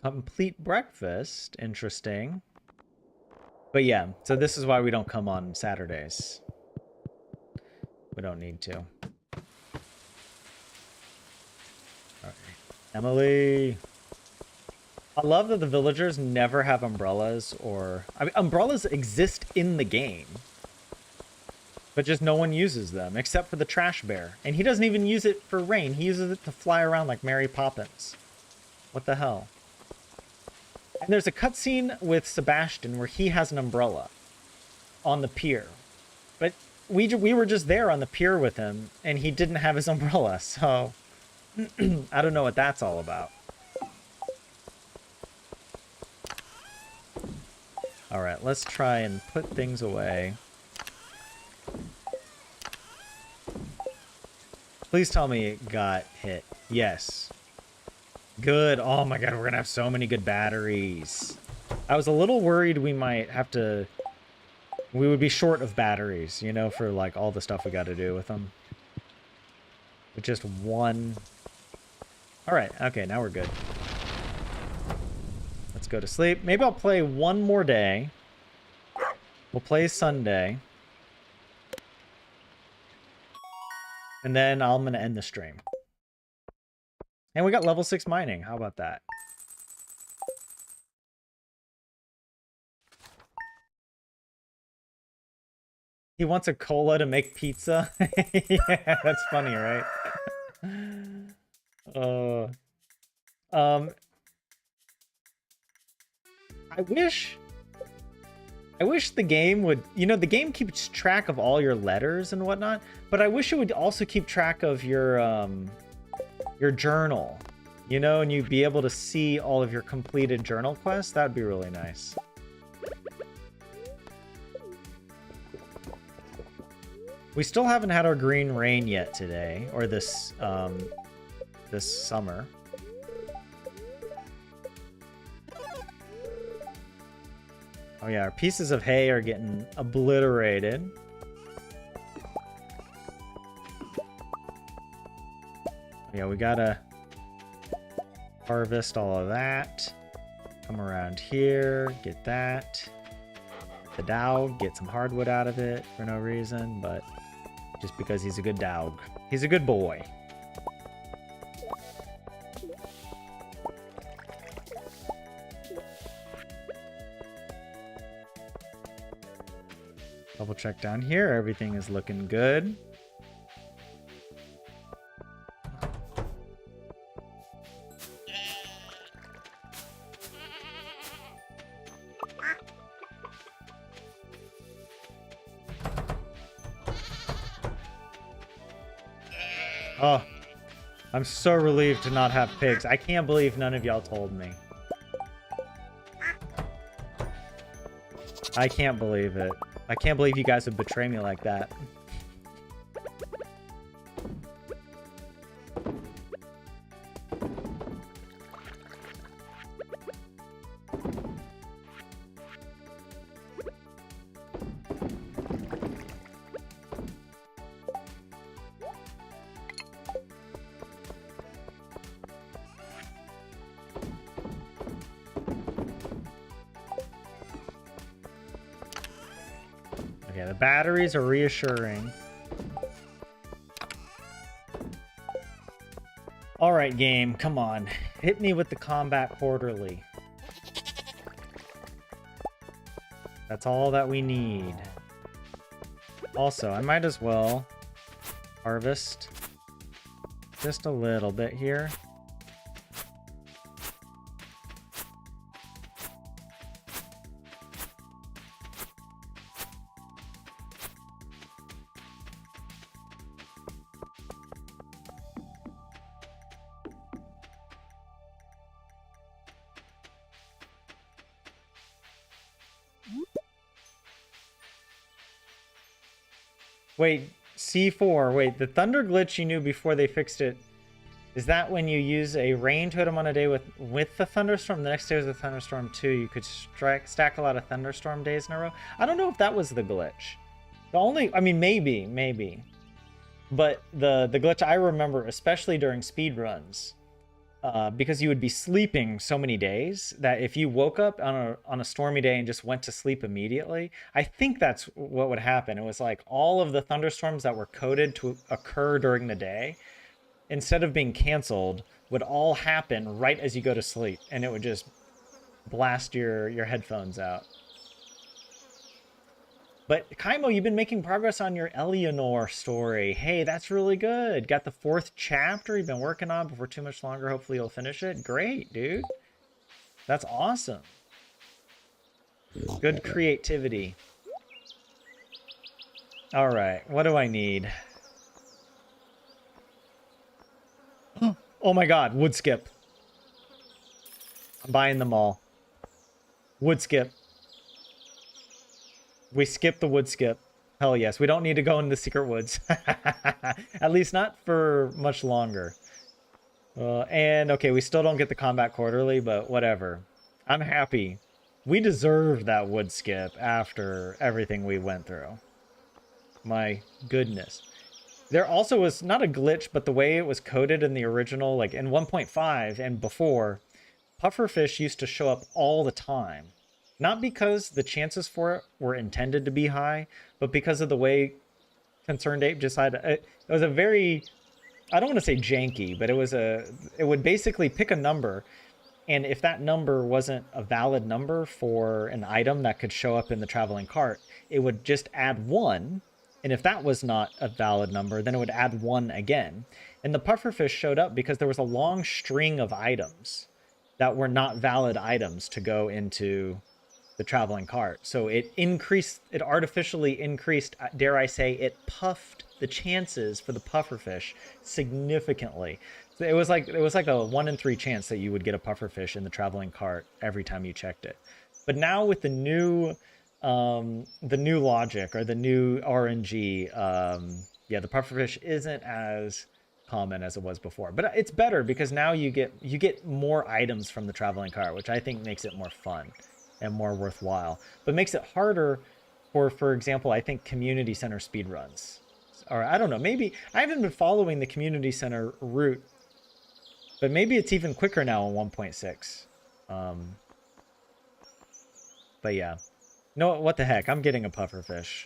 Complete breakfast. Interesting. But yeah, so this is why we don't come on Saturdays. We don't need to. Alright. Emily. I love that the villagers never have umbrellas or... I mean, umbrellas exist in the game. But just no one uses them, except for the trash bear. And he doesn't even use it for rain. He uses it to fly around like Mary Poppins. What the hell? And there's a cutscene with Sebastian where he has an umbrella on the pier. But we were just there on the pier with him, and he didn't have his umbrella, so... I don't know what that's all about. Alright, let's try and put things away. Please tell me it got hit. Yes. Good. Oh my god, we're gonna have so many good batteries. I was a little worried we might have to... We would be short of batteries, you know, for like all the stuff we gotta do with them. With just one... Alright, okay, now we're good. Let's go to sleep. Maybe I'll play one more day. We'll play Sunday. And then I'm going to end the stream. And we got level 6 mining. How about that? He wants a cola to make pizza? Yeah, that's funny, right? I wish the game would, you know, the game keeps track of all your letters and whatnot, but I wish it would also keep track of your journal, you know, and you'd be able to see all of your completed journal quests. That'd be really nice. We still haven't had our green rain yet today, or this summer. Oh yeah, our pieces of hay are getting obliterated. Yeah, we gotta harvest all of that. Come around here, get that. The dog, get some hardwood out of it for no reason, but just because he's a good dog. He's a good boy. Double check down here. Everything is looking good. Oh, I'm so relieved to not have pigs. I can't believe none of y'all told me. I can't believe it. I can't believe you guys would betray me like that. Okay, the batteries are reassuring. Alright, game, come on. Hit me with the combat quarterly. That's all that we need. Also, I might as well harvest just a little bit here. Wait, C4. Wait, the thunder glitch you knew before they fixed it. Is that when you use a rain totem on a day with the thunderstorm? The next day was the thunderstorm too. You could stack a lot of thunderstorm days in a row. I don't know if that was the glitch. The only, I mean, maybe. But the glitch I remember, especially during speed runs, because you would be sleeping so many days that if you woke up on a stormy day and just went to sleep immediately, I think that's what would happen. It was like all of the thunderstorms that were coded to occur during the day, instead of being canceled, would all happen right as you go to sleep, and it would just blast your headphones out. But Kaimo, you've been making progress on your Eleanor story. Hey, that's really good. Got the 4th chapter you've been working on before too much longer. Hopefully you'll finish it. Great, dude. That's awesome. Good creativity. All right, what do I need? Oh my god, wood skip. I'm buying them all. Wood skip. We skip the wood skip. Hell yes, we don't need to go into the secret woods. At least not for much longer. And okay, we still don't get the combat quarterly, but whatever. I'm happy. We deserve that wood skip after everything we went through. My goodness. There also was not a glitch, but the way it was coded in the original, like in 1.5 and before, pufferfish used to show up all the time. Not because the chances for it were intended to be high, but because of the way Concerned Ape decided. It was a very, I don't want to say janky, but it would basically pick a number, and if that number wasn't a valid number for an item that could show up in the traveling cart, it would just add 1. And if that was not a valid number, then it would add 1 again. And the pufferfish showed up because there was a long string of items that were not valid items to go into the traveling cart. So it artificially increased, dare I say, it puffed the chances for the pufferfish significantly. So it was like a 1 in 3 chance that you would get a pufferfish in the traveling cart every time you checked it. But now with the new logic, or the new RNG, yeah, the pufferfish isn't as common as it was before, but it's better because now you get more items from the traveling cart, which I think makes it more fun and more worthwhile, but makes it harder for example, I think community center speedruns, or I don't know, maybe I haven't been following the community center route, but maybe it's even quicker now in 1.6. But yeah. No, what the heck? I'm getting a pufferfish.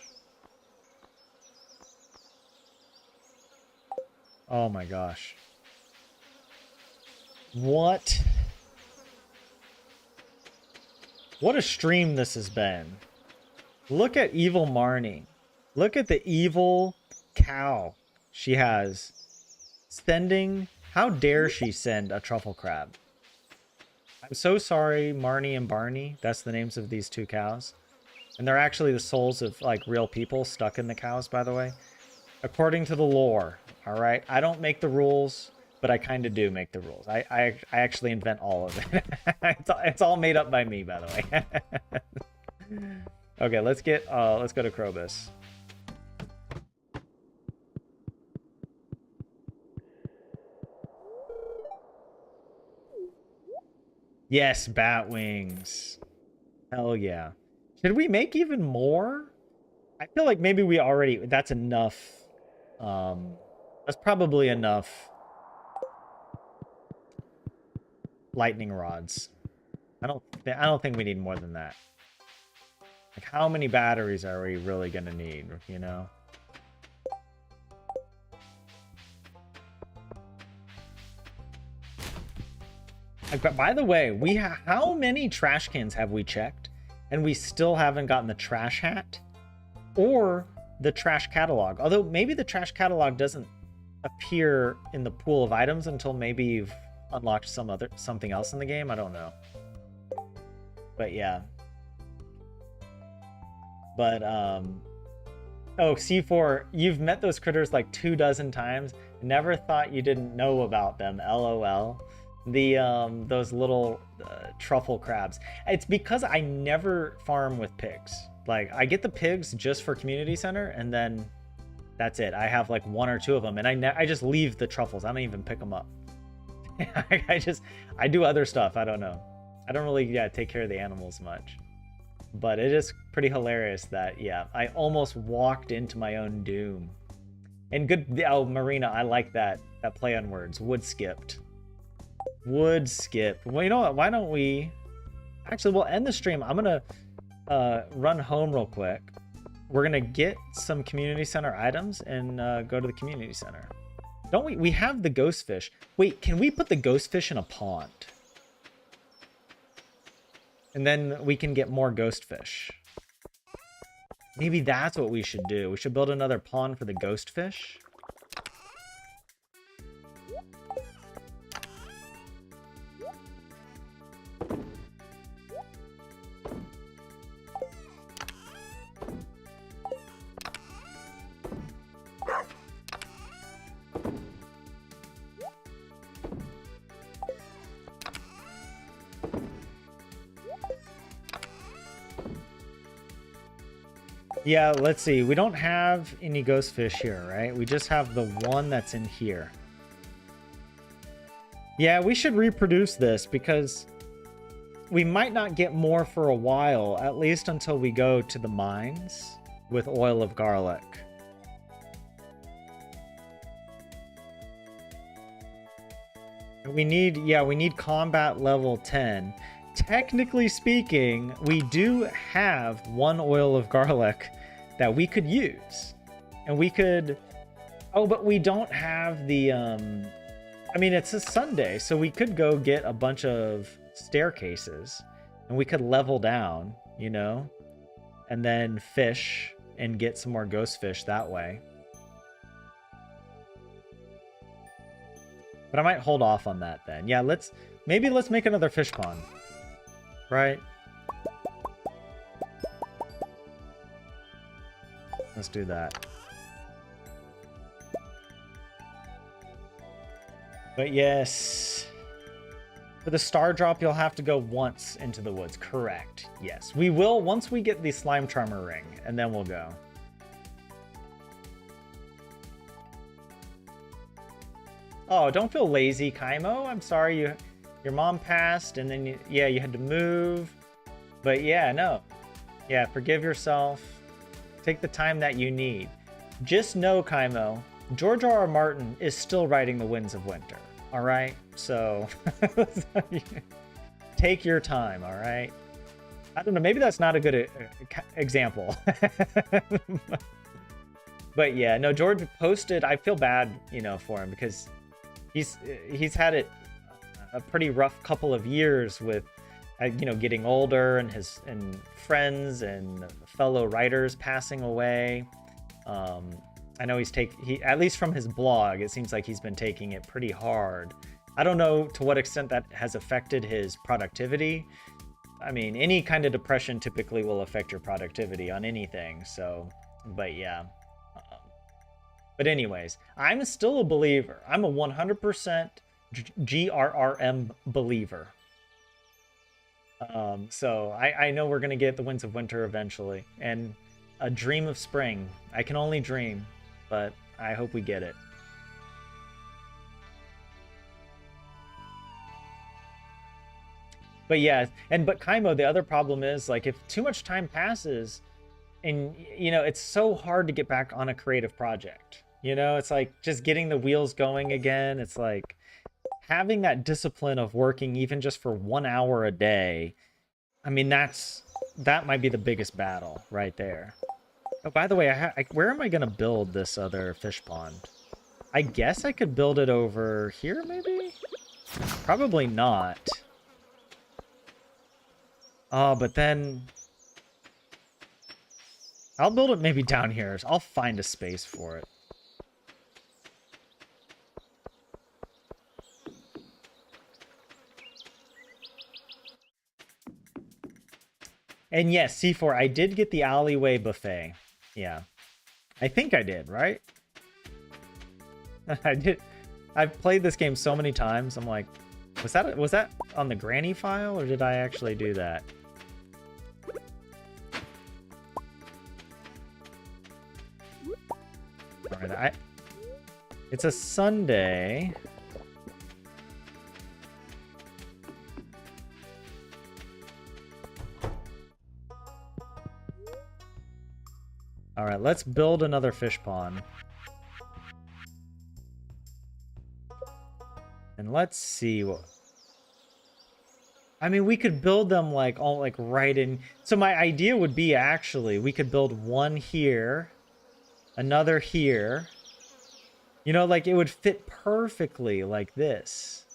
Oh my gosh. What? What a stream this has been. Look at evil Marnie. Look at the evil cow she has. Sending... How dare she send a truffle crab? I'm so sorry, Marnie and Barney. That's the names of these 2 cows. And they're actually the souls of, like, real people stuck in the cows, by the way. According to the lore, all right? I don't make the rules, but I kind of do make the rules. I actually invent all of it. It's all made up by me, by the way. Okay, let's go to Krobus. Yes, bat wings. Hell yeah. Should we make even more? I feel like maybe that's enough. That's probably enough lightning rods. I don't think we need more than that. Like, how many batteries are we really gonna need, you know? Like, by the way, how many trash cans have we checked? And we still haven't gotten the trash hat or the trash catalog. Although maybe the trash catalog doesn't appear in the pool of items until maybe you've unlocked something else in the game. I don't know. But yeah. But oh, C4, you've met those critters like 24 times. Never thought you didn't know about them. LOL. Those little truffle crabs. It's because I never farm with pigs. Like, I get the pigs just for community center, and then that's it. I have like 1 or 2 of them, and I just leave the truffles. I don't even pick them up. I do other stuff. I don't know. I don't really take care of the animals much. But it is pretty hilarious that I almost walked into my own doom. And good, oh, Marina, I like that play on words. Wood skipped. Wood skip. Well, you know what? Why don't we... Actually, we'll end the stream. I'm going to run home real quick. We're going to get some community center items and go to the community center. Don't we? We have the ghost fish. Wait, can we put the ghost fish in a pond? And then we can get more ghost fish. Maybe that's what we should do. We should build another pond for the ghost fish. Yeah, let's see. We don't have any ghost fish here, right? We just have the one that's in here. Yeah, we should reproduce this because we might not get more for a while, at least until we go to the mines with oil of garlic. We need combat level 10. Technically speaking, we do have one oil of garlic that we could use. And we could... Oh, but we don't have the... I mean, it's a Sunday, so we could go get a bunch of staircases. And we could level down, you know? And then fish and get some more ghost fish that way. But I might hold off on that then. Yeah, maybe let's make another fish pond. Right? Let's do that. But yes, for the star drop, you'll have to go once into the woods. Correct. Yes, we will once we get the slime charmer ring, and then we'll go. Oh, don't feel lazy, Kaimo. I'm sorry your mom passed, and then you had to move. But yeah, no. Yeah, forgive yourself. Take the time that you need. Just know, Kaimo, George R.R. Martin is still writing The Winds of Winter. All right? So take your time, all right? I don't know, maybe that's not a good example. But yeah, no, George posted, I feel bad, for him because he's had it a pretty rough couple of years with getting older and friends and fellow writers passing away. I know he at least from his blog, it seems like he's been taking it pretty hard. I don't know to what extent that has affected his productivity. I mean, any kind of depression typically will affect your productivity on anything. So, but yeah. But anyways, I'm still a believer. I'm a 100% GRRM believer. So I know we're going to get the Winds of Winter eventually. And a dream of spring. I can only dream, but I hope we get it. But yeah, but Kaimo, the other problem is, like, if too much time passes and, it's so hard to get back on a creative project. It's like just getting the wheels going again. It's like having that discipline of working even just for 1 hour a day. I mean, that might be the biggest battle right there. Oh, by the way, where am I going to build this other fish pond? I guess I could build it over here, maybe? Probably not. Oh, but then I'll build it maybe down here. I'll find a space for it. And yes, C4, I did get the alleyway buffet. Yeah. I think I did, right? I did. I've played this game so many times. I'm like, was that on the granny file, or did I actually do that? All right, it's a Sunday. All right, let's build another fish pond. And let's see what... I mean, we could build them all right in... So my idea would be, actually, we could build one here, another here. It would fit perfectly like this.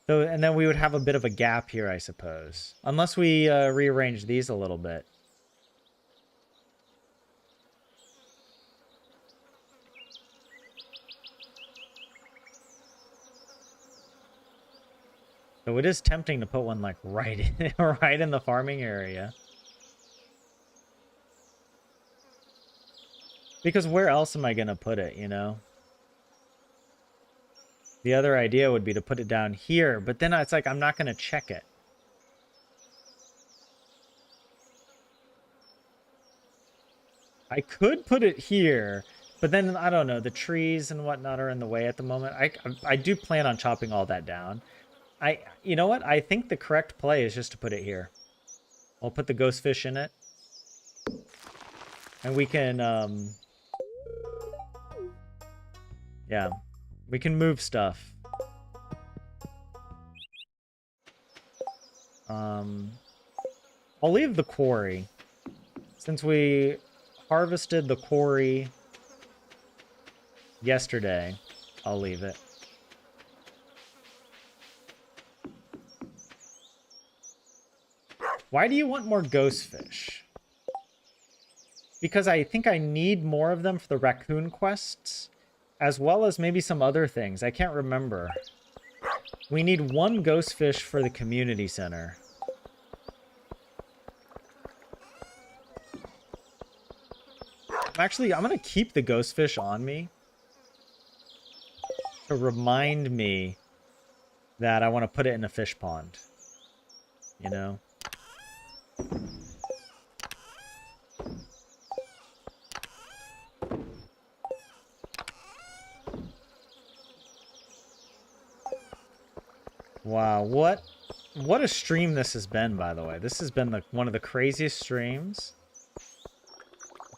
So, and then we would have a bit of a gap here, I suppose. Unless we rearrange these a little bit. So it is tempting to put one like right in, right in the farming area. Because where else am I going to put it, you know? The other idea would be to put it down here, but then it's like I'm not going to check it. I could put it here, but then, I don't know, the trees and whatnot are in the way at the moment. I do plan on chopping all that down. You know what? I think the correct play is just to put it here. I'll put the ghost fish in it. And we can, yeah, we can move stuff. I'll leave the quarry. Since we harvested the quarry yesterday, I'll leave it. Why do you want more ghost fish? Because I think I need more of them for the raccoon quests, as well as maybe some other things. I can't remember. We need one ghost fish for the community center. Actually, I'm going to keep the ghost fish on me to remind me that I want to put it in a fish pond. You know? Wow, what a stream this has been, by the way. This has been one of the craziest streams.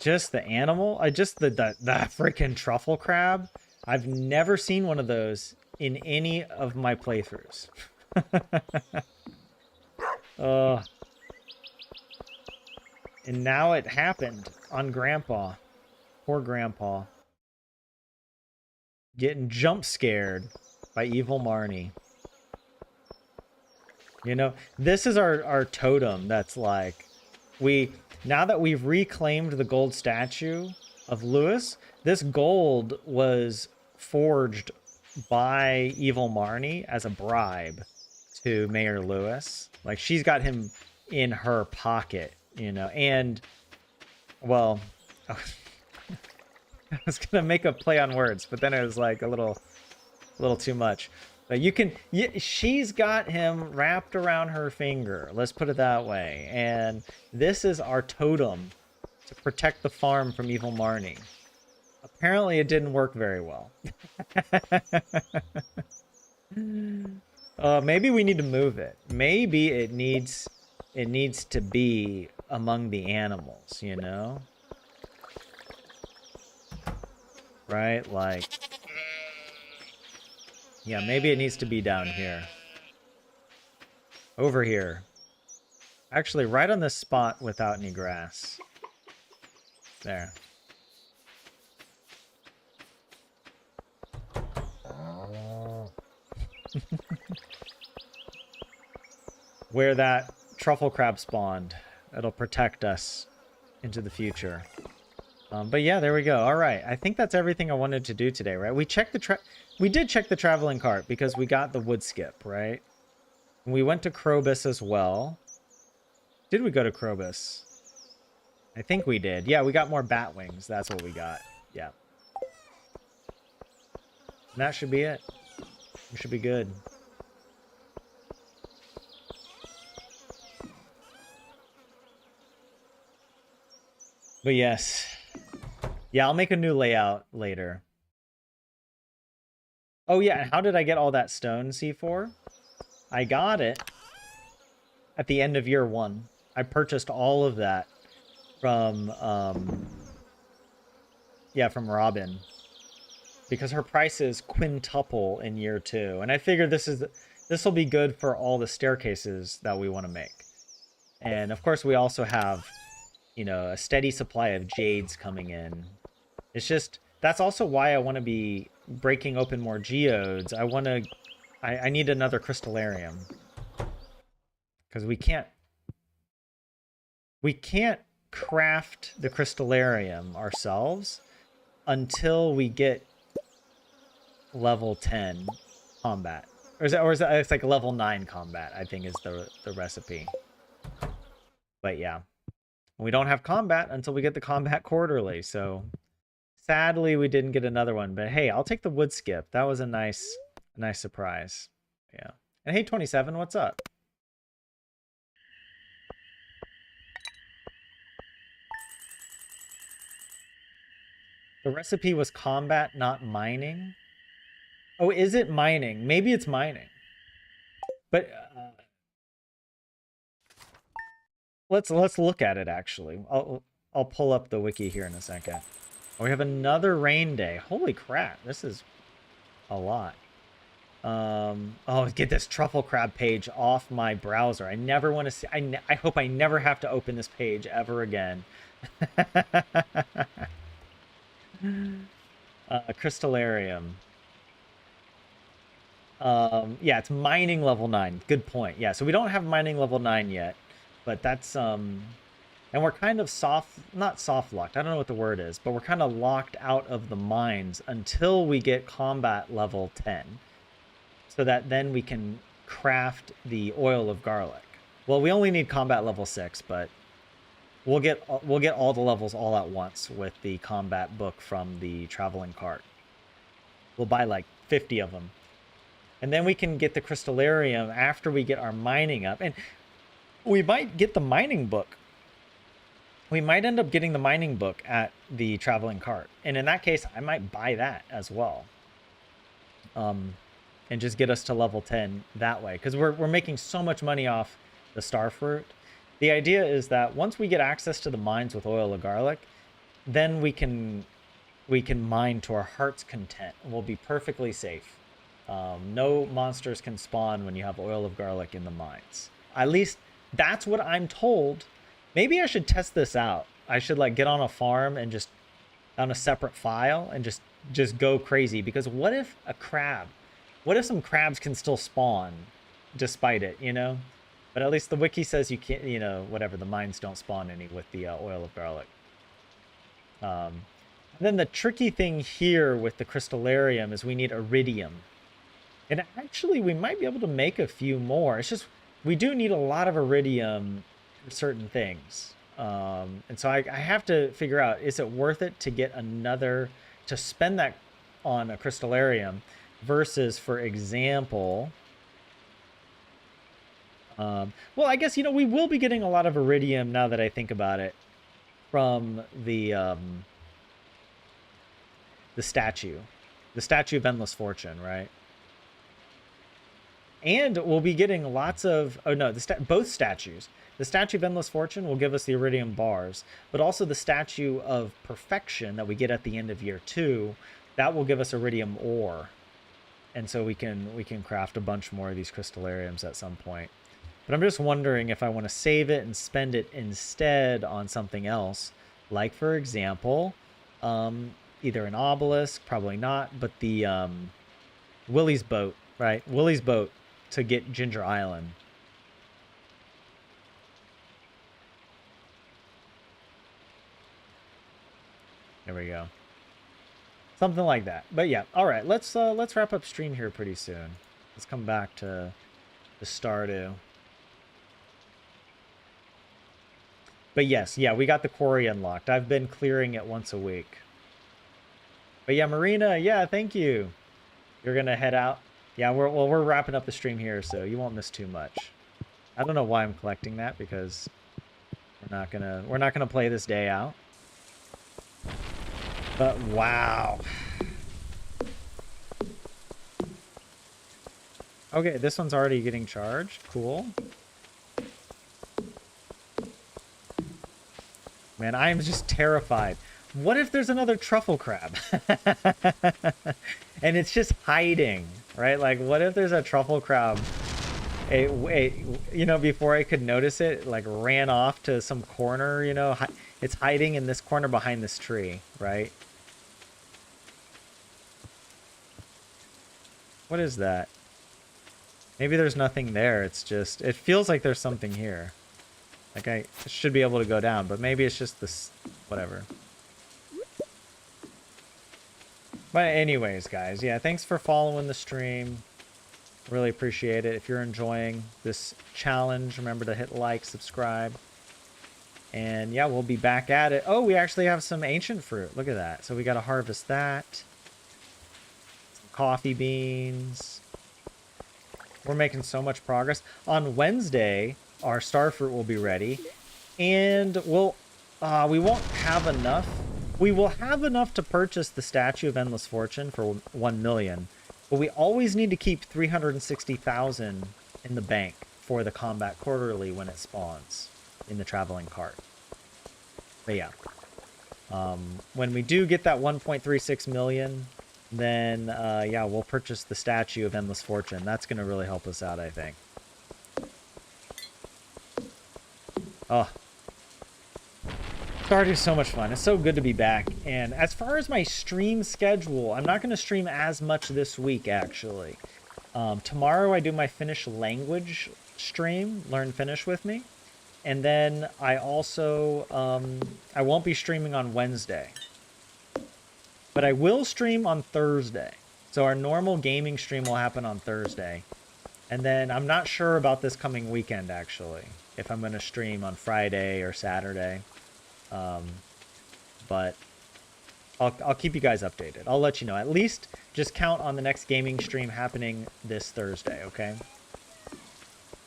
Just the animal, the freaking truffle crab. I've never seen one of those in any of my playthroughs. And now it happened on Grandpa. Poor Grandpa. Getting jump scared by evil Marnie. You know, this is our totem that's like, now that we've reclaimed the gold statue of Lewis, this gold was forged by evil Marnie as a bribe to Mayor Lewis. Like, she's got him in her pocket, you know, and, well, I was going to make a play on words, but then it was like a little too much. But she's got him wrapped around her finger. Let's put it that way. And this is our totem to protect the farm from evil Marnie. Apparently, it didn't work very well. Maybe we need to move it. Maybe it needs to be among the animals, you know? Right? Like, yeah, maybe it needs to be down here. Over here. Actually, right on this spot without any grass. There. Where that truffle crab spawned. It'll protect us into the future. But yeah, there we go. All right. I think that's everything I wanted to do today, right? We did check the traveling cart because we got the wood skip, right? And we went to Krobus as well. Did we go to Krobus? I think we did. Yeah, we got more bat wings. That's what we got. Yeah. And that should be it. We should be good. But yes. Yeah, I'll make a new layout later. Oh yeah, and how did I get all that stone, C4? I got it at the end of year 1. I purchased all of that from from Robin. Because her prices quintuple in year 2. And I figured this will be good for all the staircases that we want to make. And of course we also have, you know, a steady supply of jades coming in. It's just, that's also why I want to be breaking open more geodes. I need another crystallarium. Because we can't craft the crystallarium ourselves until we get level 10 combat. or is that it's like level 9 combat, I think is the recipe. But yeah. We don't have combat until we get the combat quarterly, so sadly we didn't get another one. But hey, I'll take the wood skip. That was a nice surprise. Yeah. And hey 27, what's up? The recipe was combat, not mining. Oh, is it mining? Maybe it's mining. But let's look at it actually. I'll pull up the wiki here in a second. Oh, we have another rain day. Holy crap, this is a lot. Oh, get this truffle crab page off my browser. I never want to see. I hope I never have to open this page ever again. Crystallarium. Yeah, it's mining level 9. Good point. Yeah, so we don't have mining level 9 yet, but that's and we're kind of not soft locked. I don't know what the word is, but we're kind of locked out of the mines until we get combat level 10. So that then we can craft the oil of garlic. Well, we only need combat level 6, but we'll get all the levels all at once with the combat book from the traveling cart. We'll buy like 50 of them. And then we can get the crystallarium after we get our mining up. And we might get the mining book. We might end up getting the mining book at the traveling cart. And in that case, I might buy that as well. And just get us to level 10 that way. Because we're making so much money off the starfruit. The idea is that once we get access to the mines with oil of garlic, then we can mine to our heart's content. And we'll be perfectly safe. No monsters can spawn when you have oil of garlic in the mines. At least that's what I'm told. Maybe I should test this out. I should like get on a farm and just on a separate file and just go crazy. Because what if some crabs can still spawn despite it, you know? But at least the wiki says you can't, you know, whatever, the mines don't spawn any with the oil of garlic. And then the tricky thing here with the crystallarium is we need iridium. And actually, we might be able to make a few more. It's just, we do need a lot of iridium for certain things. And so I have to figure out, is it worth it to get to spend that on a crystallarium versus, for example, well, I guess, you know, we will be getting a lot of iridium now that I think about it from the statue of endless fortune, right? And we'll be getting lots of, oh no, both statues. The statue of endless fortune will give us the iridium bars, but also the statue of perfection that we get at the end of year 2, that will give us iridium ore. And so we can craft a bunch more of these crystallariums at some point. But I'm just wondering if I want to save it and spend it instead on something else. Like, for example, either an obelisk, probably not, but the Willie's boat, right? Willie's boat to get Ginger Island. There we go. Something like that. But yeah, all right. Let's wrap up stream here pretty soon. Let's come back to the Stardew. But yes, yeah, we got the quarry unlocked. I've been clearing it once a week. But yeah, Marina, yeah, thank you. You're gonna head out. Yeah, we're wrapping up the stream here, so you won't miss too much. I don't know why I'm collecting that, because we're not gonna play this day out. But wow. Okay, this one's already getting charged. Cool. Man, I am just terrified. What if there's another truffle crab? And it's just hiding, right? Like, what if there's a truffle crab? You know, before I could notice it, like ran off to some corner, you know? It's hiding in this corner behind this tree, right? What is that? Maybe there's nothing there. It's just, it feels like there's something here. Like I should be able to go down, but maybe it's just this, whatever. But anyways, guys, yeah, thanks for following the stream. Really appreciate it. If you're enjoying this challenge, remember to hit like, subscribe. And yeah, we'll be back at it. Oh, we actually have some ancient fruit. Look at that. So we got to harvest that. Some coffee beans. We're making so much progress. On Wednesday, our star fruit will be ready. And we won't have enough. We will have enough to purchase the Statue of Endless Fortune for 1 million. But we always need to keep 360,000 in the bank for the Combat Quarterly when it spawns in the traveling cart. But yeah. When we do get that 1.36 million, then yeah, we'll purchase the Statue of Endless Fortune. That's going to really help us out, I think. Oh. Stardew's so much fun. It's so good to be back. And as far as my stream schedule, I'm not going to stream as much this week, actually. Tomorrow I do my Finnish language stream, Learn Finnish with me. And then I also, I won't be streaming on Wednesday. But I will stream on Thursday. So our normal gaming stream will happen on Thursday. And then I'm not sure about this coming weekend, actually. If I'm going to stream on Friday or Saturday. But I'll keep you guys updated. I'll let you know. At least just count on the next gaming stream happening this Thursday, okay?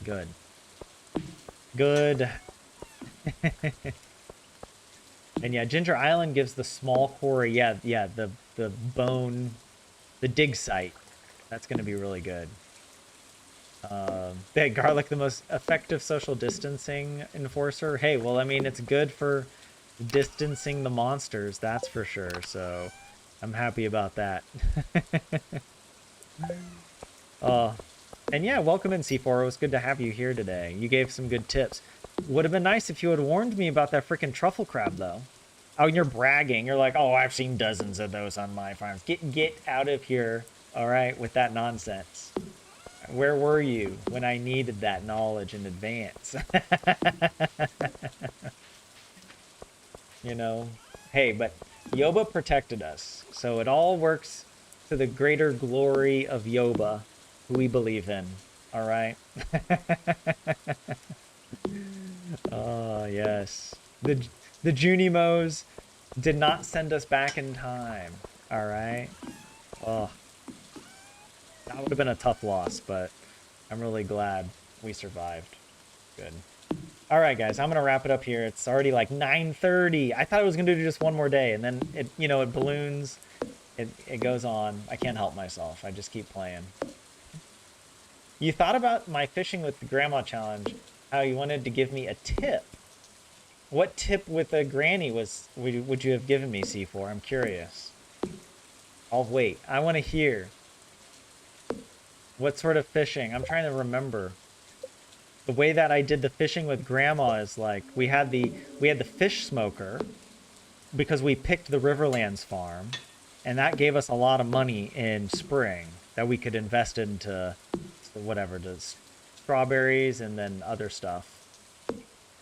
Good. Good. And yeah, Ginger Island gives the small quarry. Yeah, the bone, the dig site. That's going to be really good. Garlic, the most effective social distancing enforcer. Hey, well, I mean, it's good for distancing the monsters, that's for sure. So I'm happy about that. And yeah, welcome in, C4. It was good to have you here today. You gave some good tips. Would have been nice if you had warned me about that freaking truffle crab, though. Oh, and you're bragging. You're like, oh, I've seen dozens of those on my farms. Get out of here, all right, with that nonsense. Where were you when I needed that knowledge in advance? You know? Hey, but Yoba protected us. So it all works to the greater glory of Yoba, who we believe in. All right? Oh, yes. The Junimos did not send us back in time. All right? Oh. That would have been a tough loss, but I'm really glad we survived. Good. All right, guys, I'm going to wrap it up here. It's already like 9:30. I thought I was going to do just one more day, and then it, you know, it balloons. It goes on. I can't help myself. I just keep playing. You thought about my fishing with the grandma challenge, how you wanted to give me a tip. What tip with a granny would you have given me, C4? I'm curious. I'll wait. I want to hear. What sort of fishing? I'm trying to remember. The way that I did the fishing with grandma is like we had the fish smoker because we picked the Riverlands farm, and that gave us a lot of money in spring that we could invest into whatever, the strawberries and then other stuff.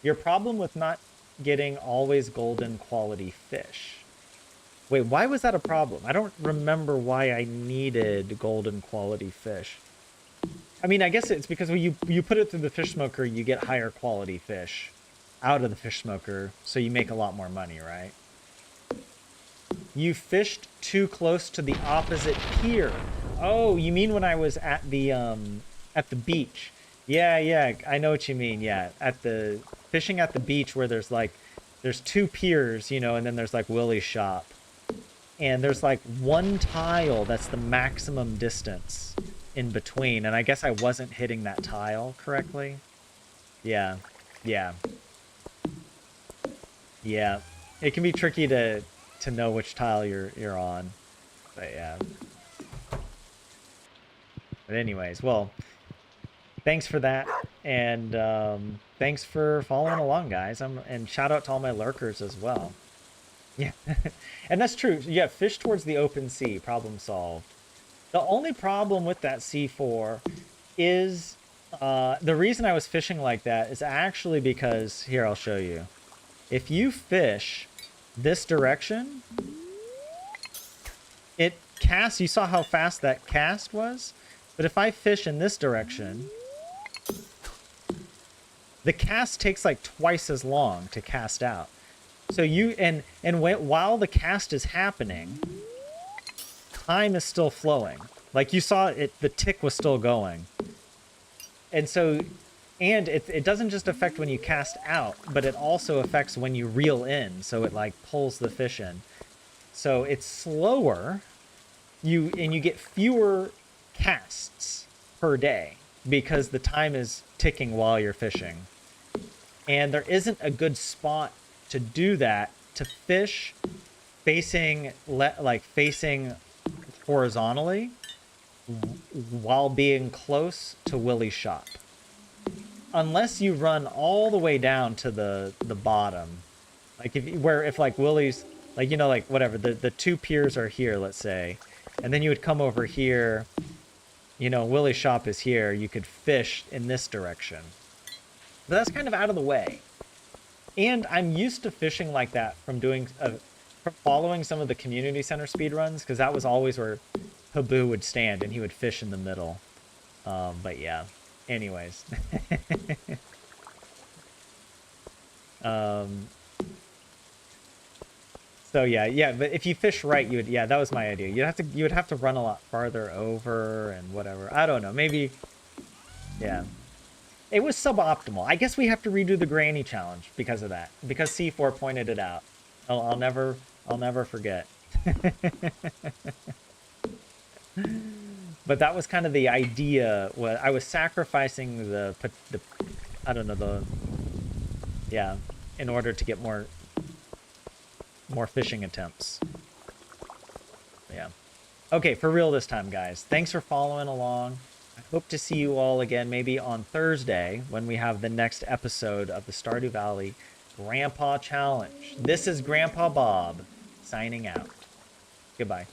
Your problem with not getting always golden quality fish. Wait, why was that a problem? I don't remember why I needed golden quality fish. I mean, I guess it's because when you put it through the fish smoker, you get higher quality fish out of the fish smoker, so you make a lot more money, right? You fished too close to the opposite pier. Oh, you mean when I was at the beach? Yeah, I know what you mean. Yeah, fishing at the beach where there's two piers, you know, and then there's like Willie's shop. And there's like one tile that's the maximum distance in between, and I guess I wasn't hitting that tile correctly. Yeah. It can be tricky to know which tile you're on. But yeah. But anyways, well, thanks for that, and thanks for following along, guys. And shout out to all my lurkers as well. Yeah, and that's true. Yeah, fish towards the open sea. Problem solved. The only problem with that C4 is the reason I was fishing like that is actually because, here, I'll show you. If you fish this direction, it casts. You saw how fast that cast was? But if I fish in this direction, the cast takes like twice as long to cast out. So you while the cast is happening, time is still flowing. Like you saw it, the tick was still going. And so, and it doesn't just affect when you cast out, but it also affects when you reel in. So it like pulls the fish in. So it's slower. You get fewer casts per day because the time is ticking while you're fishing. And there isn't a good spot to do that, to fish facing horizontally while being close to Willie's shop. Unless you run all the way down to the bottom. Like if like Willie's, like, you know, like whatever, the two piers are here, let's say, and then you would come over here, you know, Willie's shop is here, you could fish in this direction. But that's kind of out of the way. And I'm used to fishing like that from following some of the community center speedruns, because that was always where Habu would stand and he would fish in the middle. But yeah, anyways. So yeah, but if you fish right, that was my idea. You would have to run a lot farther over and whatever. I don't know, maybe, yeah. It was suboptimal. I guess we have to redo the granny challenge because of that. Because C4 pointed it out. I'll never forget. But that was kind of the idea. I was sacrificing in order to get more fishing attempts. Yeah. Okay, for real this time, guys. Thanks for following along. I hope to see you all again maybe on Thursday when we have the next episode of the Stardew Valley Grandpa Challenge. This is Grandpa Bob signing out. Goodbye.